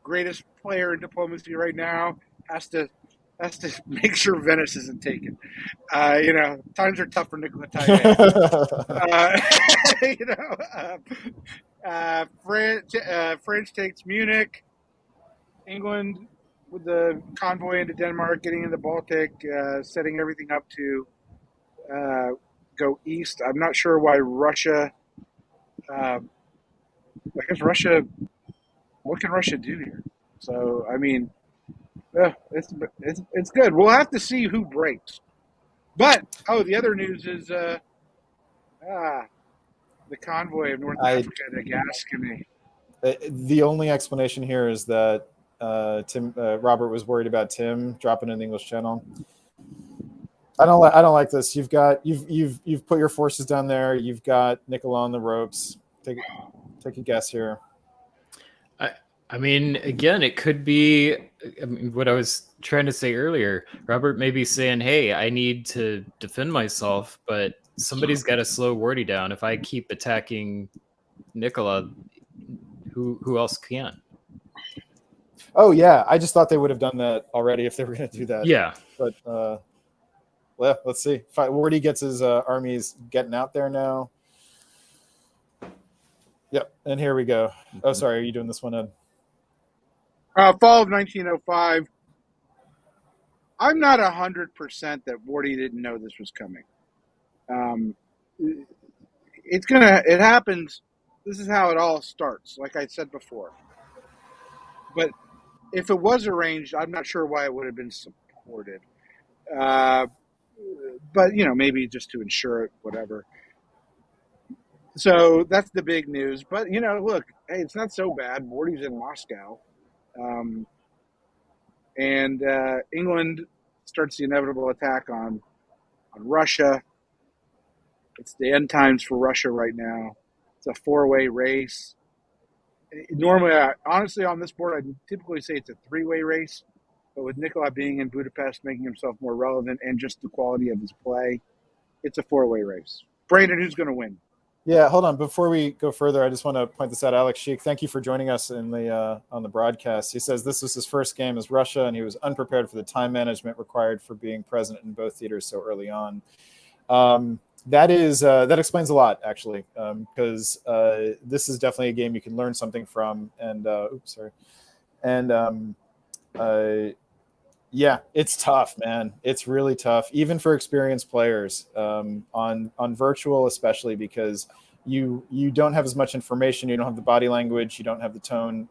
greatest player in diplomacy right now has to make sure Venice isn't taken. Times are tough for Nicola Taille. French takes Munich. England with the convoy into Denmark, getting in the Baltic, setting everything up to go east. I'm not sure why Russia. I guess Russia. What can Russia do here? So I mean, it's good. We'll have to see who breaks. But the other news is the convoy of North Africa to Gascony. The only explanation here is that Robert was worried about Tim dropping in the English Channel. I don't like this. You've put your forces down there. You've got Nicola on the ropes. Take a guess here. I mean, again, it could be what I was trying to say earlier. Robert may be saying, hey, I need to defend myself, but somebody's got to slow Wardy down. If I keep attacking Nicola, who else can? Oh, yeah. I just thought they would have done that already if they were going to do that. Yeah. But, well, let's see. Wardy gets his armies getting out there now. Yep. And here we go. Oh, sorry. Are you doing this one, Ed? Fall of 1905. I'm not 100% that Wardy didn't know this was coming. It happens. This is how it all starts, like I said before. But if it was arranged, I'm not sure why it would have been supported. But, maybe just to ensure it, whatever. So that's the big news. But, look, hey, it's not so bad. Wardy's in Moscow. And England starts the inevitable attack on Russia. It's the end times for Russia right now. It's a four-way race. Normally, honestly, on this board, I typically say it's a three-way race. But with Nicola being in Budapest, making himself more relevant, and just the quality of his play, it's a four-way race. Brandon, who's going to win? Yeah, hold on. Before we go further, I just want to point this out. Alex Sheik, thank you for joining us in the on the broadcast. He says this was his first game as Russia, and he was unprepared for the time management required for being present in both theaters so early on. That explains a lot, actually, because this is definitely a game you can learn something from. And yeah, it's tough, man. It's really tough, even for experienced players on virtual, especially because you don't have as much information. You don't have the body language. You don't have the tone.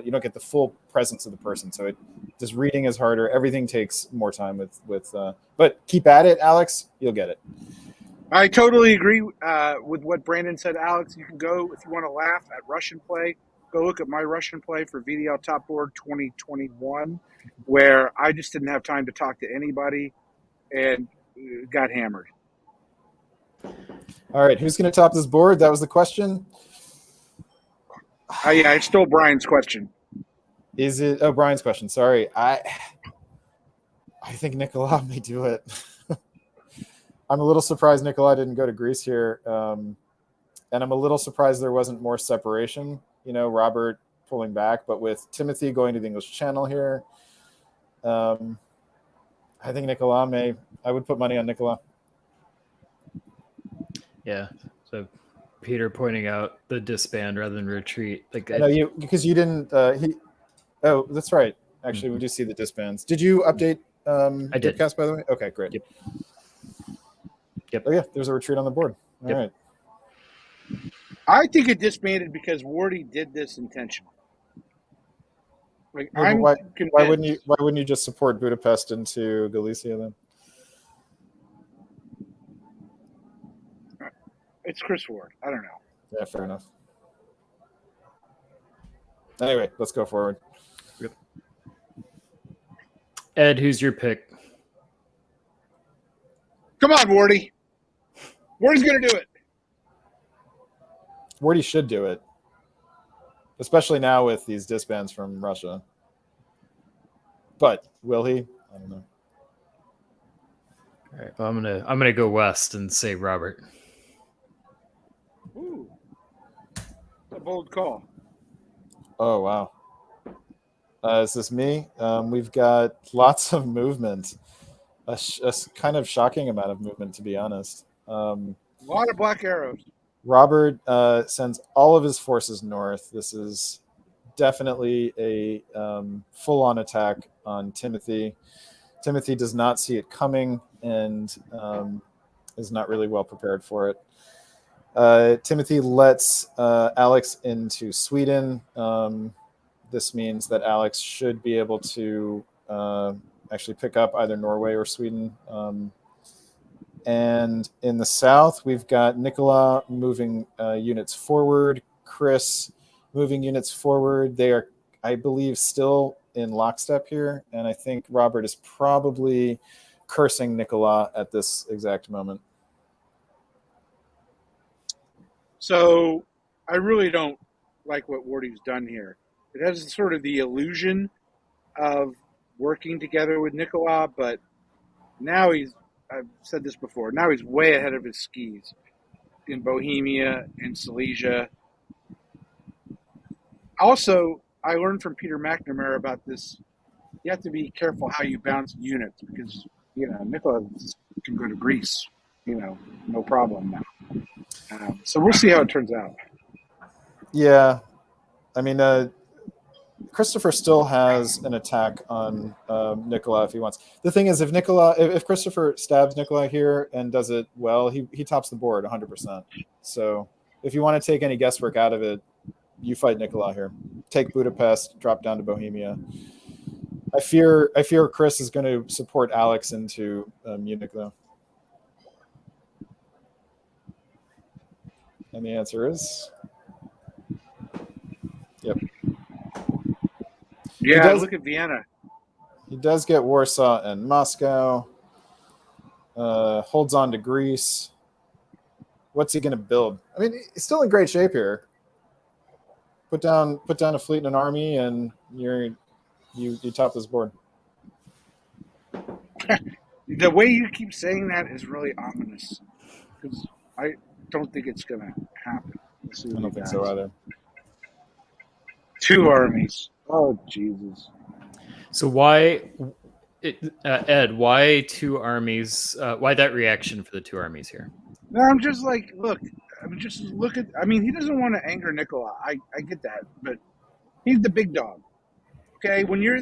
You don't get the full presence of the person. So just reading is harder. Everything takes more time but keep at it, Alex. You'll get it. I totally agree with what Brandon said, Alex. You can go, if you want to laugh at Russian play, go look at my Russian play for VDL Top Board 2021, where I just didn't have time to talk to anybody and got hammered. All right, who's going to top this board? That was the question. Yeah, I stole Brian's question. Is it? Oh, Brian's question. Sorry. I think Nicola may do it. I'm a little surprised Nicola didn't go to Greece here. And I'm a little surprised there wasn't more separation. Robert pulling back. But with Timothy going to the English Channel here, I think Nicolas I would put money on Nicolas. Yeah. So Peter pointing out the disband rather than retreat. Like No, because you didn't. Oh, that's right. Actually, we do see the disbands. Did you update I did. Dipcast, by the way? Okay, great. Yep. Oh yeah, there's a retreat on the board. All right. I think it disbanded because Wardy did this intentionally. Like I'm Why convinced. why wouldn't you just support Budapest into Galicia then? It's Chris Ward. I don't know. Yeah, fair enough. Anyway, let's go forward. Yep. Ed, who's your pick? Come on, Wardy. Wardy's going to do it. Wardy should do it, especially now with these disbands from Russia. But will he? I don't know. All right. Well, I'm gonna go west and say Robert. Ooh, a bold call. Oh wow. Is this me? We've got lots of movement. A kind of shocking amount of movement, to be honest. A lot of black arrows. Robert sends all of his forces north. This is definitely a full-on attack on Timothy. Timothy does not see it coming and is not really well prepared for it. Timothy lets Alex into Sweden. This means that Alex should be able to actually pick up either Norway or Sweden. And in the south, we've got Nicola moving units forward, Chris moving units forward. They are, I believe, still in lockstep here. And I think Robert is probably cursing Nicola at this exact moment. So I really don't like what Wardy's done here. It has sort of the illusion of working together with Nicola, but now I've said this before, now he's way ahead of his skis in Bohemia and Silesia. Also, I learned from Peter McNamara about this. You have to be careful how you bounce units because, Nicola can go to Greece, no problem now. So we'll see how it turns out. Yeah. I mean, Christopher still has an attack on Nicola if he wants. The thing is, if Christopher stabs Nicola here and does it well, he tops the board 100%. So if you want to take any guesswork out of it, you fight Nicola here. Take Budapest, drop down to Bohemia. I fear Chris is going to support Alex into Munich, though. And the answer is, yep. Yeah, look at Vienna. He does get Warsaw and Moscow. Holds on to Greece. What's he going to build? I mean, he's still in great shape here. Put down a fleet and an army, and you top this board. The way you keep saying that is really ominous because I don't think it's going to happen. I don't think so either. 2 armies. Oh, Jesus. So Ed, why 2 armies? Why that reaction for the 2 armies here? No, I'm just like, look. He doesn't want to anger Nicola. I get that, but he's the big dog. Okay, when you're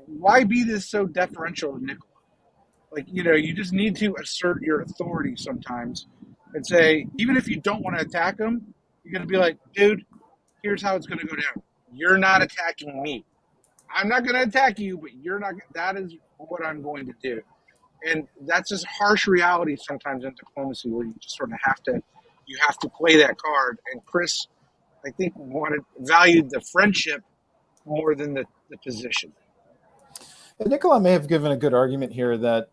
why be this so deferential to Nicola? You just need to assert your authority sometimes and say, even if you don't want to attack him, you're going to be like, dude, here's how it's going to go down. You're not attacking me. I'm not going to attack you, but that is what I'm going to do. And that's just harsh reality sometimes in diplomacy where you just sort of have to play that card. And Chris, I think, valued the friendship more than the position. Nicola may have given a good argument here that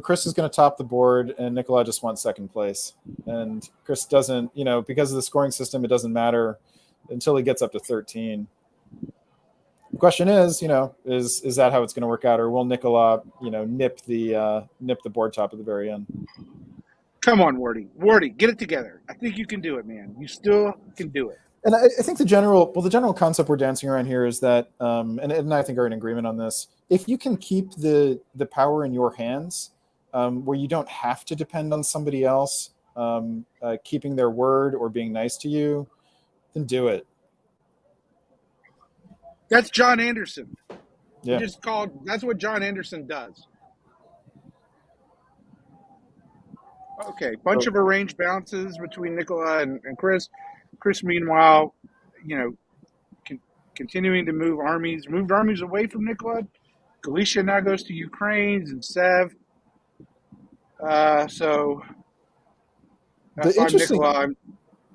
Chris is going to top the board and Nicola just wants second place. And Chris doesn't, because of the scoring system, it doesn't matter until he gets up to 13. The question is, is that how it's going to work out, or will Nicola, nip the board top at the very end? Come on, Wardy. Wardy, get it together. I think you can do it, man. You still can do it. And I think the general concept we're dancing around here is that, and I think are in agreement on this. If you can keep the power in your hands, where you don't have to depend on somebody else keeping their word or being nice to you, then do it. That's John Anderson. Yeah. That's what John Anderson does. Okay, bunch of arranged bounces between Nicola and Chris. Chris, meanwhile, continuing to moved armies away from Nicola. Galicia now goes to Ukraine and Sev. So The if I'm interesting, Nicola,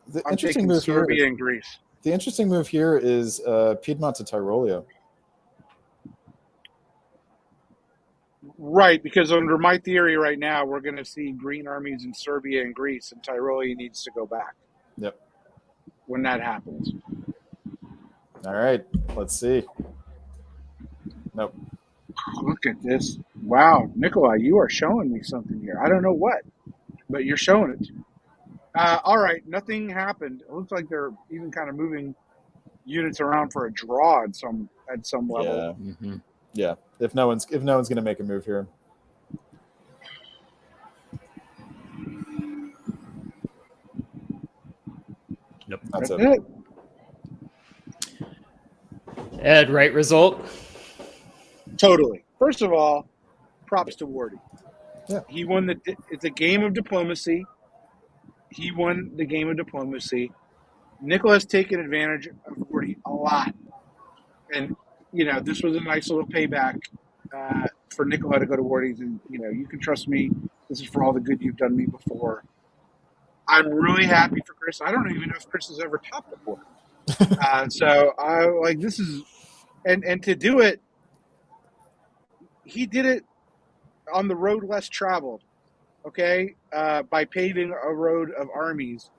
the I'm interesting taking move Serbia here. and Greece. The interesting move here is Piedmont to Tyrolia. Right, because under my theory right now, we're going to see green armies in Serbia and Greece, and Tyrolia needs to go back. Yep. When that happens. All right, let's see. Nope. Look at this. Wow, Nikolai, you are showing me something here. I don't know what, but you're showing it. All right, nothing happened. It looks like they're even kind of moving units around for a draw at some level. Yeah. Mm-hmm. Yeah. If no one's going to make a move here. Nope. That's it. Ed, right result? Totally. First of all, props to Wardy. Yeah. He won it's a game of diplomacy. He won the game of diplomacy. Nicholas taken advantage of Wardy a lot. And, this was a nice little payback for Nicola to go to Wardy's. And, you can trust me. This is for all the good you've done me before. I'm really happy for Chris. I don't even know if Chris has ever topped before. So I like this is, and to do it, he did it on the road less traveled, okay, by paving a road of armies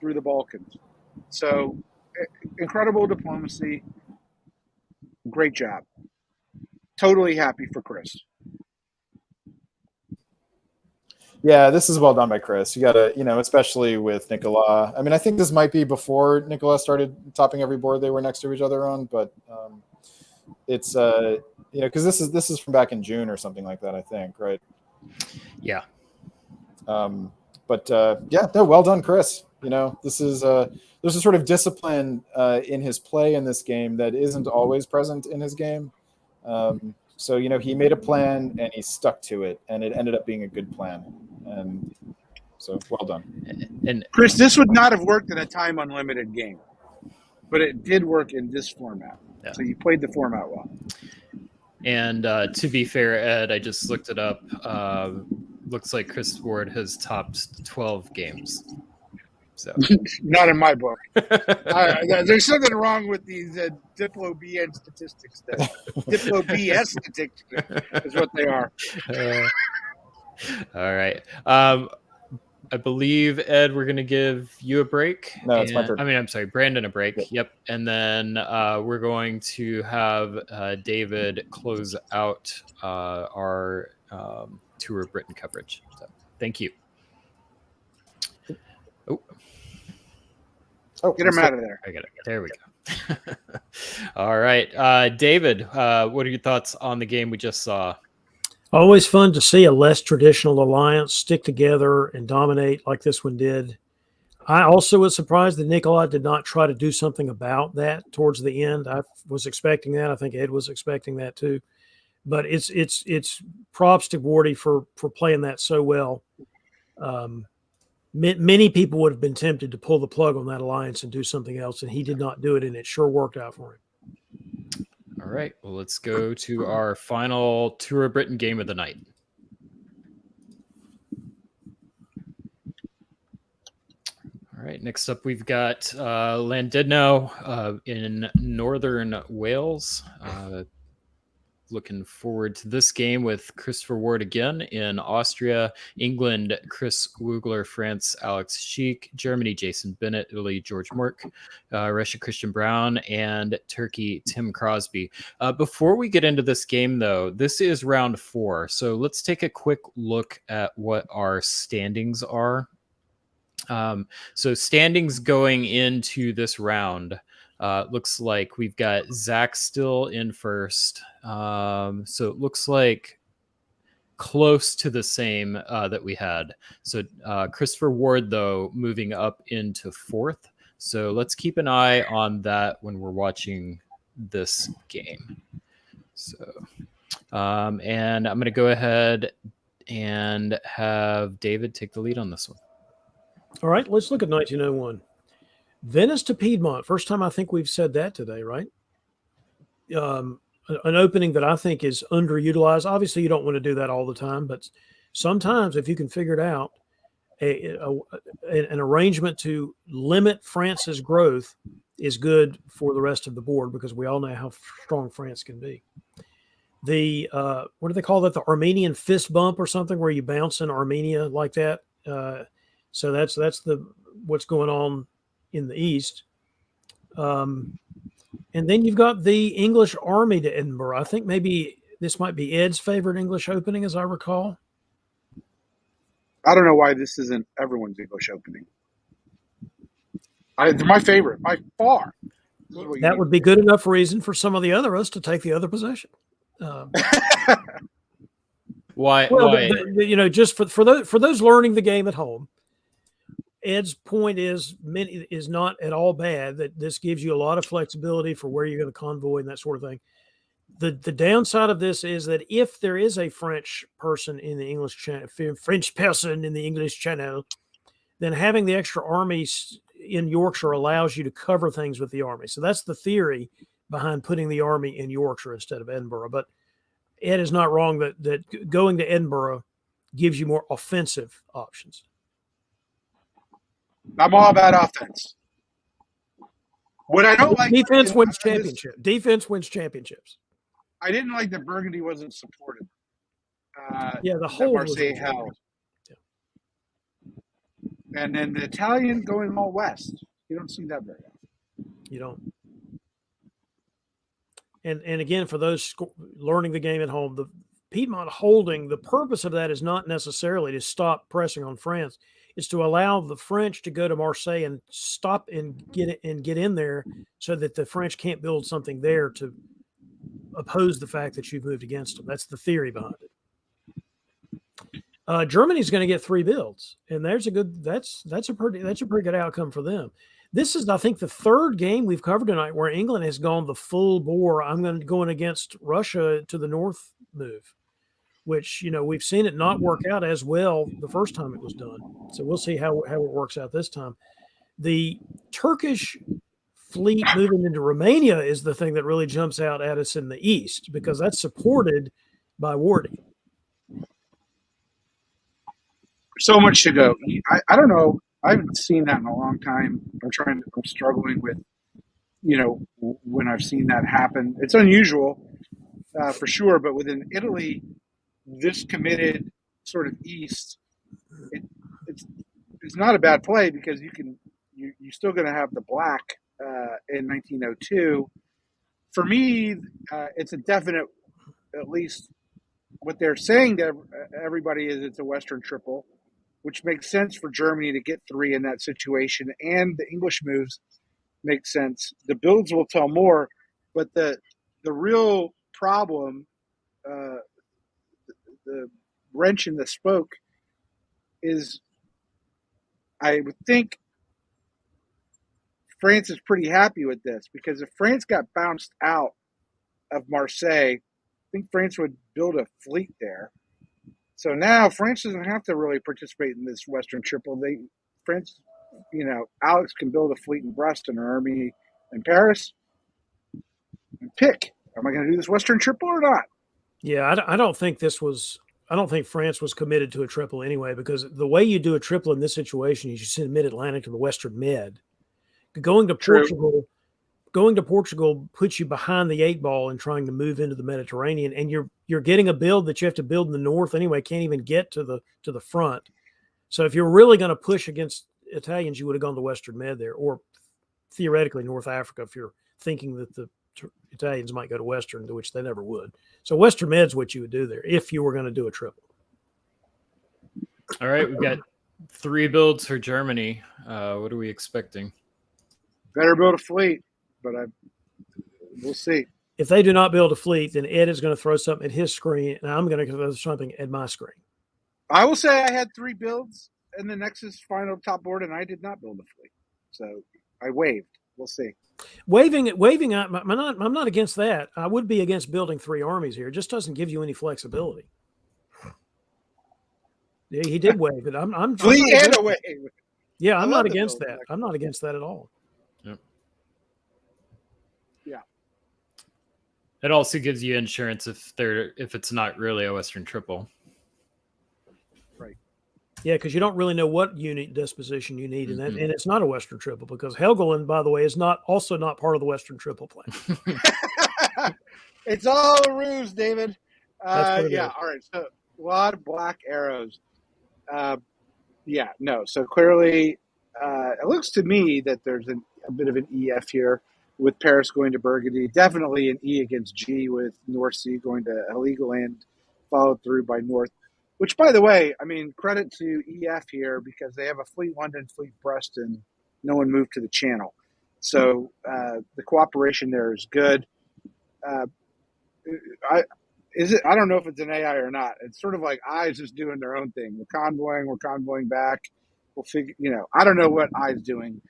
through the Balkans. So incredible diplomacy. Great job. Totally happy for Chris. Yeah, this is well done by Chris. You got to, especially with Nicola. I mean, I think this might be before Nicola started topping every board they were next to each other on, but it's, because this is from back in June or something like that, I think, right? Yeah. Yeah, no, well done, Chris. This is there's a sort of discipline in his play in this game that isn't always present in his game. So, he made a plan and he stuck to it, and it ended up being a good plan. And so, well done. And Chris, this would not have worked in a time unlimited game, but it did work in this format. Yeah. So you played the format well. And to be fair, Ed, I just looked it up. Looks like Chris Ward has topped 12 games. So not in my book. There's something wrong with these Diplo BN statistics. Diplo BS statistics is what they are. All right. I believe, Ed, we're going to give you a break. No, it's my turn. I'm sorry, Brandon a break. Yep. And then we're going to have David close out our Tour of Britain coverage. So, thank you. Get him out of there. I got it. There we go. All right. David, what are your thoughts on the game we just saw? Always fun to see a less traditional alliance stick together and dominate like this one did. I also was surprised that Nikolai did not try to do something about that towards the end. I was expecting that. I think Ed was expecting that too. But it's props to Wardy for playing that so well. Many people would have been tempted to pull the plug on that alliance and do something else, and he did not do it, and it sure worked out for him. All right, well, let's go to our final Tour of Britain game of the night. All right, next up we've got Llandudno in northern Wales. Looking forward to this game with Christopher Ward again in Austria, England, Chris Wugler, France, Alex Sheik, Germany, Jason Bennett, Italy, George Mork, Russia, Christian Brown, and Turkey, Tim Crosby. Before we get into this game, though, this is round 4. So let's take a quick look at what our standings are. So standings going into this round, looks like we've got Zach still in first. So it looks like close to the same that we had. So Christopher Ward, though, moving up into fourth. So let's keep an eye on that when we're watching this game. So, and I'm going to go ahead and have David take the lead on this one. All right, let's look at 1901. Venice to Piedmont. First time I think we've said that today, right? An opening that I think is underutilized. Obviously, you don't want to do that all the time, but sometimes if you can figure it out, an arrangement to limit France's growth is good for the rest of the board, because we all know how strong France can be. The what do they call that? The Armenian fist bump or something, where you bounce in Armenia like that. So that's what's going on in the East. And then you've got the English Army to Edinburgh. I think maybe this might be Ed's favorite English opening, as I recall. I don't know why this isn't everyone's English opening. They're my favorite by far. That would be good enough reason for some of the others to take the other possession. Why? Well, why? Just for those learning the game at home, Ed's point is not at all bad, that this gives you a lot of flexibility for where you're going to convoy and that sort of thing. The downside of this is that if there is a French person in the English channel, then having the extra armies in Yorkshire allows you to cover things with the army. So that's the theory behind putting the army in Yorkshire instead of Edinburgh. But Ed is not wrong that going to Edinburgh gives you more offensive options. I'm all about offense. What I don't like, defense wins championships. Defense wins championships. I didn't like that Burgundy wasn't supported. The whole Marseille held. Yeah. And then the Italian going all west. You don't see that very often. You don't. And again, for those learning the game at home, the Piedmont holding, the purpose of that is not necessarily to stop pressing on France. It's to allow the French to go to Marseille and stop and get in there, so that the French can't build something there to oppose the fact that you've moved against them. That's the theory behind it. Germany's going to get 3 builds, and that's a pretty good outcome for them. This is, I think, the third game we've covered tonight where England has gone the full bore. I'm going against Russia to the north move, which, we've seen it not work out as well the first time it was done. So we'll see how it works out this time. The Turkish fleet moving into Romania is the thing that really jumps out at us in the east, because that's supported by Wardy. So much to go. I don't know. I haven't seen that in a long time. I'm struggling with, when I've seen that happen. It's unusual, for sure. But within Italy, this committed sort of east, it's not a bad play, because you're still going to have the black in 1902. For me, it's a definite, at least what they're saying to everybody is it's a Western triple, which makes sense for Germany to get 3 in that situation, and the English moves make sense. The builds will tell more, but the real problem, the wrench in the spoke, is I would think France is pretty happy with this, because if France got bounced out of Marseille, I think France would build a fleet there. So now France doesn't have to really participate in this Western triple. France, Alex can build a fleet in Brest and an army in Paris and pick, am I going to do this Western triple or not? Yeah, I don't think France was committed to a triple anyway, because the way you do a triple in this situation is you send Mid-Atlantic to the Western Med. Going to Portugal puts you behind the 8 ball and trying to move into the Mediterranean, and you're getting a build that you have to build in the north anyway. Can't even get to the front. So if you're really going to push against Italians, you would have gone to Western Med there, or theoretically North Africa if you're thinking that the Italians might go to Western, to which they never would. So Western Med's what you would do there if you were going to do a triple. All right, we've got 3 builds for Germany. What are we expecting? Better build a fleet, but we'll see. If they do not build a fleet, then Ed is going to throw something at his screen, and I'm going to throw something at my screen. I will say I had 3 builds in the Nexus final top board, and I did not build a fleet. So I waved. We'll see. Waving. I'm not against that. I would be against building 3 armies here. It just doesn't give you any flexibility. Yeah, he did wave it. I'm fleet and a wave. Yeah, I'm not against that. I'm not against that at all. Yep. Yeah. It also gives you insurance if it's not really a Western triple. Right. Yeah, because you don't really know what unit disposition you need, and it's not a Western triple because Helgoland, by the way, is not part of the Western triple plan. It's all a ruse, David. Yeah. All right. So a lot of black arrows. So clearly it looks to me that there's a bit of an EF here with Paris going to Burgundy. Definitely an E against G with North Sea going to Heligoland, followed through by North. Which, by the way, I mean, credit to EF here because they have a Fleet London, Fleet Preston. No one moved to the channel. So the cooperation there is good. I don't know if it's an AI or not. It's sort of like I's just doing their own thing. We're convoying back. We'll figure, I don't know what I's doing.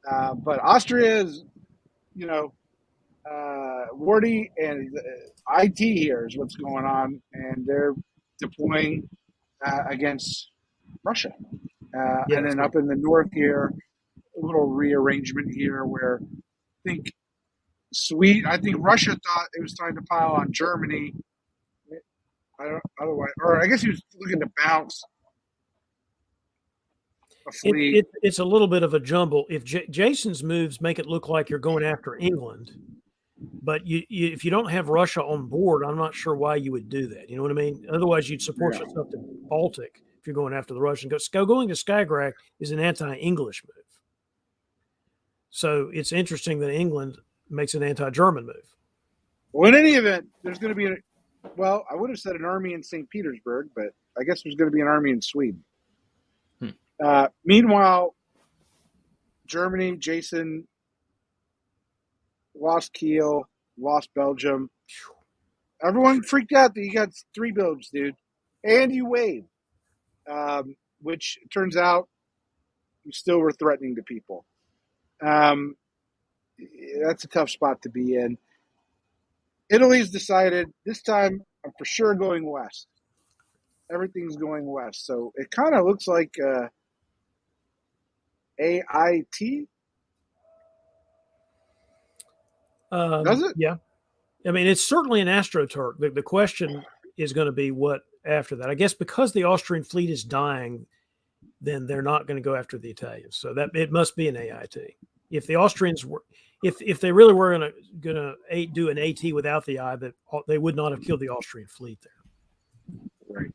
But Austria is, Wardy and IT here is what's going on. And they're deploying against Russia. And then up in the north here, a little rearrangement here where I think Russia thought it was time to pile on Germany. I guess he was looking to bounce a fleet. It's a little bit of a jumble. If Jason's moves make it look like you're going after England, but if you don't have Russia on board, I'm not sure why you would do that. You know what I mean? Otherwise, you'd support yourself to Baltic if you're going after the Russians. Going to Skagerrak is an anti-English move. So it's interesting that England makes an anti-German move. Well, in any event, there's going to be I would have said an army in St. Petersburg, but I guess there's going to be an army in Sweden. Meanwhile, Germany, Jason, lost Kiel, lost Belgium. Everyone freaked out that you got 3 builds, dude. And you waved, which turns out you still were threatening to people. That's a tough spot to be in. Italy's decided this time I'm for sure going west. Everything's going west. So it kind of looks like AIT. Does it? Yeah. I mean, it's certainly an AstroTurk. The question is going to be what after that. I guess because the Austrian fleet is dying, then they're not going to go after the Italians. So that it must be an AIT. If the Austrians were, if they really were going to do an AT without the I, that they would not have killed the Austrian fleet there, right?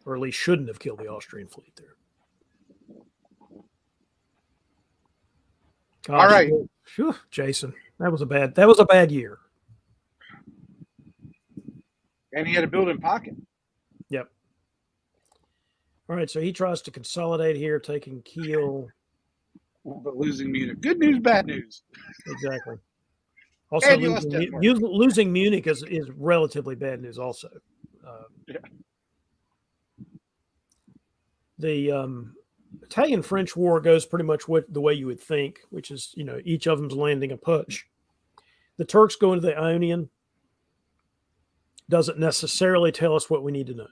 Or at least shouldn't have killed the Austrian fleet there. Gosh, all right, whew, Jason, that was a bad year. And he had a built-in pocket. Yep. All right, so he tries to consolidate here, taking Kiel. But losing Munich. Good news, bad news. Exactly. Also, losing Munich is relatively bad news also. The Italian-French war goes pretty much the way you would think, which is, each of them's landing a push. The Turks go into the Ionian. Doesn't necessarily tell us what we need to know.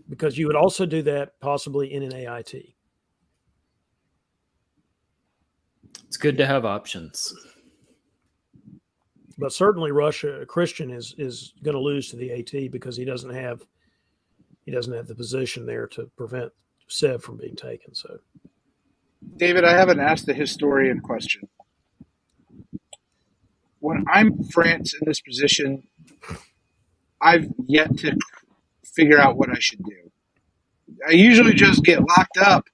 Because you would also do that possibly in an AIT. It's good to have options. But certainly Christian is going to lose to the AT because he doesn't have the position there to prevent Sev from being taken. So, David, I haven't asked the historian question. When I'm France in this position, I've yet to figure out what I should do. I usually just get locked up,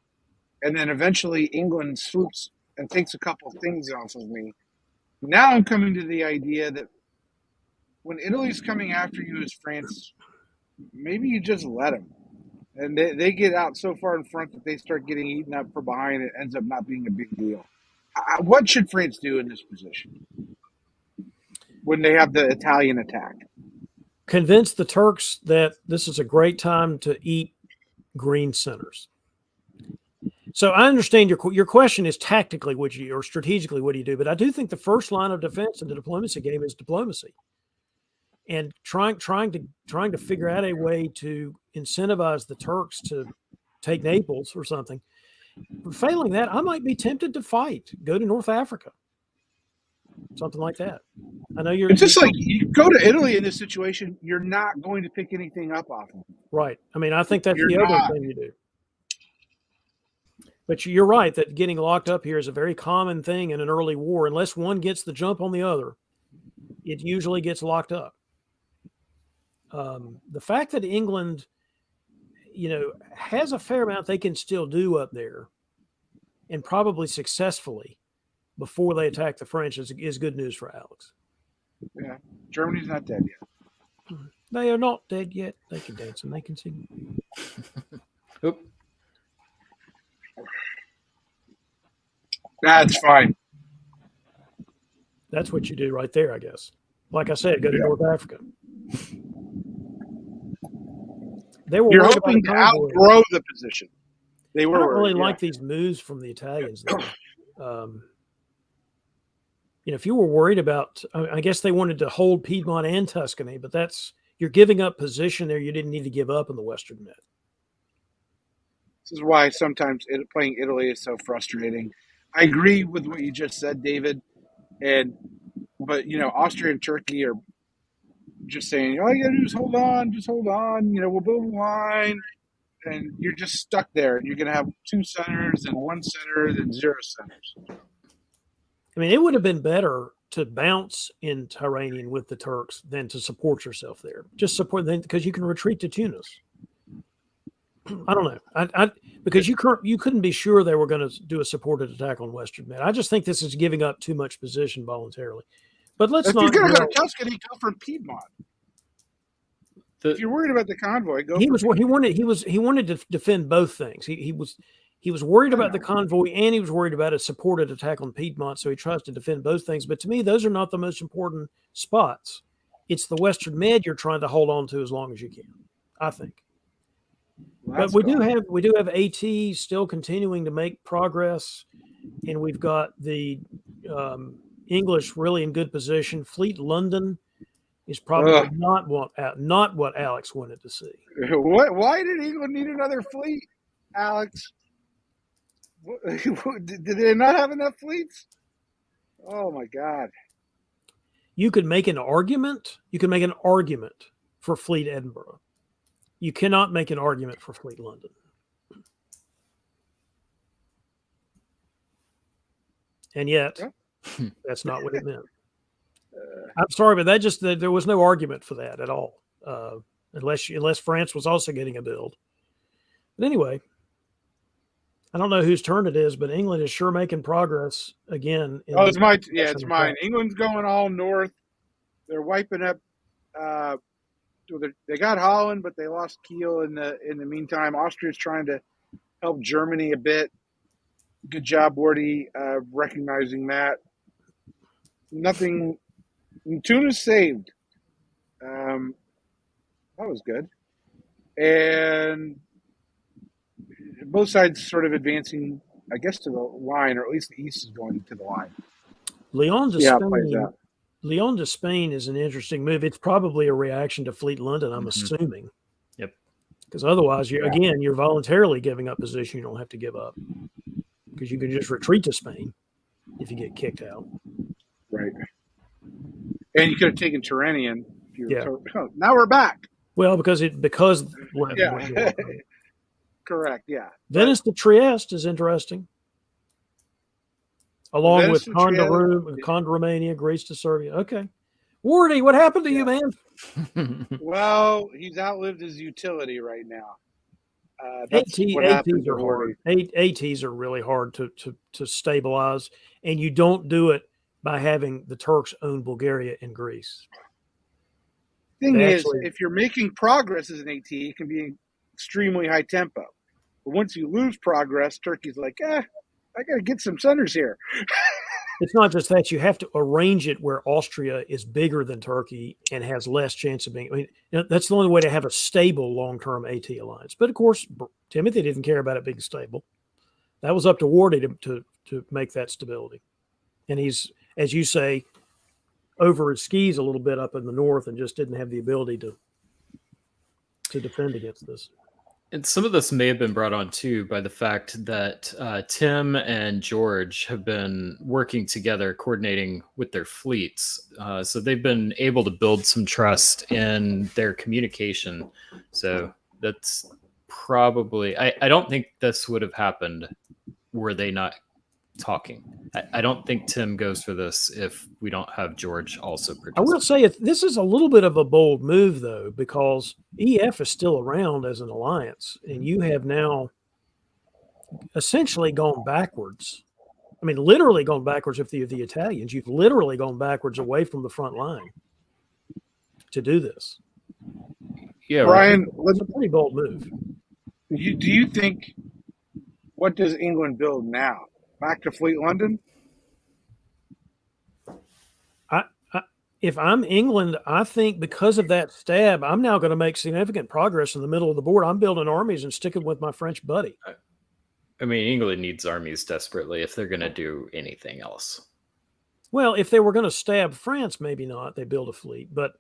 and then eventually England swoops and takes a couple of things off of me. Now I'm coming to the idea that when Italy's coming after you as France, maybe you just let them. And they get out so far in front that they start getting eaten up from behind. It ends up not being a big deal. What should France do in this position when they have the Italian attack? Convince the Turks that this is a great time to eat green centers. So I understand your question is tactically what you or strategically what do you do, but I do think the first line of defense in the diplomacy game is diplomacy, and trying to figure out a way to incentivize the Turks to take Naples or something. Failing that, I might be tempted to fight, go to North Africa, something like that. I know you're. It's just like you go to Italy in this situation, you're not going to pick anything up off of them. Right. I mean, I think that's You're the not. other thing you do. But you're right that getting locked up here is a very common thing in an early war. Unless one gets the jump on the other, it usually gets locked up. The fact that England, has a fair amount they can still do up there, and probably successfully before they attack the French is good news for Alex. Yeah, Germany's not dead yet. They are not dead yet. They can dance and they can sing. Oop. That's fine. That's what you do right there, I guess. Like I said, go to North Africa. They were You're worried hoping about to a convoy. outgrow the position. They were I don't really worried, like these moves from the Italians, though. If you were worried about, I guess they wanted to hold Piedmont and Tuscany, but you're giving up position there you didn't need to give up in the Western Med. This is why sometimes playing Italy is so frustrating. I agree with what you just said, David. But Austria and Turkey are just saying, all you gotta do is hold on, just hold on. We'll build a line, and you're just stuck there. And you're gonna have 2 centers and 1 center, then 0 centers. I mean, it would have been better to bounce in Tyrrhenian with the Turks than to support yourself there. Just support them because you can retreat to Tunis. I don't know. Because you couldn't be sure they were going to do a supported attack on Western Med. I just think this is giving up too much position voluntarily. But let's If not. you're going to go to Tuscany, go for Piedmont. If you're worried about the convoy, go. He wanted to defend both things. He was worried about the convoy and he was worried about a supported attack on Piedmont. So he tries to defend both things. But to me, those are not the most important spots. It's the Western Med you're trying to hold on to as long as you can, I think. Well, but we do have AT still continuing to make progress, and we've got the English really in good position. Fleet London is probably not what Alex wanted to see. What? Why did England need another fleet, Alex? Did they not have enough fleets? Oh my God! You could make an argument. You can make an argument for Fleet Edinburgh. You cannot make an argument for Fleet London. And yet, that's not what it meant. I'm sorry, but there was no argument for that at all, unless France was also getting a build. But anyway, I don't know whose turn it is, but England is sure making progress again. It's mine. England's going all north. They're wiping up. They got Holland, but they lost Kiel in the meantime. Austria's trying to help Germany a bit. Good job, Wardy, recognizing that. Nothing. Tunis saved. That was good. And both sides sort of advancing, I guess, to the line, or at least the East is going to the line. Lyon to Spain is an interesting move. It's probably a reaction to Fleet London, I'm assuming. Yep. Because otherwise, you're voluntarily giving up position you don't have to give up. Because you can just retreat to Spain if you get kicked out. Right. And you could have taken Tyrrhenian. Now we're back. Well, because Correct, yeah. Venice to Trieste is interesting. Along with Conda, Romania, Greece to Serbia. Okay. Wardy, what happened to you, man? Well, he's outlived his utility right now. ATs are hard. ATs are really hard to stabilize, and you don't do it by having the Turks own Bulgaria and Greece. Thing is, if you're making progress as an AT, it can be extremely high tempo. But once you lose progress, Turkey's like, I got to get some centers here. It's not just that. You have to arrange it where Austria is bigger than Turkey and has less chance of being. I mean, that's the only way to have a stable long-term AT alliance. But of course, Timothy didn't care about it being stable. That was up to Wardy to make that stability. And he's, as you say, over his skis a little bit up in the north and just didn't have the ability to defend against this. And some of this may have been brought on too by the fact that Tim and George have been working together, coordinating with their fleets. So they've been able to build some trust in their communication. So that's probably, I don't think this would have happened were they not talking. I don't think Tim goes for this if we don't have George also participate. I will say this is a little bit of a bold move, though, because EF is still around as an alliance, and you have now essentially gone backwards. I mean, literally gone backwards if the Italians. You've literally gone backwards away from the front line to do this. Yeah, Brian, it's a pretty bold move. do you think, what does England build now? Back to Fleet London? If I'm England, I think because of that stab, I'm now going to make significant progress in the middle of the board. I'm building armies and sticking with my French buddy. I mean, England needs armies desperately if they're going to do anything else. Well, if they were going to stab France, maybe not. They build a fleet, but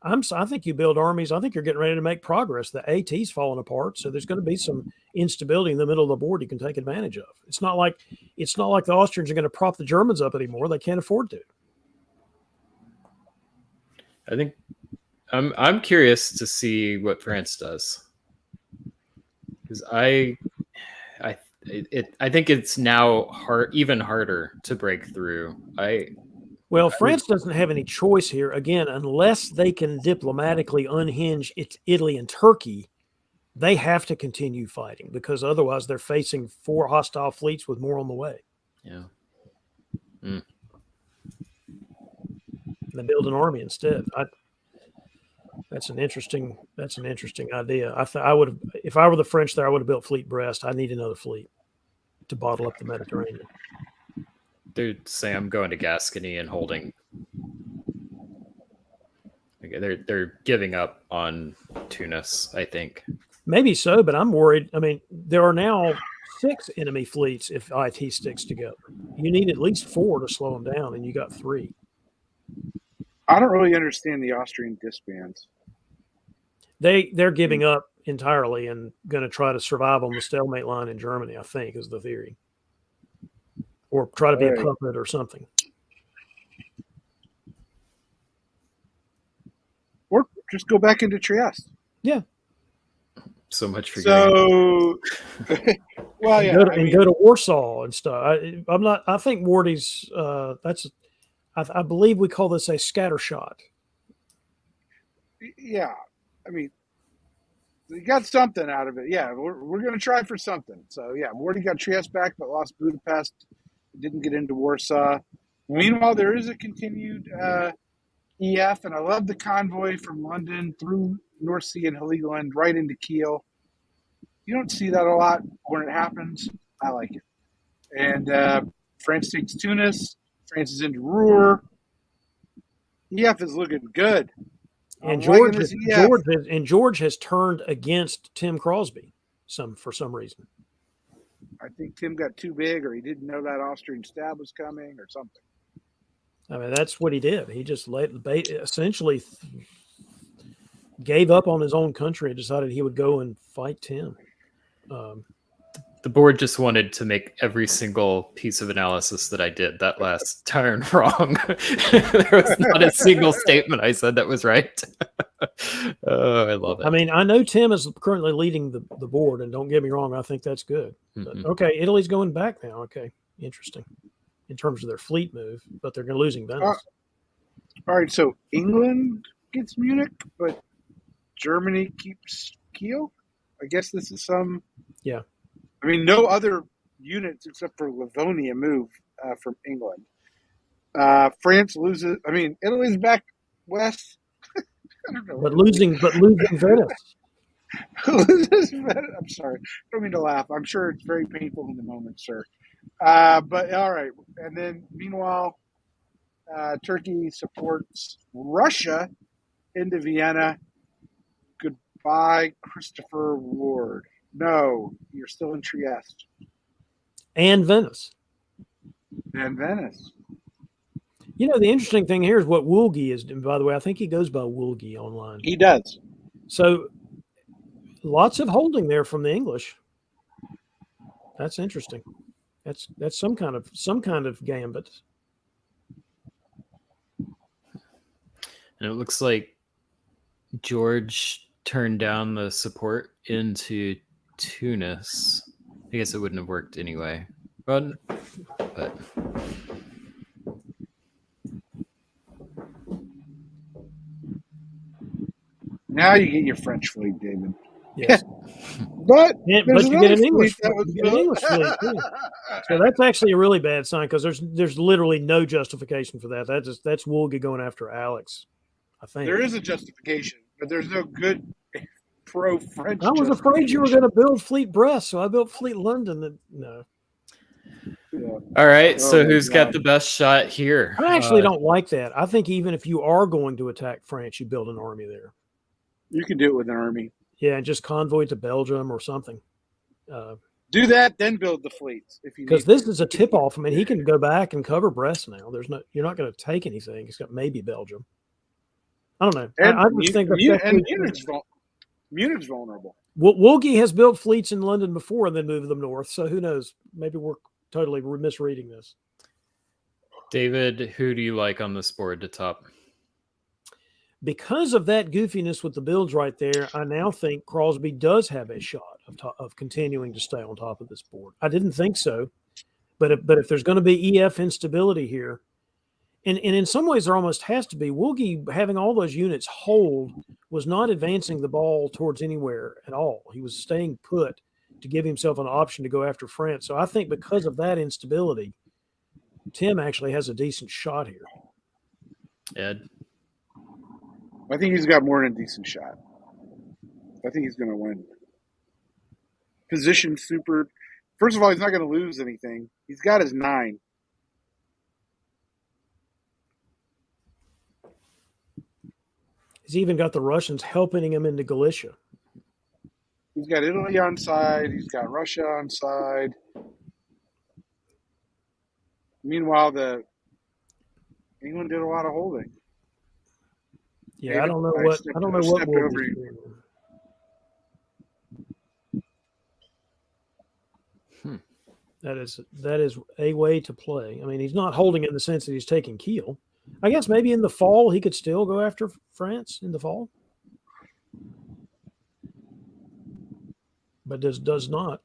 I think you build armies. I think you're getting ready to make progress. The AT's falling apart, so there's going to be some instability in the middle of the board you can take advantage of. It's not like the Austrians are going to prop the Germans up anymore. They can't afford to. I think I'm curious to see what France does, because I think it's now even harder to break through. Well, France doesn't have any choice here, again, unless they can diplomatically unhinge Italy and Turkey. They have to continue fighting because otherwise they're facing 4 hostile fleets with more on the way. Yeah. They build an army instead. That's an interesting idea. I would have, if I were the French there, I would have built Fleet Brest. I need another fleet to bottle up the Mediterranean. They'd say I'm going to Gascony and holding. Okay, they're giving up on Tunis, I think. Maybe so, but I'm worried. I mean, there are now 6 enemy fleets if IT sticks together. You need at least 4 to slow them down, and you got 3. I don't really understand the Austrian disbands. They're giving up entirely and going to try to survive on the stalemate line in Germany, I think, is the theory. Or try to be a puppet or something. Or just go back into Trieste. Yeah. So much for well, yeah. Go to Warsaw and stuff. I think Wardy's I believe we call this a scattershot. Yeah. I mean, we got something out of it. Yeah, we're going to try for something. So, yeah, Wardy got Trieste back but lost Budapest. Didn't get into Warsaw. Meanwhile, there is a continued EF, and I love the convoy from London through North Sea and Heligoland right into Kiel. You don't see that a lot when it happens. I like it. And France takes Tunis. France is into Ruhr. EF is looking good. And George has turned against Tim Crosby for some reason. I think Tim got too big, or he didn't know that Austrian stab was coming, or something. I mean, that's what he did. He just essentially gave up on his own country and decided he would go and fight Tim. The board just wanted to make every single piece of analysis that I did that last turn wrong. There was not a single statement I said that was right. Oh, I love it. I mean, I know Tim is currently leading the board, and don't get me wrong, I think that's good. But, okay, Italy's going back now. Okay, interesting in terms of their fleet move, but they're losing Venice. All right, so England gets Munich, but Germany keeps Kiel? I guess this is some... Yeah. I mean, no other units except for Livonia move from England. France loses. I mean, Italy's back west. I don't know. But losing Venice. I'm sorry. I don't mean to laugh. I'm sure it's very painful in the moment, sir. But all right. And then, meanwhile, Turkey supports Russia into Vienna. Goodbye, Christopher Ward. No, you're still in Trieste. And Venice. And Venice. You know, the interesting thing here is what Woolgi is doing. By the way, I think he goes by Woolgi online. He does. So lots of holding there from the English. That's interesting. That's some kind of gambit. And it looks like George turned down the support into Tunis. I guess it wouldn't have worked anyway. But Now you get your French fleet, David. Yes. But you get an English fleet. You get an English fleet too. So that's actually a really bad sign because there's literally no justification for that. That's Woolgi going after Alex. I think there is a justification, but there's no good pro-French. I was afraid you were going to build Fleet Brest, so I built Fleet London. No. Yeah. All right. So who's got the best shot here? I actually don't like that. I think even if you are going to attack France, you build an army there. You can do it with an army. Yeah, and just convoy to Belgium or something. Do that, then build the fleets. Because this is a tip-off. I mean, he can go back and cover Brest now. You're not going to take anything except maybe Belgium. I don't know. And I just think Munich's vulnerable. Woolgi has built fleets in London before and then moved them north. So who knows? Maybe we're totally misreading this. David, who do you like on this board to top? Because of that goofiness with the builds right there, I now think Crosby does have a shot of continuing to stay on top of this board. I didn't think so, but if there's going to be EF instability here, and in some ways there almost has to be, Woolgi having all those units hold was not advancing the ball towards anywhere at all. He was staying put to give himself an option to go after France. So I think because of that instability, Tim actually has a decent shot here. Ed? I think he's got more than a decent shot. I think he's going to win. Position super. First of all, he's not going to lose anything. He's got his 9. He's even got the Russians helping him into Galicia. He's got Italy on side. He's got Russia on side. Meanwhile, England did a lot of holding. Yeah, David, I don't know what over That is a way to play. I mean, he's not holding it in the sense that he's taking Kiel. I guess maybe in the fall he could still go after France in the fall, but does not.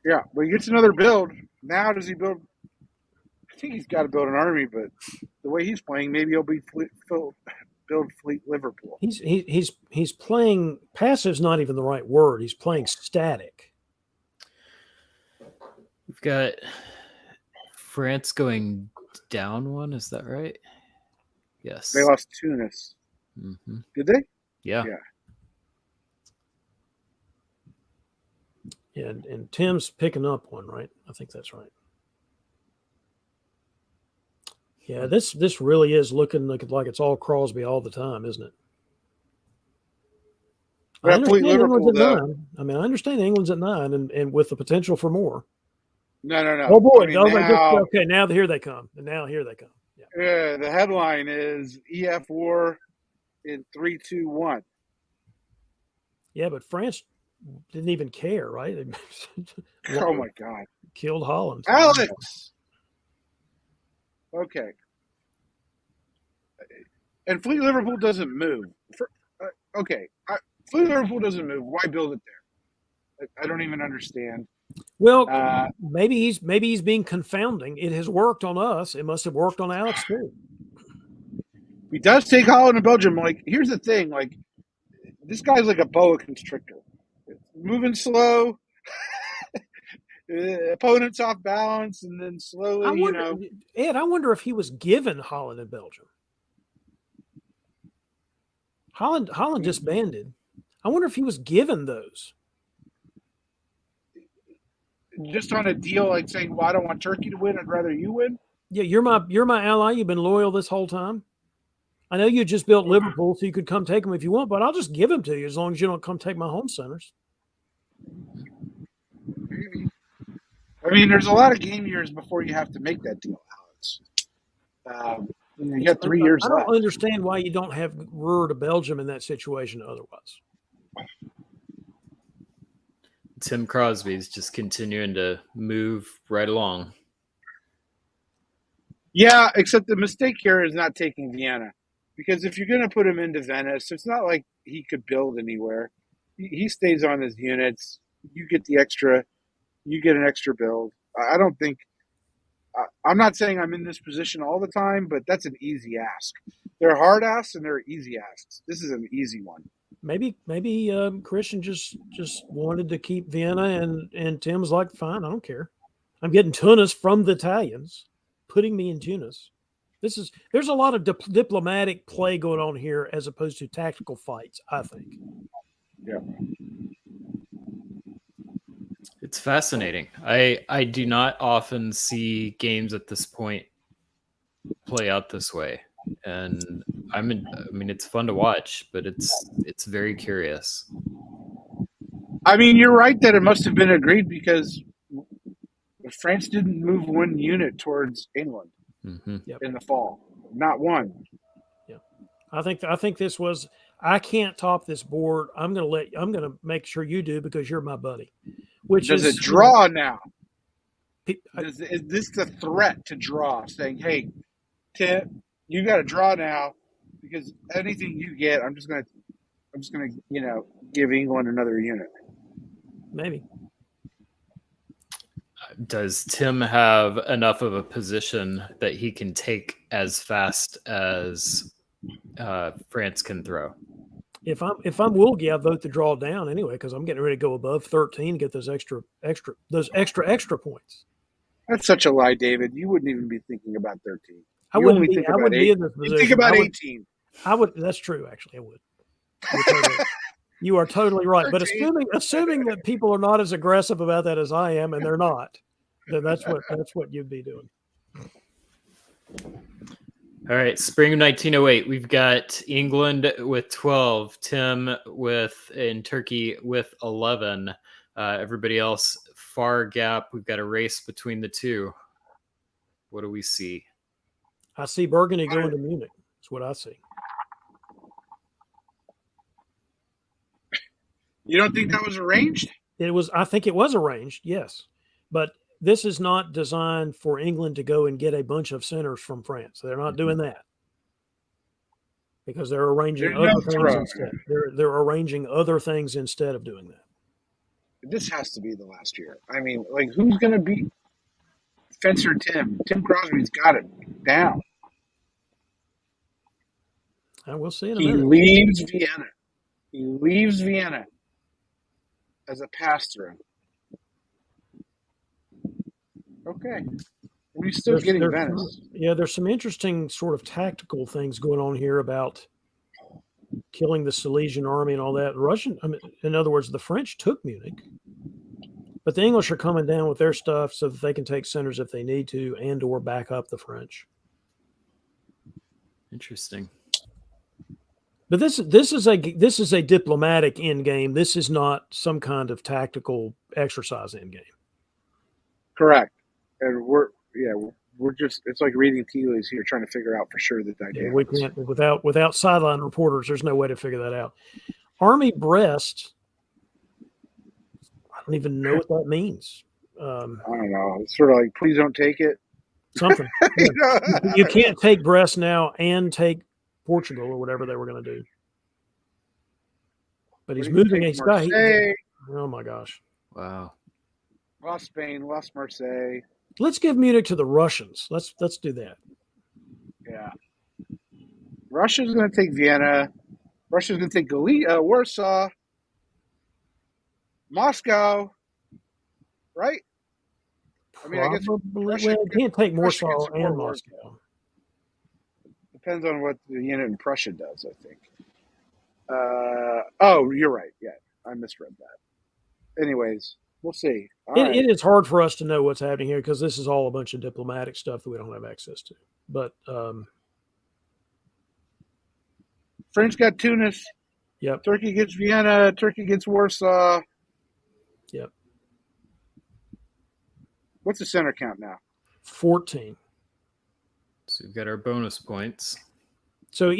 Yeah, but he gets another build. Now does he build? I think he's got to build an army, but the way he's playing, maybe he'll build Fleet Liverpool. He's playing passive's not even the right word. He's playing static. We've got France going down 1. Is that right? Yes. They lost Tunis. Mm-hmm. Did they? Yeah. Yeah, and Tim's picking up 1, right? I think that's right. Yeah, this really is looking like it's all Crosby all the time, isn't it? I understand England's at 9. I mean, I understand England's at 9 and with the potential for more. No. Oh boy! Okay, now here they come. And now here they come. Yeah. The headline is EF War in 3, 2, 1. Yeah, but France didn't even care, right? Oh my God! Killed Holland. Alex. Okay. And Fleet Liverpool doesn't move. Fleet Liverpool doesn't move. Why build it there? I don't even understand. Well, maybe he's being confounding. It has worked on us. It must have worked on Alex too. He does take Holland and Belgium. Like, here's the thing. Like, this guy's like a boa constrictor. Moving slow. Opponents off balance, and then slowly, Ed, I wonder if he was given Holland and Belgium. Holland disbanded. I wonder if he was given those. Just on a deal like saying, well, I don't want Turkey to win. I'd rather you win. Yeah, you're my ally. You've been loyal this whole time. I know you just built Liverpool, so you could come take them if you want, but I'll just give them to you as long as you don't come take my home centers. Maybe. I mean, there's a lot of game years before you have to make that deal, Alex. You got 3 years left. I don't understand why you don't have Ruhr to Belgium in that situation otherwise. Tim Crosby's just continuing to move right along. Yeah, except the mistake here is not taking Vienna. Because if you're going to put him into Venice, it's not like he could build anywhere. He stays on his units. You get an extra build. I don't think, I'm not saying I'm in this position all the time, but that's an easy ask. They're hard asks and they're easy asks. This is an easy one. Maybe Christian just wanted to keep Vienna, and Tim was like, fine, I don't care. I'm getting Tunis from the Italians, putting me in Tunis. There's a lot of diplomatic play going on here as opposed to tactical fights, I think. Yeah. It's fascinating. I do not often see games at this point play out this way. And I mean it's fun to watch, but it's very curious. I mean, you're right that it must have been agreed because France didn't move one unit towards England in the fall. Not one. Yeah. I think this was, I can't top this board. I'm gonna make sure you do because you're my buddy. Does it draw now? Is this the threat to draw? Saying, hey, Tim, you got to draw now because anything you get, I'm just gonna give England another unit. Maybe. Does Tim have enough of a position that he can take as fast as France can throw? If I'm Woolgy, I vote to draw down anyway because I'm getting ready to go above 13, get those extra points. That's such a lie, David. You wouldn't even be thinking about 13. I wouldn't be in this position. You think about 18. I would. That's true. Actually, I would. You are totally right. 13. But assuming that people are not as aggressive about that as I am, and they're not, then that's what you'd be doing. All right, spring of 1908. We've got England with 12, Tim in Turkey with 11. Everybody else far gap. We've got a race between the two. What do we see? I see Burgundy going to Munich. That's what I see. You don't think that was arranged? I think it was arranged, yes. But this is not designed for England to go and get a bunch of centers from France. They're not doing that. Because they're arranging other things instead. They're arranging other things instead of doing that. This has to be the last year. I mean, like, who's going to beat Fencer Tim? Tim Crosby's got it down. And we'll see in a minute. He leaves Vienna as a pass-through. Okay. And he's still getting Venice. There's some interesting sort of tactical things going on here about killing the Silesian army and all that. In other words, the French took Munich, but the English are coming down with their stuff so that they can take centers if they need to and or back up the French. Interesting. But this is a diplomatic end game. This is not some kind of tactical exercise end game. Correct. And we're just, it's like reading tea leaves here, trying to figure out for sure the dynamics. Yeah, we can't, without sideline reporters, there's no way to figure that out. Army Brest, I don't even know what that means. I don't know. It's sort of like, please don't take it. Something. Yeah. You can't take Brest now and take Portugal or whatever they were going to do. But he's moving. Oh my gosh! Wow. Lost Spain, lost Marseille. Let's give Munich to the Russians. Let's do that. Yeah. Russia's going to take Vienna. Russia's going to take Warsaw, Moscow. Right? I mean, I guess Russia can't take Warsaw and Moscow. Depends on what the unit in Prussia does, I think. Oh, you're right. Yeah, I misread that. Anyways, we'll see. It is hard for us to know what's happening here because this is all a bunch of diplomatic stuff that we don't have access to. But France got Tunis. Yep. Turkey gets Vienna. Turkey gets Warsaw. Yep. What's the center count now? 14. So we've got our bonus points. So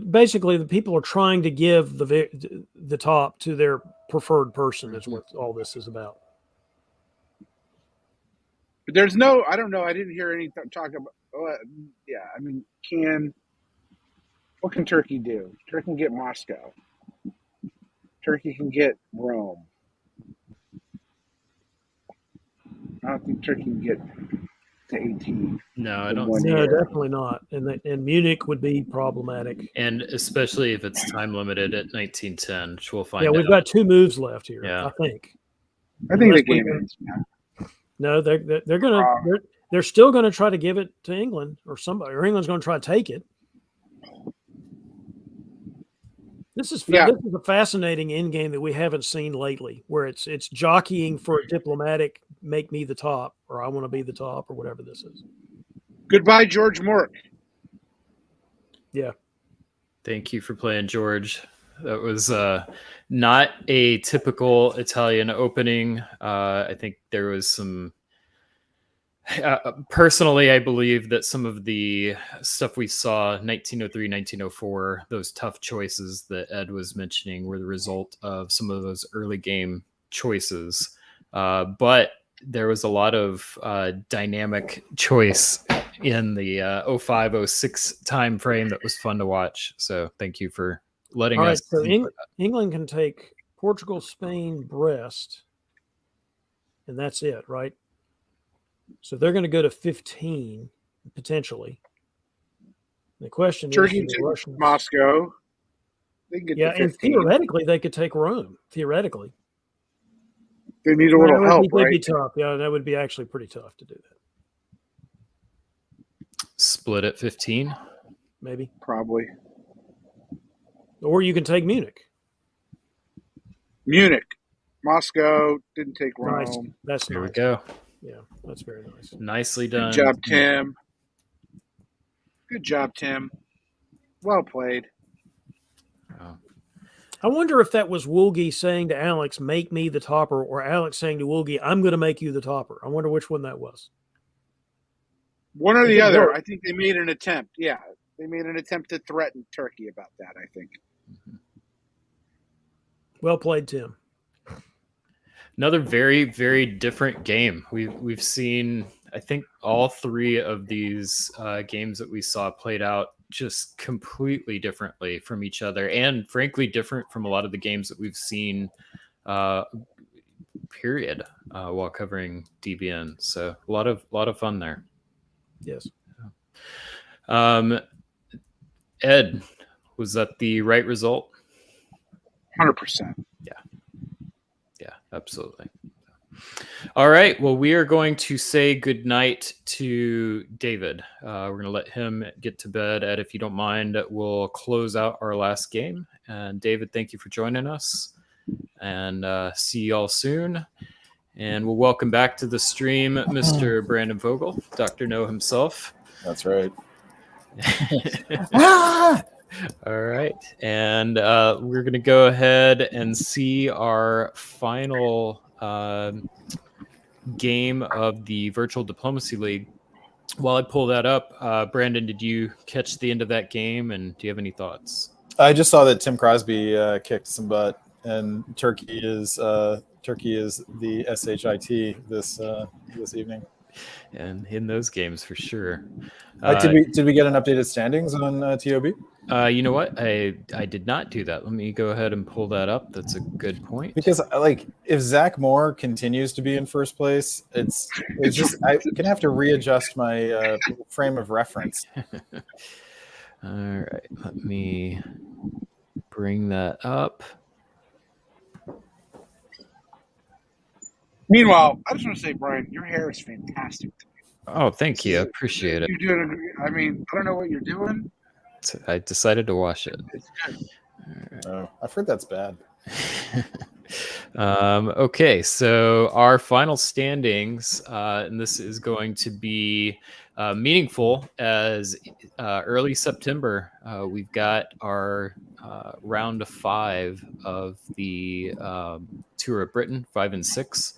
basically the people are trying to give the top to their preferred person. That's what all this is about. But there's no, I don't know. I didn't hear any talk about. Yeah, I mean, what can Turkey do? Turkey can get Moscow. Turkey can get Rome. I don't think Turkey can get to 18. No, I don't. No, definitely not. And Munich would be problematic. And especially if it's time limited at 1910, which we'll find out. Yeah, we've got 2 moves left here, Yeah. I think. I think the game ends. No, they're still going to try to give it to England or somebody, or England's going to try to take it. This is a fascinating end game that we haven't seen lately, where it's jockeying for a diplomatic, make me the top, or I want to be the top, or whatever this is. Goodbye, George Mork. Yeah. Thank you for playing, George. That was not a typical Italian opening. I think there was some... personally, I believe that some of the stuff we saw 1903, 1904, those tough choices that Ed was mentioning were the result of some of those early game choices. But there was a lot of dynamic choice in the 05, 06 time frame that was fun to watch. So thank you for letting us. All right, so England can take Portugal, Spain, Brest, and that's it, right? So they're going to go to 15 potentially. The question Turkey is, to Moscow. They can get to 15. And theoretically they could take Rome. Theoretically, they need a little help, right? That'd be tough. Yeah, that would be actually pretty tough to do that. Split at 15, maybe, probably. Or you can take Munich. Moscow didn't take Rome. Nice. That's there nice. We go. Yeah, that's very nice. Nicely done. Good job, Tim. Good job, Tim. Well played. Oh. I wonder if that was Woolgie saying to Alex, make me the topper, or Alex saying to Woolgie, I'm going to make you the topper. I wonder which one that was. One or the other. I think they made an attempt. Yeah, they made an attempt to threaten Turkey about that, I think. Well played, Tim. Another very, very different game. We've seen, I think, all 3 of these games that we saw played out just completely differently from each other, and frankly, different from a lot of the games that we've seen, period, while covering DBN. So a lot of fun there. Yes. Ed, was that the right result? 100%. Yeah, absolutely. All right. Well, we are going to say goodnight to David. We're going to let him get to bed. Ed, if you don't mind, we'll close out our last game. And David, thank you for joining us. And see you all soon. And we'll welcome back to the stream Mr. Brandon Vogel, Dr. No himself. That's right. All right. And we're going to go ahead and see our final game of the Virtual Diplomacy League. While I pull that up, Brandon, did you catch the end of that game? And do you have any thoughts? I just saw that Tim Crosby kicked some butt, and Turkey is the SHIT this evening. And in those games, for sure. Did we get an updated standings on TOB? You know what? I did not do that. Let me go ahead and pull that up. That's a good point. Because if Zach Moore continues to be in first place, it's just I'm gonna have to readjust my frame of reference. All right, let me bring that up. Meanwhile, I just want to say, Brian, your hair is fantastic today. Oh, thank you. I appreciate it. You're doing. I don't know what you're doing. I decided to wash it. It's good. Oh, I've heard that's bad. Okay, so our final standings, and this is going to be meaningful as early September. We've got our round 5 of the Tour of Britain, 5 and 6.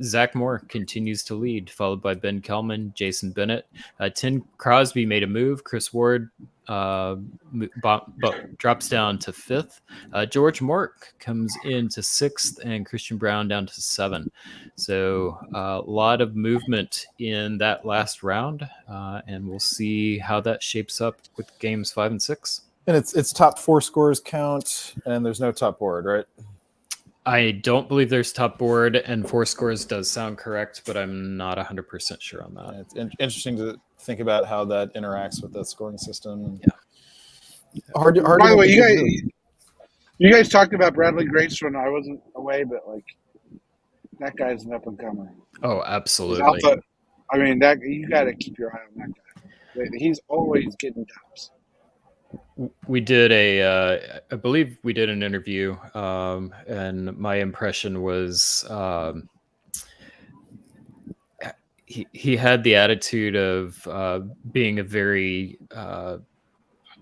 Zach Moore continues to lead, followed by Ben Kellman, Jason Bennett. Tim Crosby made a move. Chris Ward drops down to 5th. George Mork comes into 6th, and Christian Brown down to 7. So a lot of movement in that last round, and we'll see how that shapes up with games 5 and 6. And it's top 4 scores count, and there's no top board, right? I don't believe there's top board, and 4 scores does sound correct, but I'm not 100% sure on that. It's interesting to think about how that interacts with the scoring system. Yeah. Hard to By the way, you guys talked about Bradley Grace when I wasn't away, but like that guy's an up and comer. Oh, absolutely. I mean, that you got to keep your eye on that guy. He's always getting dubs. We did I believe we did an interview, and my impression was he had the attitude of being a very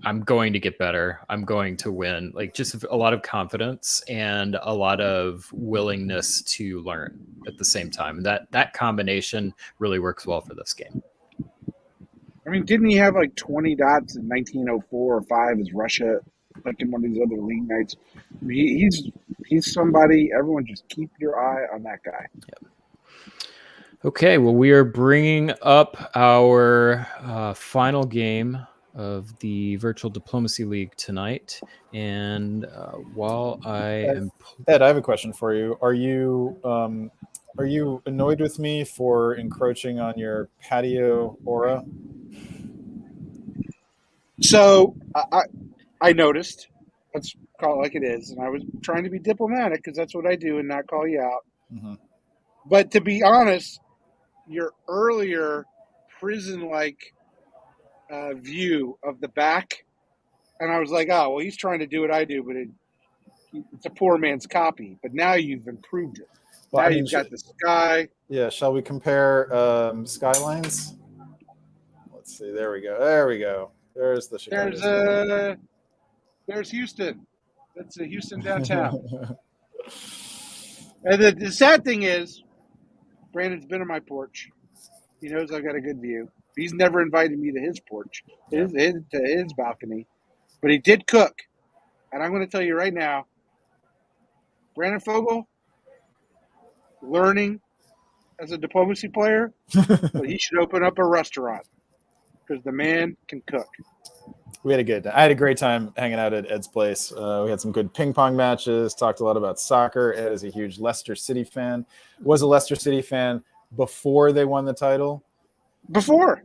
I'm going to get better, I'm going to win, like just a lot of confidence and a lot of willingness to learn at the same time. And that combination really works well for this game. I mean, didn't he have like 20 dots in 1904 or 5 as Russia, like in one of these other league nights? I mean, he's somebody, everyone just keep your eye on that guy. Yep. Okay, well, we are bringing up our final game of the Virtual Diplomacy League tonight. And while I am... Ed, I have a question for you. Are you annoyed with me for encroaching on your patio aura? So I noticed. Let's call it like it is. And I was trying to be diplomatic because that's what I do and not call you out. Mm-hmm. But to be honest, your earlier prison-like view of the back, and I was like, oh, well, he's trying to do what I do, but it's a poor man's copy. But now you've improved it. Well, now you've got the sky. Yeah, shall we compare skylines? Let's see. There we go. There's the Chicago. There's Houston. That's a Houston downtown. And the sad thing is, Brandon's been on my porch. He knows I've got a good view. He's never invited me to his porch, to his balcony, but he did cook. And I'm going to tell you right now, Brandon Fogel, learning as a diplomacy player, but he should open up a restaurant because the man can cook. I had a great time hanging out at Ed's place. We had some good ping pong matches, talked a lot about soccer. Ed is a huge Leicester City fan. Was a Leicester City fan before they won the title. Before.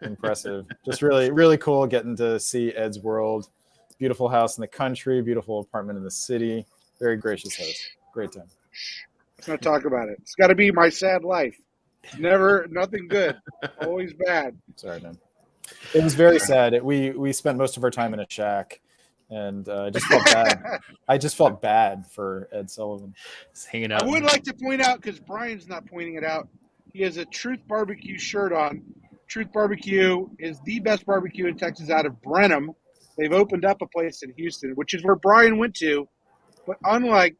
Impressive. Just really, really cool getting to see Ed's world. Beautiful house in the country, beautiful apartment in the city. Very gracious host. Great time. Let's not talk about it. It's got to be my sad life. Never, nothing good. Always bad. Sorry, man. It was very sad. We spent most of our time in a shack, and I just felt bad. I just felt bad for Ed Sullivan. Just hanging out. I would like to point out, because Brian's not pointing it out, he has a Truth Barbecue shirt on. Truth Barbecue is the best barbecue in Texas out of Brenham. They've opened up a place in Houston, which is where Brian went to. But unlike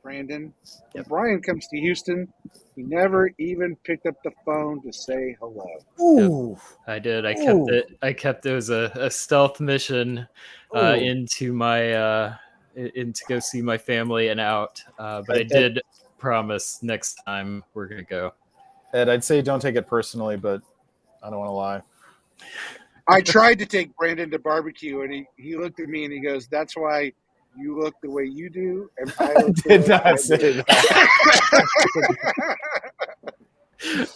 Brandon, when Brian comes to Houston, he never even picked up the phone to say hello. Ooh. Yep, I did. I kept it as a stealth mission into my in to go see my family and out. But I did promise next time we're gonna go. Ed, I'd say don't take it personally, but I don't want to lie. I tried to take Brandon to barbecue, and he looked at me and he goes, "That's why you look the way you do." And I did not say that.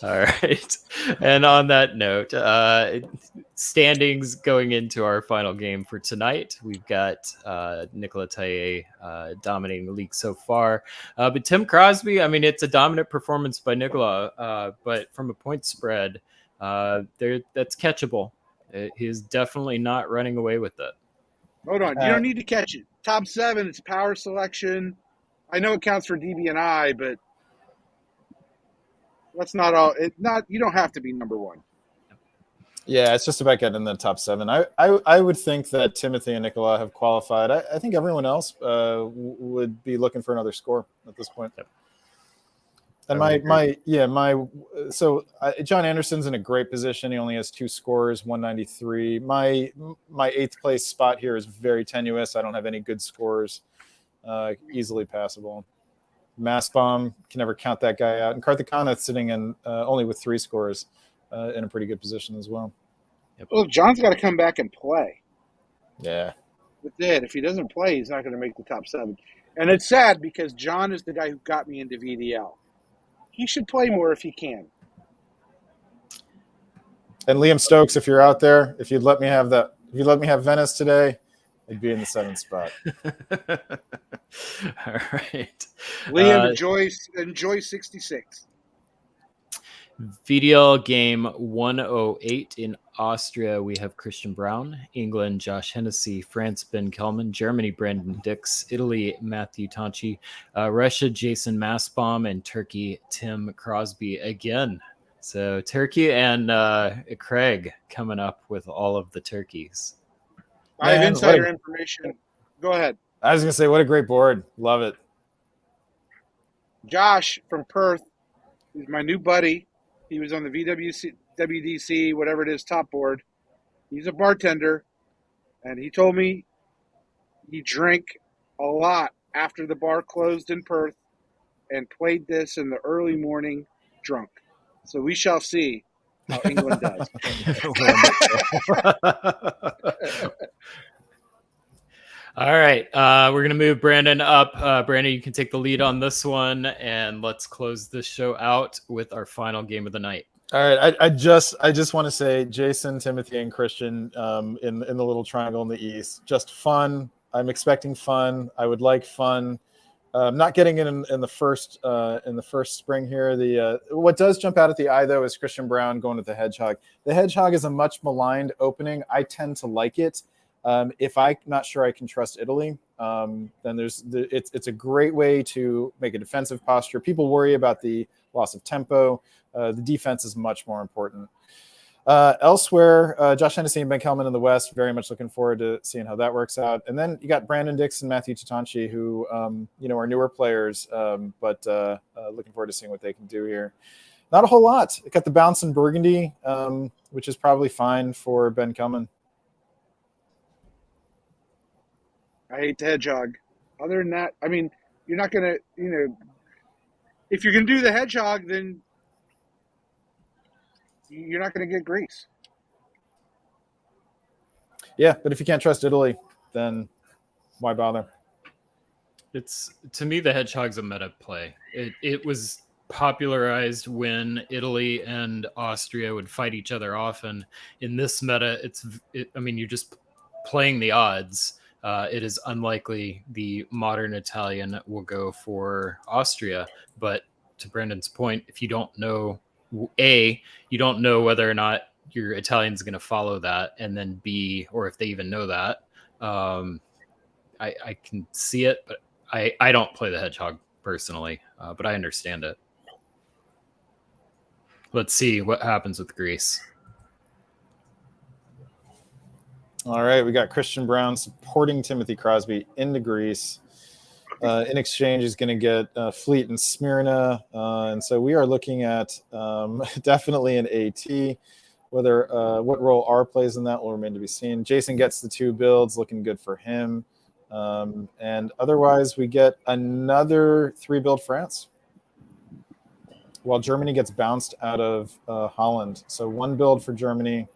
All right. And on that note, standings going into our final game for tonight, we've got Nicola Taille dominating the league so far. But Tim Crosby, I mean, it's a dominant performance by Nicola, but from a point spread, that's catchable. He's definitely not running away with it. Hold on. You don't need to catch it. Top 7, it's power selection. I know it counts for DB&I, but that's not all. You don't have to be number 1. Yeah, it's just about getting in the top 7. I would think that Timothy and Nicola have qualified. I think everyone else would be looking for another score at this point. Yep. And John Anderson's in a great position. He only has 2 scores, 193. My 8th place spot here is very tenuous. I don't have any good scores, easily passable. Massbomb can never count that guy out, and Karthikana's sitting in only with 3 scores. In a pretty good position as well. Yep. Well, John's got to come back and play. Yeah. That's it. If he doesn't play, he's not going to make the top 7. And it's sad because John is the guy who got me into VDL. He should play more if he can. And Liam Stokes, if you're out there, if you'd let me have Venice today, I'd be in the 7th spot. All right. Liam, enjoy 66. VDL game 108 in Austria. We have Christian Brown, England, Josh Hennessy, France, Ben Kelman, Germany, Brandon Dix, Italy, Matthew Tonchi, Russia, Jason Massbaum, and Turkey, Tim Crosby again. So Turkey and Craig coming up with all of the turkeys. I have insider information. Go ahead. I was going to say, what a great board. Love it. Josh from Perth is my new buddy. He was on the WDC, whatever it is, top board. He's a bartender, and he told me he drank a lot after the bar closed in Perth and played this in the early morning drunk. So we shall see how England does. All right. We're going to move Brandon up. Brandon, you can take the lead on this one, and let's close this show out with our final game of the night. All right. I just want to say Jason, Timothy, and Christian in the little triangle in the East. Just fun. I'm expecting fun. I would like fun. Not getting in the first spring here. What does jump out at the eye, though, is Christian Brown going with the Hedgehog. The Hedgehog is a much maligned opening. I tend to like it. If I'm not sure I can trust Italy, then it's a great way to make a defensive posture. People worry about the loss of tempo. The defense is much more important. Elsewhere, Josh Hennessy and Ben Kelman in the West, very much looking forward to seeing how that works out. And then you got Brandon Dix and Matthew Tatanchi, who are newer players, but looking forward to seeing what they can do here. Not a whole lot. I got the bounce in Burgundy, which is probably fine for Ben Kelman. I hate the Hedgehog. Other than that, I mean, you're not going to, if you're going to do the Hedgehog, then you're not going to get Greece. Yeah, but if you can't trust Italy, then why bother? To me, the Hedgehog's a meta play. It was popularized when Italy and Austria would fight each other off, and in this meta, you're just playing the odds. It is unlikely the modern Italian will go for Austria. But to Brendan's point, if you don't know, you don't know whether or not your Italian's going to follow that, and then B, or if they even know that, I can see it, but I don't play the Hedgehog personally, but I understand it. Let's see what happens with Greece. All right, we got Christian Brown supporting Timothy Crosby into Greece. In exchange, he's going to get Fleet and Smyrna. And so we are looking at definitely an AT. Whether what role R plays in that will remain to be seen. Jason gets the 2 builds, looking good for him. And otherwise, we get another 3-build France, while Germany gets bounced out of Holland. So 1 build for Germany.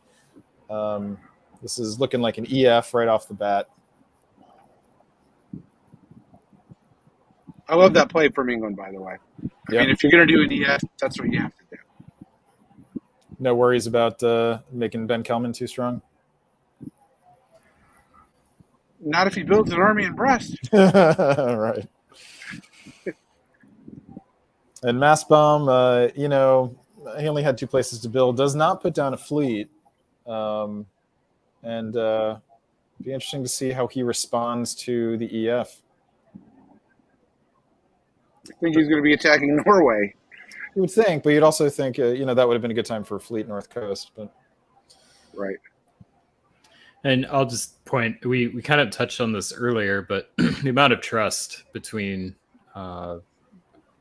This is looking like an EF right off the bat. I love that play from England, by the way. I mean, if you're going to do an EF, that's what you have to do. No worries about making Ben Kelman too strong? Not if he builds an army in Brest. Right. And Massbaum, he only had 2 places to build. Does not put down a fleet. And Be interesting to see how he responds to the EF. I think he's going to be attacking Norway. You would think, but you'd also think, that would have been a good time for Fleet North Coast. But Right. And I'll just point, we kind of touched on this earlier, but the amount of trust between,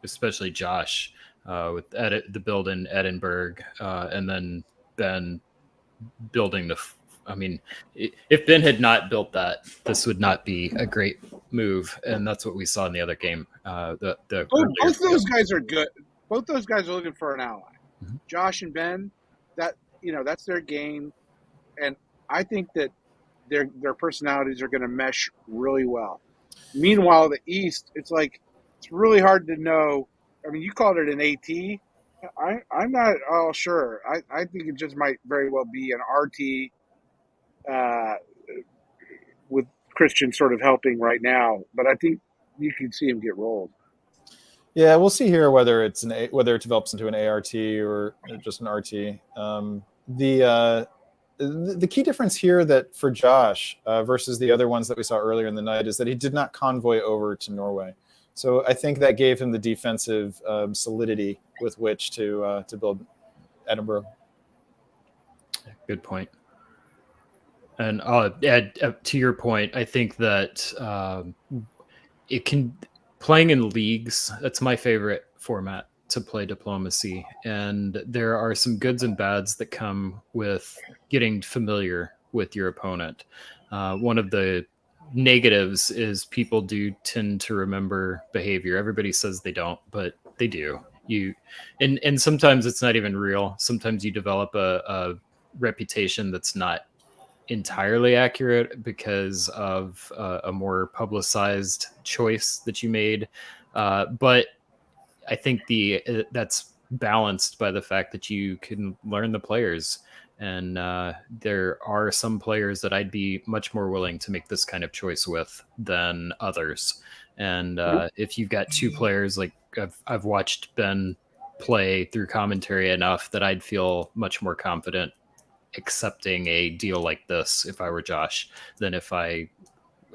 especially Josh, with the build in Edinburgh, and then Ben building if Ben had not built that, this would not be a great move, and that's what we saw in the other game. Both those guys are good. Both those guys are looking for an ally. Mm-hmm. Josh and Ben, that's their game, and I think that their personalities are going to mesh really well. Meanwhile, the East, it's really hard to know. I mean, you called it an AT. I'm not all sure. I think it just might very well be an RT, with Christian sort of helping right now. But I think you can see him get rolled. Yeah, we'll see here whether it develops into an ART or just an RT. The key difference here that for Josh versus the other ones that we saw earlier in the night is that he did not convoy over to Norway. So I think that gave him the defensive solidity with which to build Edinburgh. Good point. And I'll add to your point. I think that it can playing in leagues. That's my favorite format to play diplomacy, and there are some goods and bads that come with getting familiar with your opponent. One of the negatives is people do tend to remember behavior. Everybody says they don't, but they do. And sometimes it's not even real. Sometimes you develop a reputation that's not entirely accurate because of a more publicized choice that you made. But I think that's balanced by the fact that you can learn the players. And there are some players that I'd be much more willing to make this kind of choice with than others. And if you've got two players, like I've watched Ben play through commentary enough that I'd feel much more confident accepting a deal like this if I were Josh than if I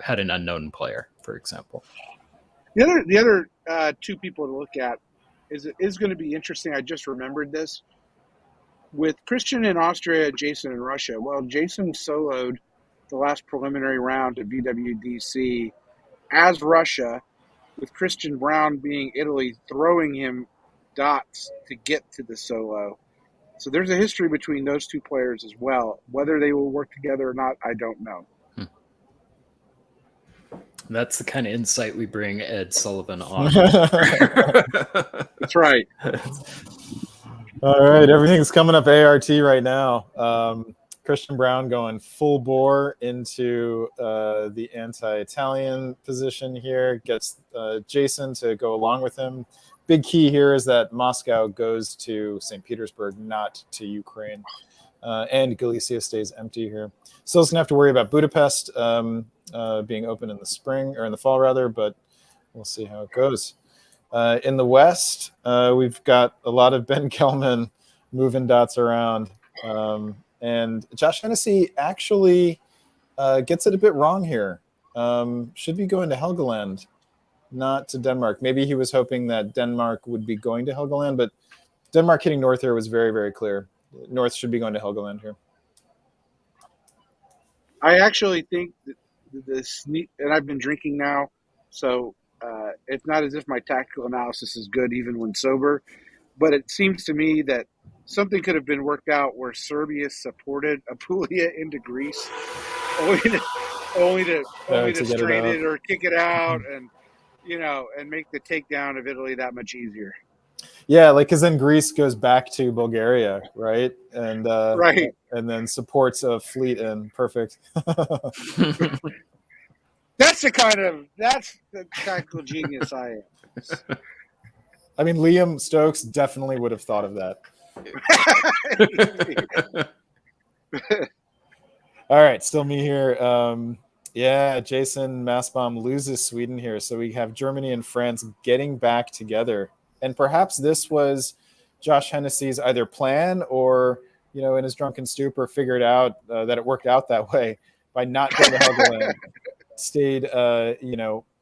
had an unknown player, for example. The other two people to look at is going to be interesting. I just remembered this. With Christian in Austria, Jason in Russia. Well, Jason soloed the last preliminary round at VWDC as Russia, with Christian Brown being Italy, throwing him dots to get to the solo. So there's a history between those two players as well. Whether they will work together or not, I don't know. That's the kind of insight we bring Ed Sullivan on. That's right. All right, everything's coming up ART right now. Christian Brown going full bore into the anti-Italian position here, gets Jason to go along with him. Big key here is that Moscow goes to St. Petersburg, not to Ukraine. And Galicia stays empty here. Still going to have to worry about Budapest being open in the spring, or in the fall rather, but we'll see how it goes. In the West, we've got a lot of Ben Kelman moving dots around. And Josh Hennessy actually gets it a bit wrong here. Should be going to Helgoland, not to Denmark. Maybe he was hoping that Denmark would be going to Helgoland, but Denmark hitting north here was very, very clear. North should be going to Helgoland here. I actually think that and I've been drinking now, so it's not as if my tactical analysis is good even when sober, but it seems to me that something could have been worked out where Serbia supported Apulia into Greece, only to strain it or kick it out, and make the takedown of Italy that much easier. Yeah, because then Greece goes back to Bulgaria, right? And right, and then supports a fleet in. Perfect. That's the tactical genius I am. I mean, Liam Stokes definitely would have thought of that. All right, still me here. Jason Massbaum loses Sweden here, so we have Germany and France getting back together. And perhaps this was Josh Hennessy's either plan or, in his drunken stupor, figured out that it worked out that way. by not going to Helgoland stayed,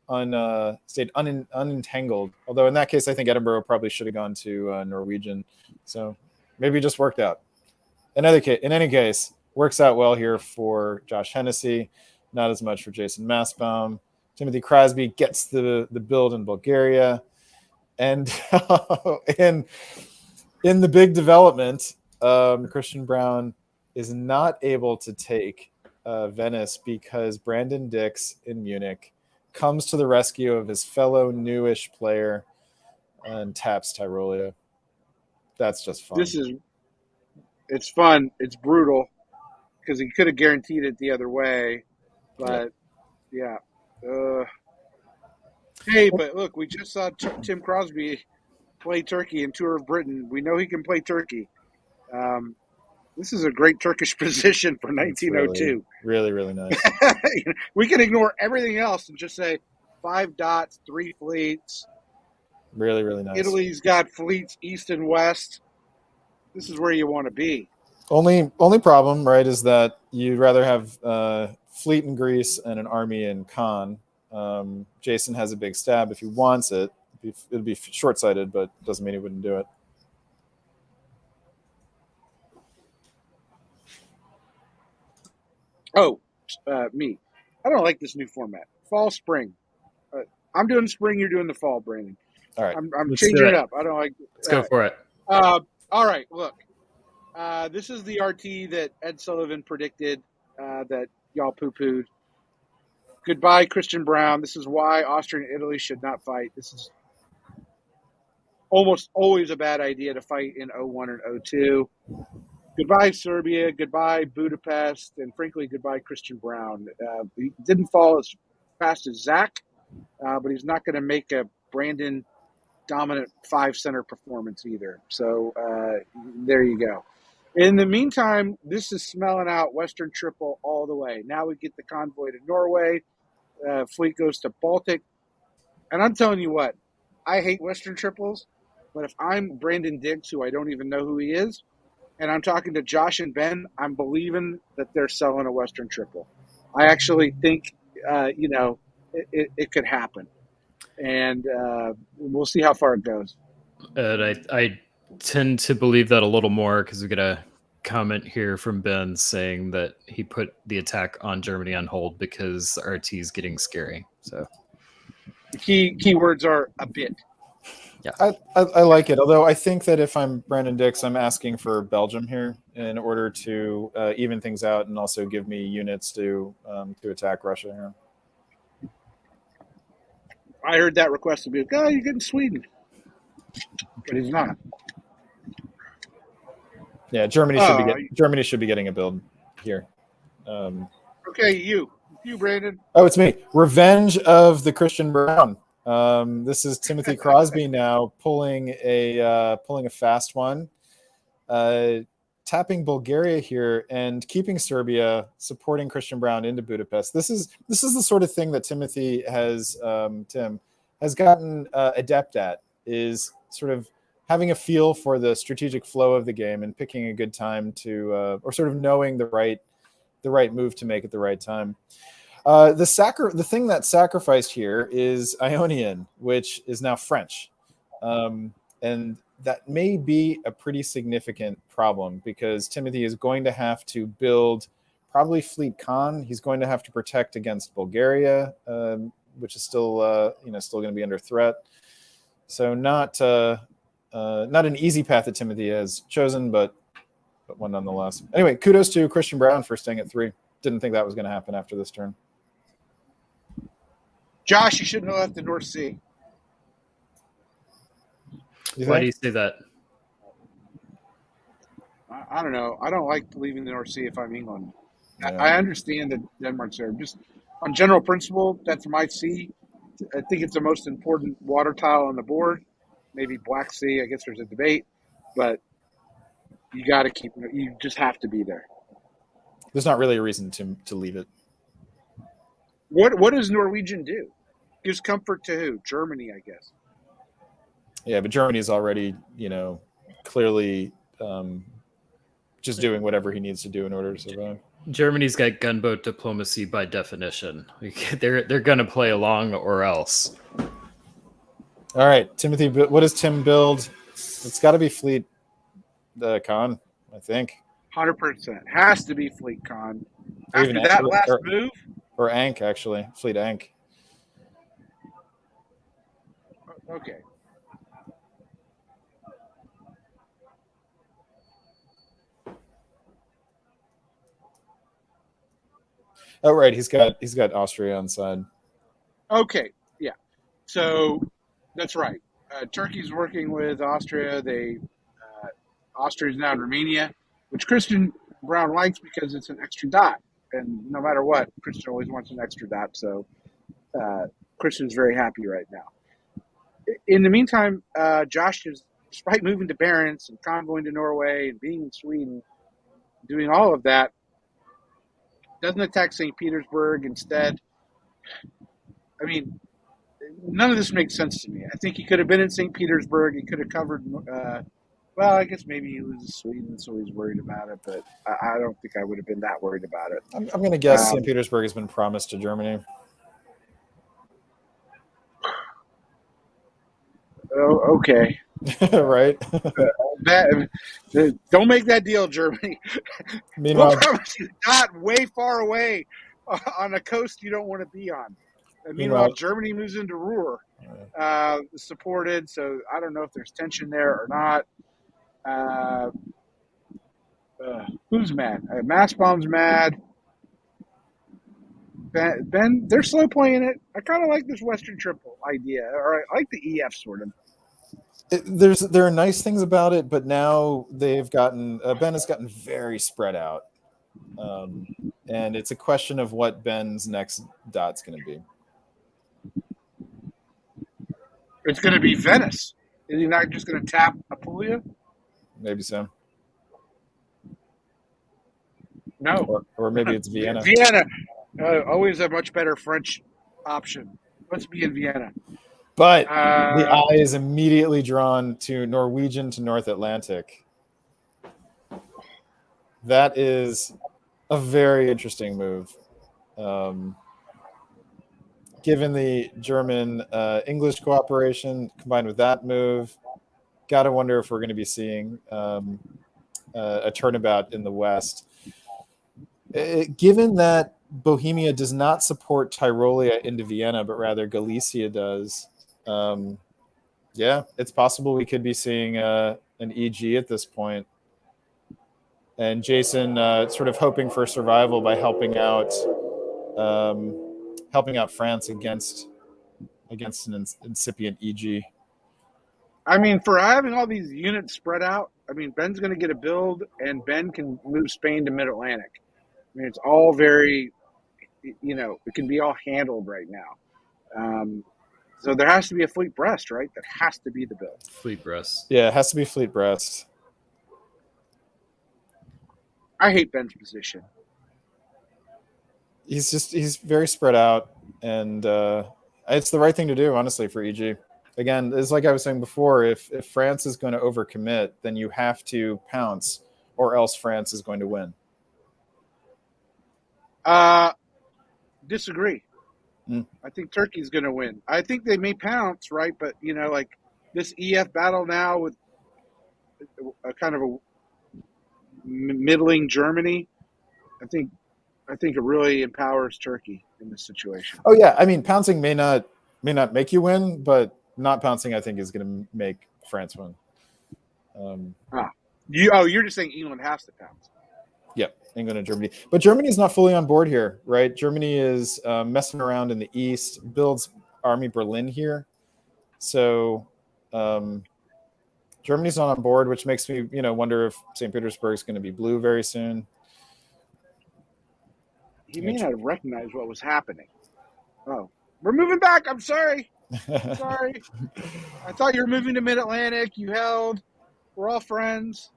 unentangled. Although in that case, I think Edinburgh probably should have gone to Norwegian. So maybe it just worked out. In any case, works out well here for Josh Hennessy. Not as much for Jason Massbaum. Timothy Crosby gets the build in Bulgaria. And in the big development, Christian Brown is not able to take Venice because Brandon Dix in Munich comes to the rescue of his fellow newish player and taps Tyrolia. That's just fun. It's fun. It's brutal because he could have guaranteed it the other way, but yeah. Hey, but look, we just saw Tim Crosby play Turkey in Tour of Britain. We know he can play Turkey. This is a great Turkish position for 1902. Really, really nice. We can ignore everything else and just say 5 dots, 3 fleets. Really, really nice. Italy's got fleets east and west. This is where you want to be. Only problem, right, is that you'd rather have fleet in Greece and an army in Khan. Jason has a big stab if he wants it. It'd be short-sighted, but doesn't mean he wouldn't do it. Oh, me. I don't like this new format. Fall, spring. I'm doing spring. You're doing the fall, Brandon. All right. I'm changing it up. I don't like. Let's go for it. All right. Look, this is the RT that Ed Sullivan predicted that y'all poo-pooed. Goodbye, Christian Brown. This is why Austria and Italy should not fight. This is almost always a bad idea to fight in 01 and 02. Goodbye, Serbia. Goodbye, Budapest. And frankly, goodbye, Christian Brown. He didn't fall as fast as Zach, but he's not going to make a Brandon dominant 5-center performance either. So there you go. In the meantime, this is smelling out Western Triple all the way. Now we get the convoy to Norway. Fleet goes to Baltic. And I'm telling you what, I hate Western Triples, but if I'm Brandon Diggs, who I don't even know who he is, and I'm talking to Josh and Ben, I'm believing that they're selling a Western Triple. I actually think, it could happen. And we'll see how far it goes. I tend to believe that a little more because we get a comment here from Ben saying that he put the attack on Germany on hold because RT is getting scary. So the key words are a bit. Yeah, I like it. Although I think that if I'm Brandon Dix, I'm asking for Belgium here in order to even things out and also give me units to attack Russia here. I heard that request to be like, oh, you're getting Sweden, but he's not. Yeah, Germany should be getting a build here. Okay, you, Brandon. Oh, it's me. Revenge of the Christian Brown. This is Timothy Crosby now pulling a fast one, tapping Bulgaria here and keeping Serbia, supporting Christian Brown into Budapest. This is the sort of thing that Timothy has gotten adept at, is sort of having a feel for the strategic flow of the game and picking a good time to, or sort of knowing the right move to make at the right time. The thing that sacrificed here is Ionian, which is now French. And that may be a pretty significant problem because Timothy is going to have to build probably Fleet Khan. He's going to have to protect against Bulgaria, which is still going to be under threat. So not an easy path that Timothy has chosen, but one nonetheless. Anyway, kudos to Christian Brown for staying at 3. Didn't think that was going to happen after this turn. Josh, you shouldn't have left the North Sea. Why do you say that? I don't know. I don't like leaving the North Sea if I'm England. Yeah. I understand that Denmark's there. Just on general principle, that's my sea. I think it's the most important water tile on the board. Maybe Black Sea. I guess there's a debate, but you got to keep. You just have to be there. There's not really a reason to leave it. What does Norwegian do? Gives comfort to who? Germany, I guess. Yeah, but Germany is already, clearly just doing whatever he needs to do in order to survive. Germany's got gunboat diplomacy by definition. They're going to play along or else. All right, Timothy, what does Tim build? It's got to be fleet con, I think. 100%. Has to be fleet con. Or After even that last move? Or Ank, actually. Fleet Ank. Okay. Oh, right. He's got Austria on side. Okay, yeah. So that's right. Turkey's working with Austria. Austria's now in Romania, which Christian Brown likes because it's an extra dot. And no matter what, Christian always wants an extra dot. So Christian's very happy right now. In the meantime, Josh is, despite moving to Barents and convoying to Norway and being in Sweden, doing all of that, doesn't attack St. Petersburg. Instead, I mean, none of this makes sense to me. I think he could have been in St. Petersburg. He could have covered. Well, I guess maybe he was in Sweden, so he's worried about it. But I don't think I would have been that worried about it. I'm going to guess St. Petersburg has been promised to Germany. Oh, okay. Right. Don't make that deal, Germany. Meanwhile, We'll promise you not way far away on a coast you don't want to be on. And meanwhile, Germany moves into Ruhr, supported. So I don't know if there's tension there or not. Who's mad? Mastbaum's mad. Ben, they're slow playing it. I kind of like this Western Triple idea, or I like the EF sort of. There are nice things about it, but now they've gotten Ben has gotten very spread out, and it's a question of what Ben's next dot's going to be. It's going to be Venice. Is he not just going to tap Apulia? Maybe so. No. Or maybe it's Vienna. Vienna. Always a much better French option. Let's be in Vienna. But the eye is immediately drawn to Norwegian to North Atlantic. That is a very interesting move. Given the German-English cooperation combined with that move, got to wonder if we're going to be seeing a turnabout in the West. Given that Bohemia does not support Tyrolia into Vienna, but rather Galicia does, it's possible we could be seeing an EG at this point. And Jason sort of hoping for survival by helping out France against an incipient EG. I mean, for having all these units spread out, I mean, Ben's going to get a build, and Ben can move Spain to Mid-Atlantic. I mean, it's all very, it can be all handled right now. So there has to be a Fleet Brest, right? That has to be the build. Fleet Brest. Yeah, it has to be Fleet Brest. I hate Ben's position. He's very spread out, and it's the right thing to do, honestly, for EG. Again, it's like I was saying before, if France is going to overcommit, then you have to pounce, or else France is going to win. Disagree. I think Turkey's going to win. I think they may pounce, right? But, like this EF battle now with a kind of a middling Germany, I think it really empowers Turkey in this situation. Oh, yeah. I mean, pouncing may not make you win, but not pouncing, I think, is going to make France win. You're just saying England has to pounce. Yep, England and Germany. But Germany is not fully on board here, right? Germany is messing around in the east, builds Army Berlin here. So Germany's not on board, which makes me, wonder if St. Petersburg is going to be blue very soon. He may not have recognized what was happening. Oh, we're moving back. I'm sorry. Sorry. I thought you were moving to Mid-Atlantic. You held. We're all friends.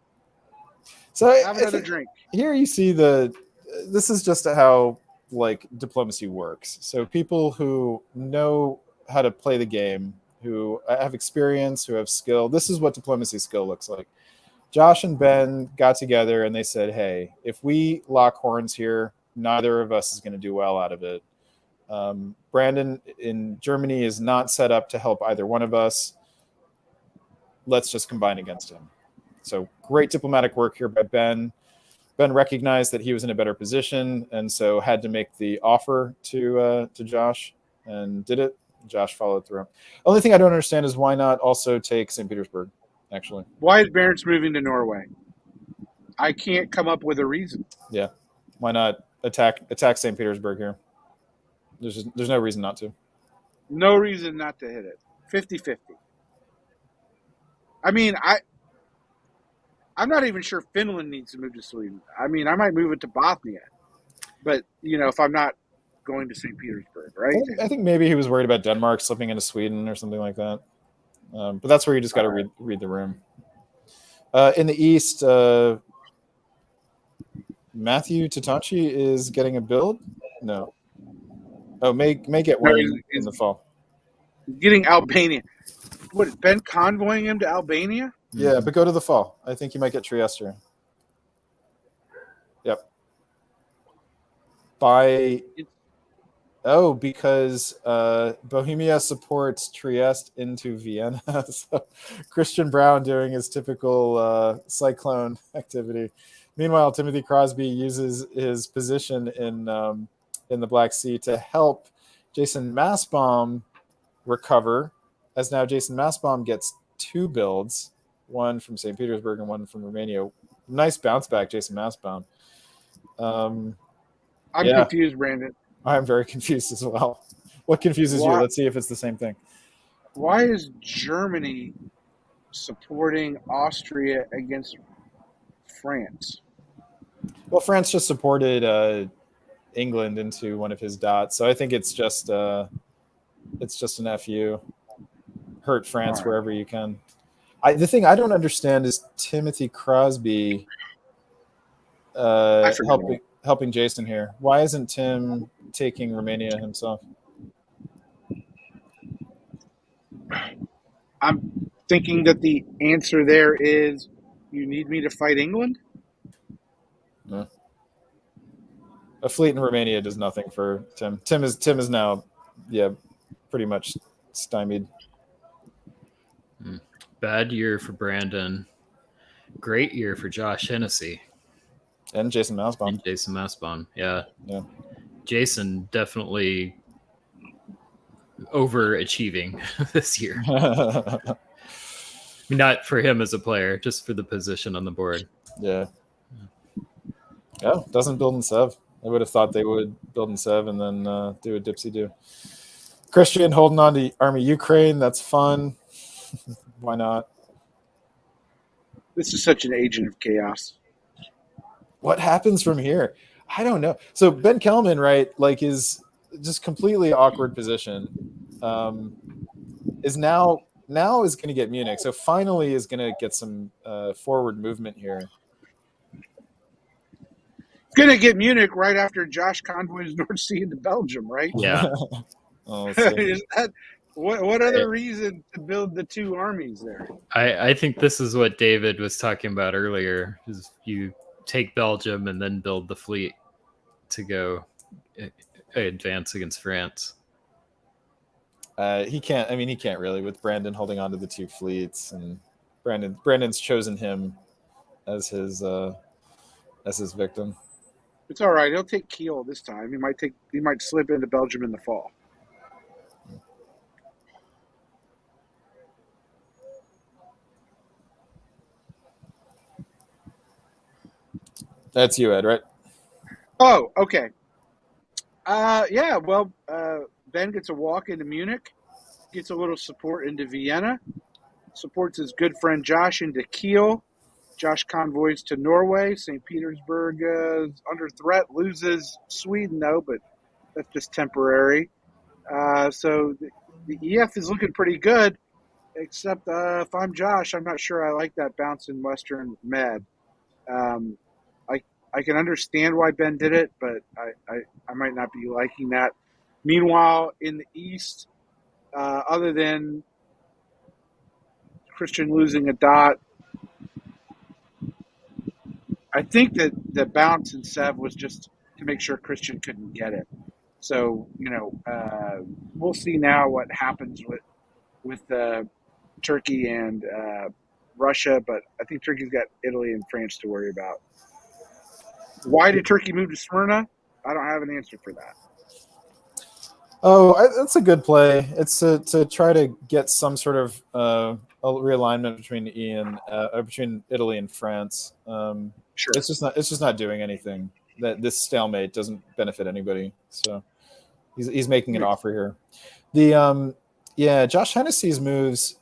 So have another drink. Here you see this is just how diplomacy works. So people who know how to play the game, who have experience, who have skill. This is what diplomacy skill looks like. Josh and Ben got together and they said, hey, if we lock horns here, neither of us is going to do well out of it. Brandon in Germany is not set up to help either one of us. Let's just combine against him. So great diplomatic work here by Ben. Ben recognized that he was in a better position and so had to make the offer to Josh and did it. Josh followed through. Only thing I don't understand is why not also take St. Petersburg, actually. Why is Barents moving to Norway? I can't come up with a reason. Yeah. Why not attack St. Petersburg here? There's no reason not to. No reason not to hit it. 50-50. I mean, I'm not even sure Finland needs to move to Sweden. I mean, I might move it to Bothnia. But, if I'm not going to St. Petersburg, right? I think maybe he was worried about Denmark slipping into Sweden or something like that. But that's where you just got to read the room. In the East, Matthew Tatachi is getting a build? No. Oh, may get one in the fall. Getting Albania. What, Ben convoying him to Albania? Yeah, but go to the fall. I think you might get Trieste. Yep. Because Bohemia supports Trieste into Vienna. So Christian Brown doing his typical cyclone activity. Meanwhile, Timothy Crosby uses his position in the Black Sea to help Jason Massbaum recover, as now Jason Massbaum gets 2 builds, one from St. Petersburg and one from Romania. Nice bounce back, Jason Massbaum. I'm confused, Brandon. I'm very confused as well. What confuses you? Let's see if it's the same thing. Why is Germany supporting Austria against France? Well, France just supported England into one of his dots, so I think it's just an FU. Hurt France wherever you can. The thing I don't understand is Timothy Crosby helping Jason here. Why isn't Tim taking Romania himself? I'm thinking that the answer there is you need me to fight England? No. A fleet in Romania does nothing for Tim. Tim is now, pretty much stymied. Bad year for Brandon. Great year for Josh Hennessy. And Jason Massbaum. Yeah. Jason definitely overachieving this year. Not for him as a player, just for the position on the board. Yeah. Doesn't build in Sev. I would have thought they would build in Sev and then do a dipsy-do. Christian holding on to Army Ukraine. That's fun. Why not? This is such an agent of chaos. What happens from here? I don't know. So Ben Kelman, right, is just completely awkward position. Is now is going to get Munich. So finally is going to get some forward movement here. Going to get Munich right after Josh convoys North Sea into Belgium, right? Yeah. What other reason to build the 2 armies there? I think this is what David was talking about earlier. Is you take Belgium and then build the fleet to go advance against France. He can't really, with Brandon holding on to the 2 fleets, and Brandon's chosen him as his victim. It's all right. He'll take Kiel this time. He might slip into Belgium in the fall. That's you, Ed, right? Oh, okay. Ben gets a walk into Munich, gets a little support into Vienna, supports his good friend Josh into Kiel. Josh convoys to Norway. St. Petersburg is under threat, loses Sweden, though, but that's just temporary. So the EF is looking pretty good, except if I'm Josh, I'm not sure I like that bounce in Western Med. I can understand why Ben did it, but I might not be liking that. Meanwhile, in the East, other than Christian losing a dot, I think that the bounce in Sev was just to make sure Christian couldn't get it. So we'll see now what happens with Turkey and Russia, but I think Turkey's got Italy and France to worry about. Why did Turkey move to Smyrna? I don't have an answer for that. Oh, that's a good play. It's to try to get some sort of a realignment between between Italy and France. Sure. It's just not doing anything. That this stalemate doesn't benefit anybody. So he's making an offer here. Josh Hennessy's moves.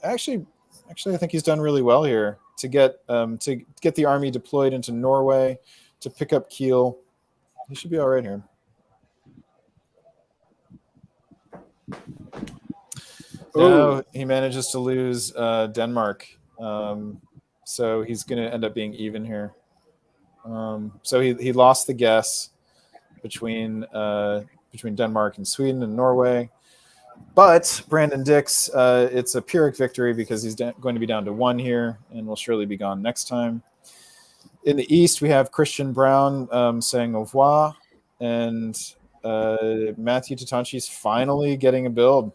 Actually, I think he's done really well here to get the army deployed into Norway to pick up Kiel. He should be all right here. No, he manages to lose Denmark, so he's going to end up being even here. So he lost the guess between Denmark and Sweden and Norway, but Brandon Dix, it's a Pyrrhic victory because he's going to be down to 1 here and will surely be gone next time. In the East, we have Christian Brown saying au revoir, and Matthew Tatanchi's finally getting a build.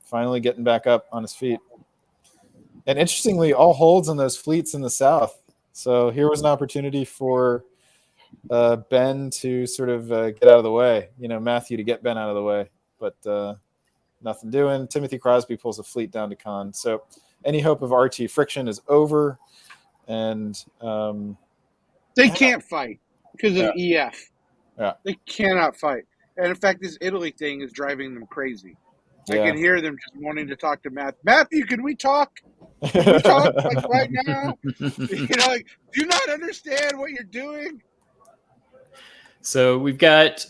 Finally getting back up on his feet. And interestingly, all holds on those fleets in the south. So here was an opportunity for Ben to sort of get out of the way, Matthew to get Ben out of the way, but nothing doing. Timothy Crosby pulls a fleet down to Caen. So any hope of RT friction is over. And they can't fight because of EF. Yeah. They cannot fight. And in fact, this Italy thing is driving them crazy. I can hear them just wanting to talk to Matthew, can we talk? Can we talk like right now? Do you not understand what you're doing? So we've got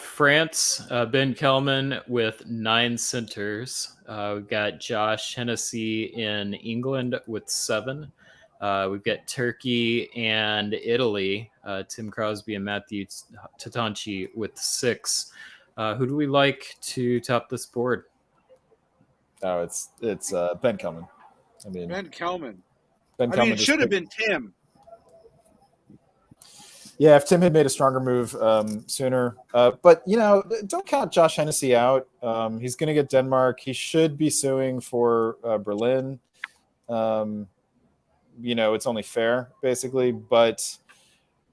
France, Ben Kelman with 9 centers. We've got Josh Hennessy in England with 7. We've got Turkey and Italy, Tim Crosby and Matthew Tatanchi with 6. Who do we like to top this board? Oh, it's Ben Kelman. Ben Kelman. It should have been Tim. Yeah, if Tim had made a stronger move sooner. But, don't count Josh Hennessy out. He's going to get Denmark. He should be suing for Berlin. It's only fair, basically. But,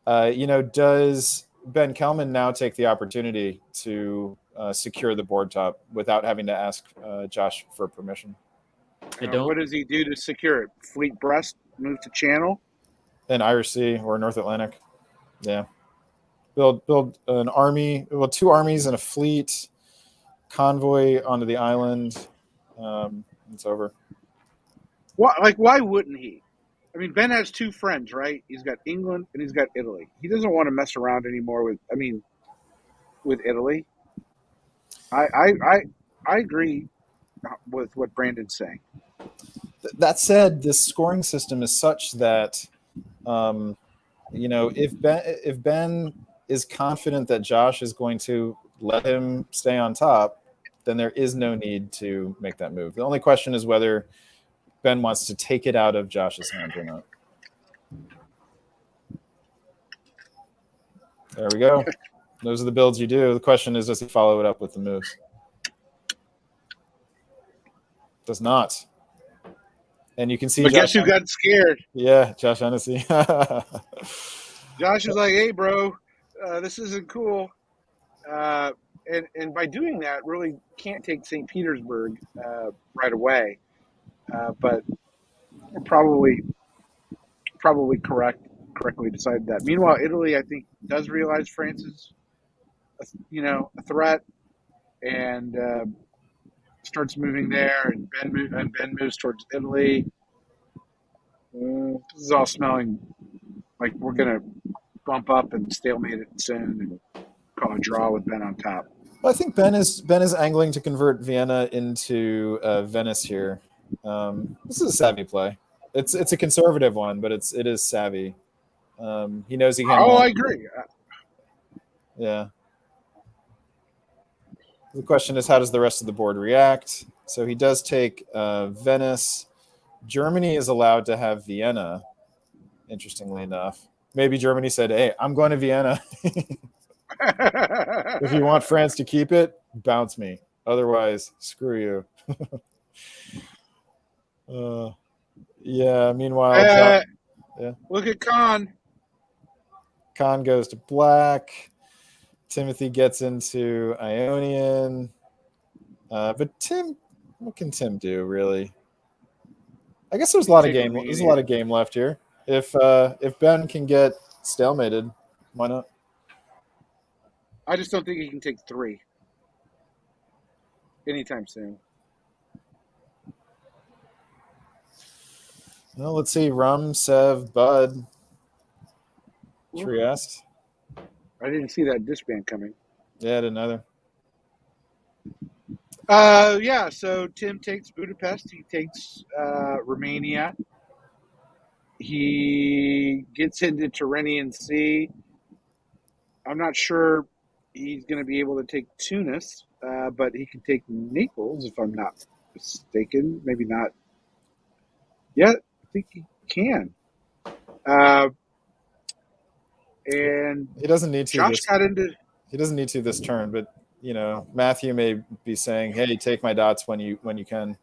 does Ben Kelman now take the opportunity to secure the board top without having to ask Josh for permission? What does he do to secure it? Fleet Brest, move to Channel? An Irish Sea or North Atlantic. Yeah. Build an army, 2 armies and a fleet, convoy onto the island. It's over. Why wouldn't he? Ben has 2 friends, right? He's got England and he's got Italy. He doesn't want to mess around anymore with Italy. I agree with what Brandon's saying. That said, this scoring system is such that, if Ben is confident that Josh is going to let him stay on top, then there is no need to make that move. The only question is whether Ben wants to take it out of Josh's hand or not. There we go. Those are the builds you do. The question is, does he follow it up with the moves? Does not. And you can see. But guess who got scared? Yeah, Josh Hennessy. Josh is like, "Hey, bro, this isn't cool." And by doing that, really can't take St. Petersburg right away. But probably correctly decided that. Meanwhile, Italy, I think, does realize France is, a threat, and starts moving there. And Ben moves towards Italy. This is all smelling like we're gonna bump up and stalemate it soon and call a draw with Ben on top. Well, I think Ben is angling to convert Vienna into Venice here. This is a savvy play. It's a conservative one, but it is savvy. He knows he can. Oh, I agree. Yeah. The question is, how does the rest of the board react? So he does take Venice. Germany is allowed to have Vienna. interestingly enough. Maybe Germany said, hey, I'm going to Vienna. If you want France to keep it, bounce me. Otherwise, screw you. Yeah, meanwhile, Look at Khan. Khan goes to black. Timothy gets into Ionian. But Tim, what can Tim do, really? I guess there's a lot of game. There's a lot of game left here. If Ben can get stalemated, why not? I just don't think he can take 3 anytime soon. Well, let's see. Rum, Sev, Bud, Trieste. I didn't see that disband coming. Yeah, I didn't either. Yeah, so Tim takes Budapest. He takes Romania. He gets into Tyrrhenian Sea. I'm not sure he's going to be able to take Tunis, but he can take Naples, if I'm not mistaken. Maybe not. Yeah, I think he can. And he doesn't need to. Josh got into. He doesn't need to this turn, but Matthew may be saying, "Hey, take my dots when you can."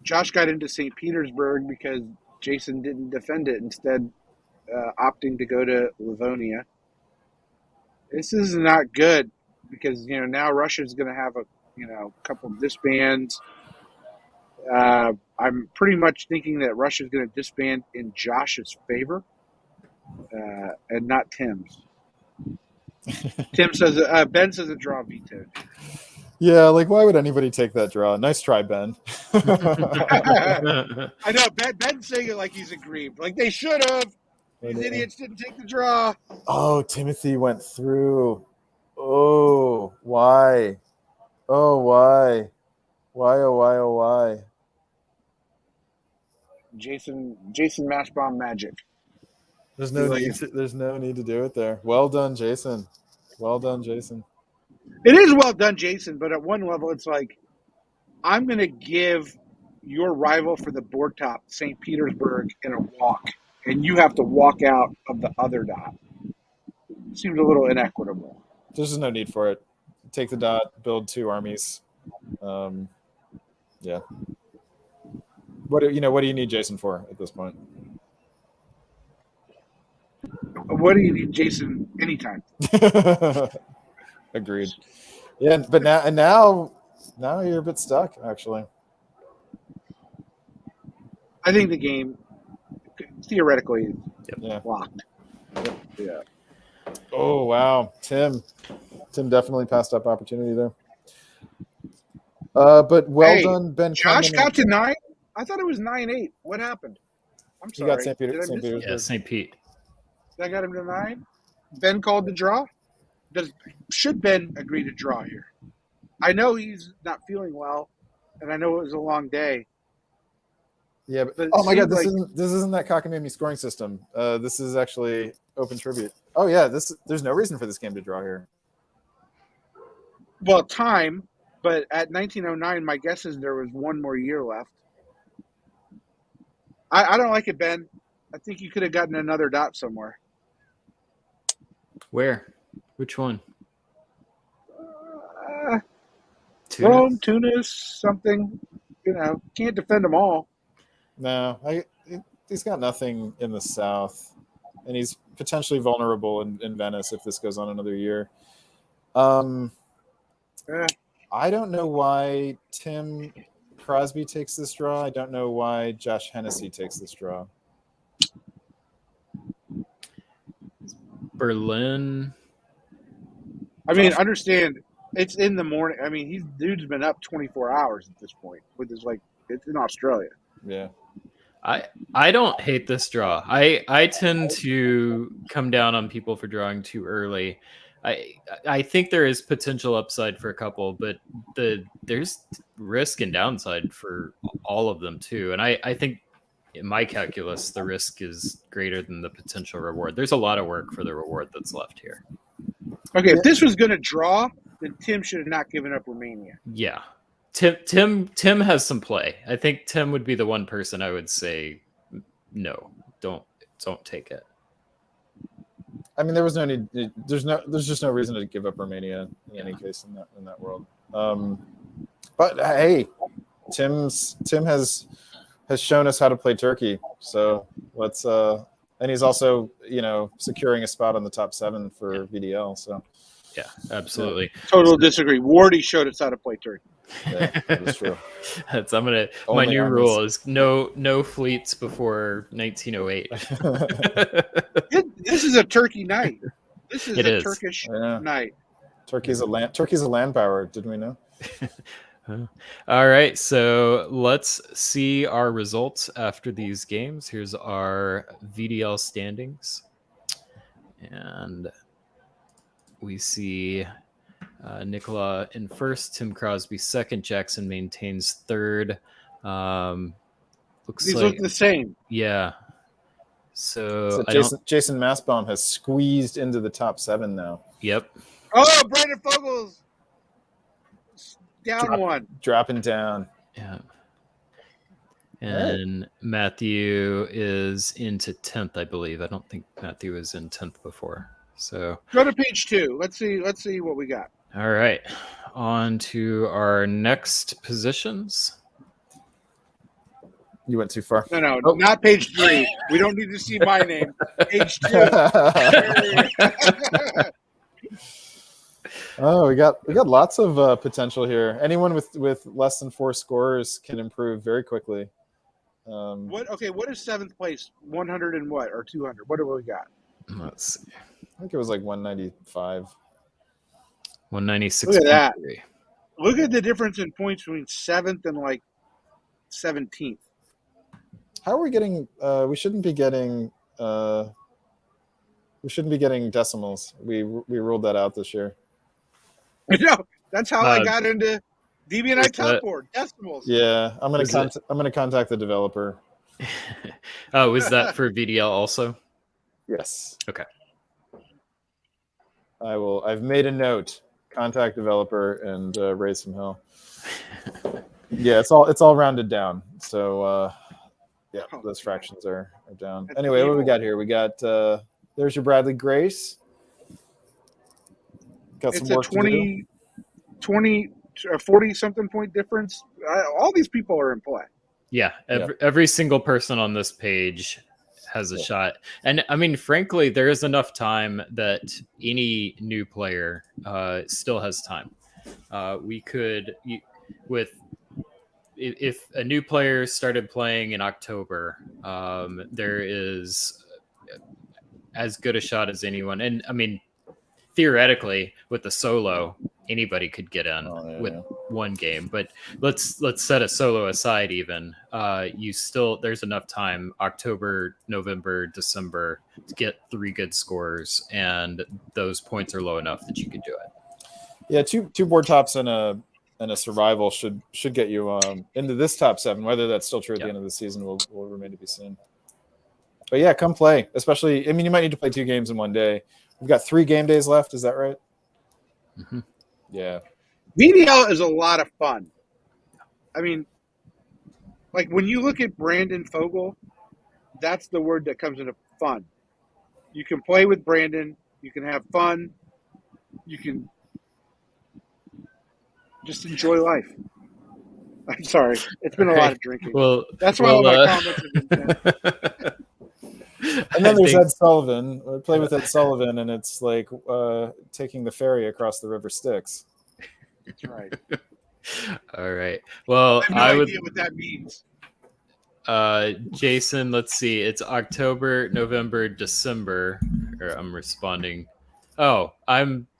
Josh got into St. Petersburg because Jason didn't defend it, instead opting to go to Livonia. This is not good because now Russia's going to have a couple disbands. I'm pretty much thinking that Russia's going to disband in Josh's favor and not Tim's. Tim says Ben says a draw vetoed. Yeah, why would anybody take that draw? Nice try, Ben. I know Ben's saying it like he's aggrieved. Like they should have. These idiots didn't take the draw. Oh, Timothy went through. Oh, why? Oh, why? Why, oh, why, oh, why? Jason mash bomb magic. There's no need to do it there. Well done, Jason. Well done, Jason. It is well done, Jason, but at one level it's like, I'm going to give your rival for the board top, St. Petersburg, in a walk, and you have to walk out of the other dot. Seems a little inequitable. There's just no need for it. Take the dot, build 2 armies. Yeah. What do you need Jason for at this point? What do you need Jason anytime? Agreed. Yeah, but now you're a bit stuck, actually. I think the game theoretically is locked. Yep. Yeah. Oh wow, Tim definitely passed up opportunity there. But well done, Ben. Josh got to 9. I thought it was 9-8. What happened? I'm sorry. He got St. Petersburg. Yeah, St. Pete. I got him to 9. Ben called the draw. Should Ben agree to draw here? I know he's not feeling well, and I know it was a long day. Yeah, but oh my God, this isn't that cockamamie scoring system. This is actually open tribute. Oh yeah, there's no reason for this game to draw here. Well, time, but at 1909, my guess is there was one more year left. I don't like it, Ben. I think you could have gotten another dot somewhere. Where? Which one? Rome, Tunis, something. Can't defend them all. No, he's got nothing in the south, and he's potentially vulnerable in Venice if this goes on another year. I don't know why Tim Crosby takes this draw. I don't know why Josh Hennessy takes this draw. Berlin. I mean, understand, it's in the morning. I mean, dude's been up 24 hours at this point. It's in Australia. Yeah. I don't hate this draw. I tend to come down on people for drawing too early. I think there is potential upside for a couple, but there's risk and downside for all of them too. And I think in my calculus, the risk is greater than the potential reward. There's a lot of work for the reward that's left here. Okay, if this was going to draw, then Tim should have not given up Romania. Yeah. Tim has some play. I think Tim would be the one person I would say no. don't take it. I mean, there was no need. There's just no reason to give up Romania in any case in that world. But hey, Tim has shown us how to play Turkey. So let's and he's also securing a spot on the top 7 for VDL. So yeah, absolutely. Total disagree. Wardy showed us how to play Turkey. Yeah, that's true. My new rule is no fleets before 1908. This is a Turkey night. This is a Turkish night. Turkey's a land power. Didn't we know? All right, so let's see our results after these games. Here's our VDL standings, and we see Nicola in first, Tim Crosby second, Jackson maintains third. These look the same. Yeah. So Jason Massbaum has squeezed into the top 7 now. Yep. Oh, Brandon Fogel's down one. Dropping down. Yeah. And right. Matthew is into 10th, I believe. I don't think Matthew was in 10th before. So go to page 2. Let's see what we got. All right. On to our next positions. You went too far. No, not page 3. We don't need to see my name. Page 2. Oh, we got lots of potential here. Anyone with less than 4 scores can improve very quickly. What is 7th place? 100 and what, or 200? What do we got? Let's see. I think it was like 195. 196. Look at that. Look at the difference in points between 7th and like 17th. How are we getting? We shouldn't be getting decimals. We ruled that out this year. No, that's how I got into DBNI Top Board decimals. Yeah, I'm gonna contact the developer. Oh, is that for VDL also? Yes. Okay. I've made a note. Contact developer and raise some hell. Yeah, it's all rounded down. So those fractions are down. That's anyway, evil. What do we got here? We got there's your Bradley Grace. Got It's some work a 40 something point difference. All these people are in play. Yeah, every single person on this page has a shot. And I mean, frankly, there is enough time that any new player still has time. We could, if a new player started playing in October, there is as good a shot as anyone. And I mean, theoretically, with the solo, anybody could get in with one game. But let's set a solo aside. Even there's enough time, October, November, December, to get 3 good scores, and those points are low enough that you could do it. Yeah, two board tops and a survival should get you into this top 7. Whether that's still true at the end of the season will remain to be seen. But yeah, come play. Especially, I mean, you might need to play 2 games in one day. We've got 3 game days left. Is that right? Mm-hmm. Yeah. VDL is a lot of fun. I mean, like when you look at Brandon Fogel, that's the word that comes into fun. You can play with Brandon. You can have fun. You can just enjoy life. I'm sorry. It's been a lot of drinking. Well, that's why all my comments have been And then there's Ed Sullivan. We play with Ed Sullivan, and it's like taking the ferry across the River Styx. That's right. All right. Well, I have no idea what that means. Jason, let's see. It's October, November, December. Or I'm responding. Oh,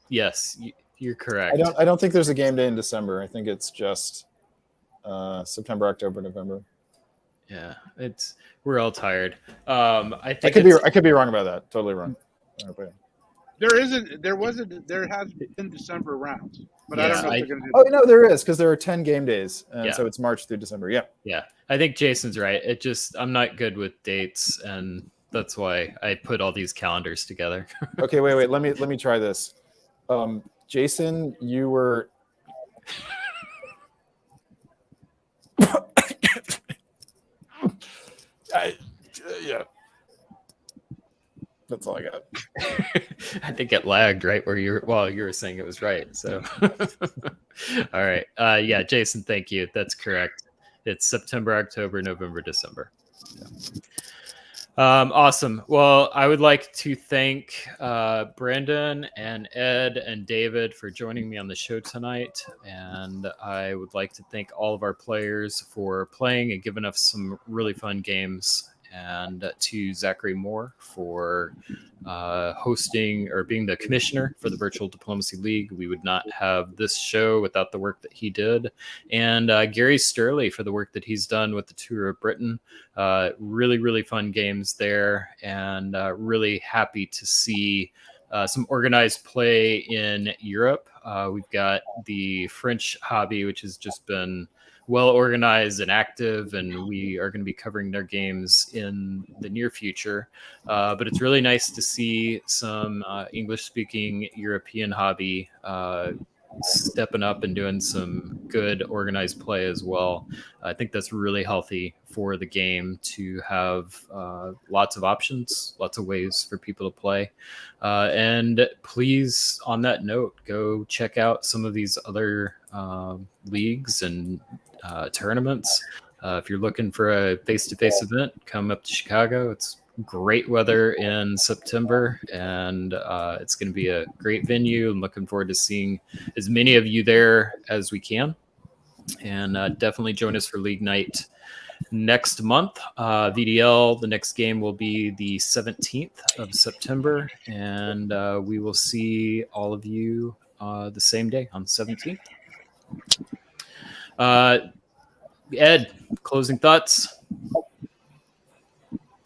yes, you're correct. I don't think there's a game day in December. I think it's just September, October, November. Yeah, we're all tired. I think I could be wrong about that. Totally wrong. There has been December rounds, but I don't know if they're going to do. Oh no, there is, because there are 10 game days, and so it's March through December. Yeah. Yeah, I think Jason's right. I'm not good with dates, and that's why I put all these calendars together. Okay, wait. Let me try this. Jason, you were. That's all I got. I think it lagged right where you were saying it was right. So, all right. Yeah, Jason, thank you. That's correct. It's September, October, November, December. Awesome. Well, I would like to thank Brandon and Ed and David for joining me on the show tonight. And I would like to thank all of our players for playing and giving us some really fun games. And to Zachary Moore for hosting or being the commissioner for the Virtual Diplomacy League. We would not have this show without the work that he did. And Gary Sturley for the work that he's done with the Tour of Britain. Really, really fun games there, and really happy to see some organized play in Europe. We've got the French hobby, which has just been well organized and active, and we are going to be covering their games in the near future. But it's really nice to see some English-speaking European hobby stepping up and doing some good organized play as well. I think that's really healthy for the game to have lots of options, lots of ways for people to play. And please, on that note, go check out some of these other leagues and tournaments. If you're looking for a face-to-face event, come up to Chicago. It's great weather in September, and it's going to be a great venue. I'm looking forward to seeing as many of you there as we can. And definitely join us for League Night next month. VDL, the next game will be the 17th of September, and we will see all of you the same day on the 17th. Ed, closing thoughts?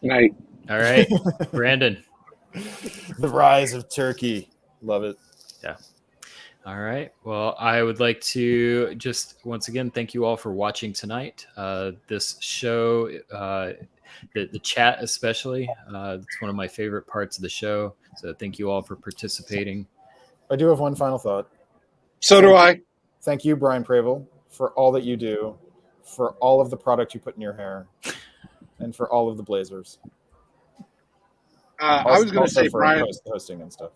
Night. All right. Brandon. The Rise of Turkey. Love it. Yeah. All right. Well, I would like to just once again thank you all for watching tonight. This show, the chat especially, it's one of my favorite parts of the show. So thank you all for participating. I do have one final thought. So do I. Thank you, Brian Pravel, for all that you do, for all of the product you put in your hair, and for all of the blazers. I was going to say, Brian, hosting and stuff.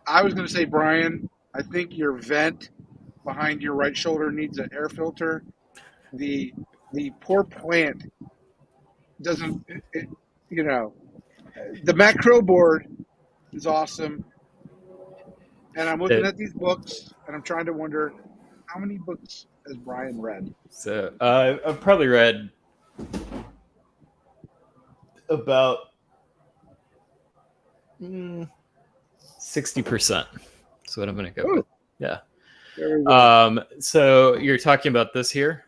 I was going to say, Brian, I think your vent behind your right shoulder needs an air filter. The poor plant doesn't, the macro board is awesome. And I'm looking at these books, and I'm trying to wonder, how many books has Brian read? So I've probably read about 60%. That's what I'm going to go with. Yeah. So you're talking about this here.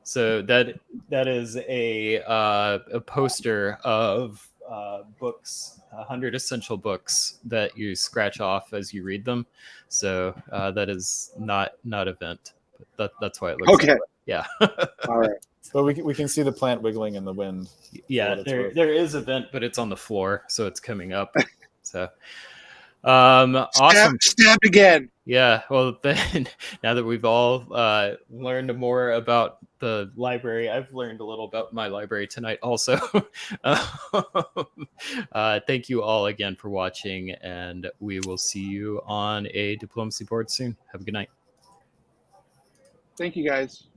So that is a poster of books, 100 essential books that you scratch off as you read them. So that is not event. But that's why it looks okay. Like yeah. All right. But we can see the plant wiggling in the wind. Yeah, there is a vent, but it's on the floor, so it's coming up. So awesome. Stabbed again. Yeah, well then now that we've all learned more about the library, I've learned a little about my library tonight also. Thank you all again for watching, and we will see you on a diplomacy board soon. Have a good night. Thank you, guys.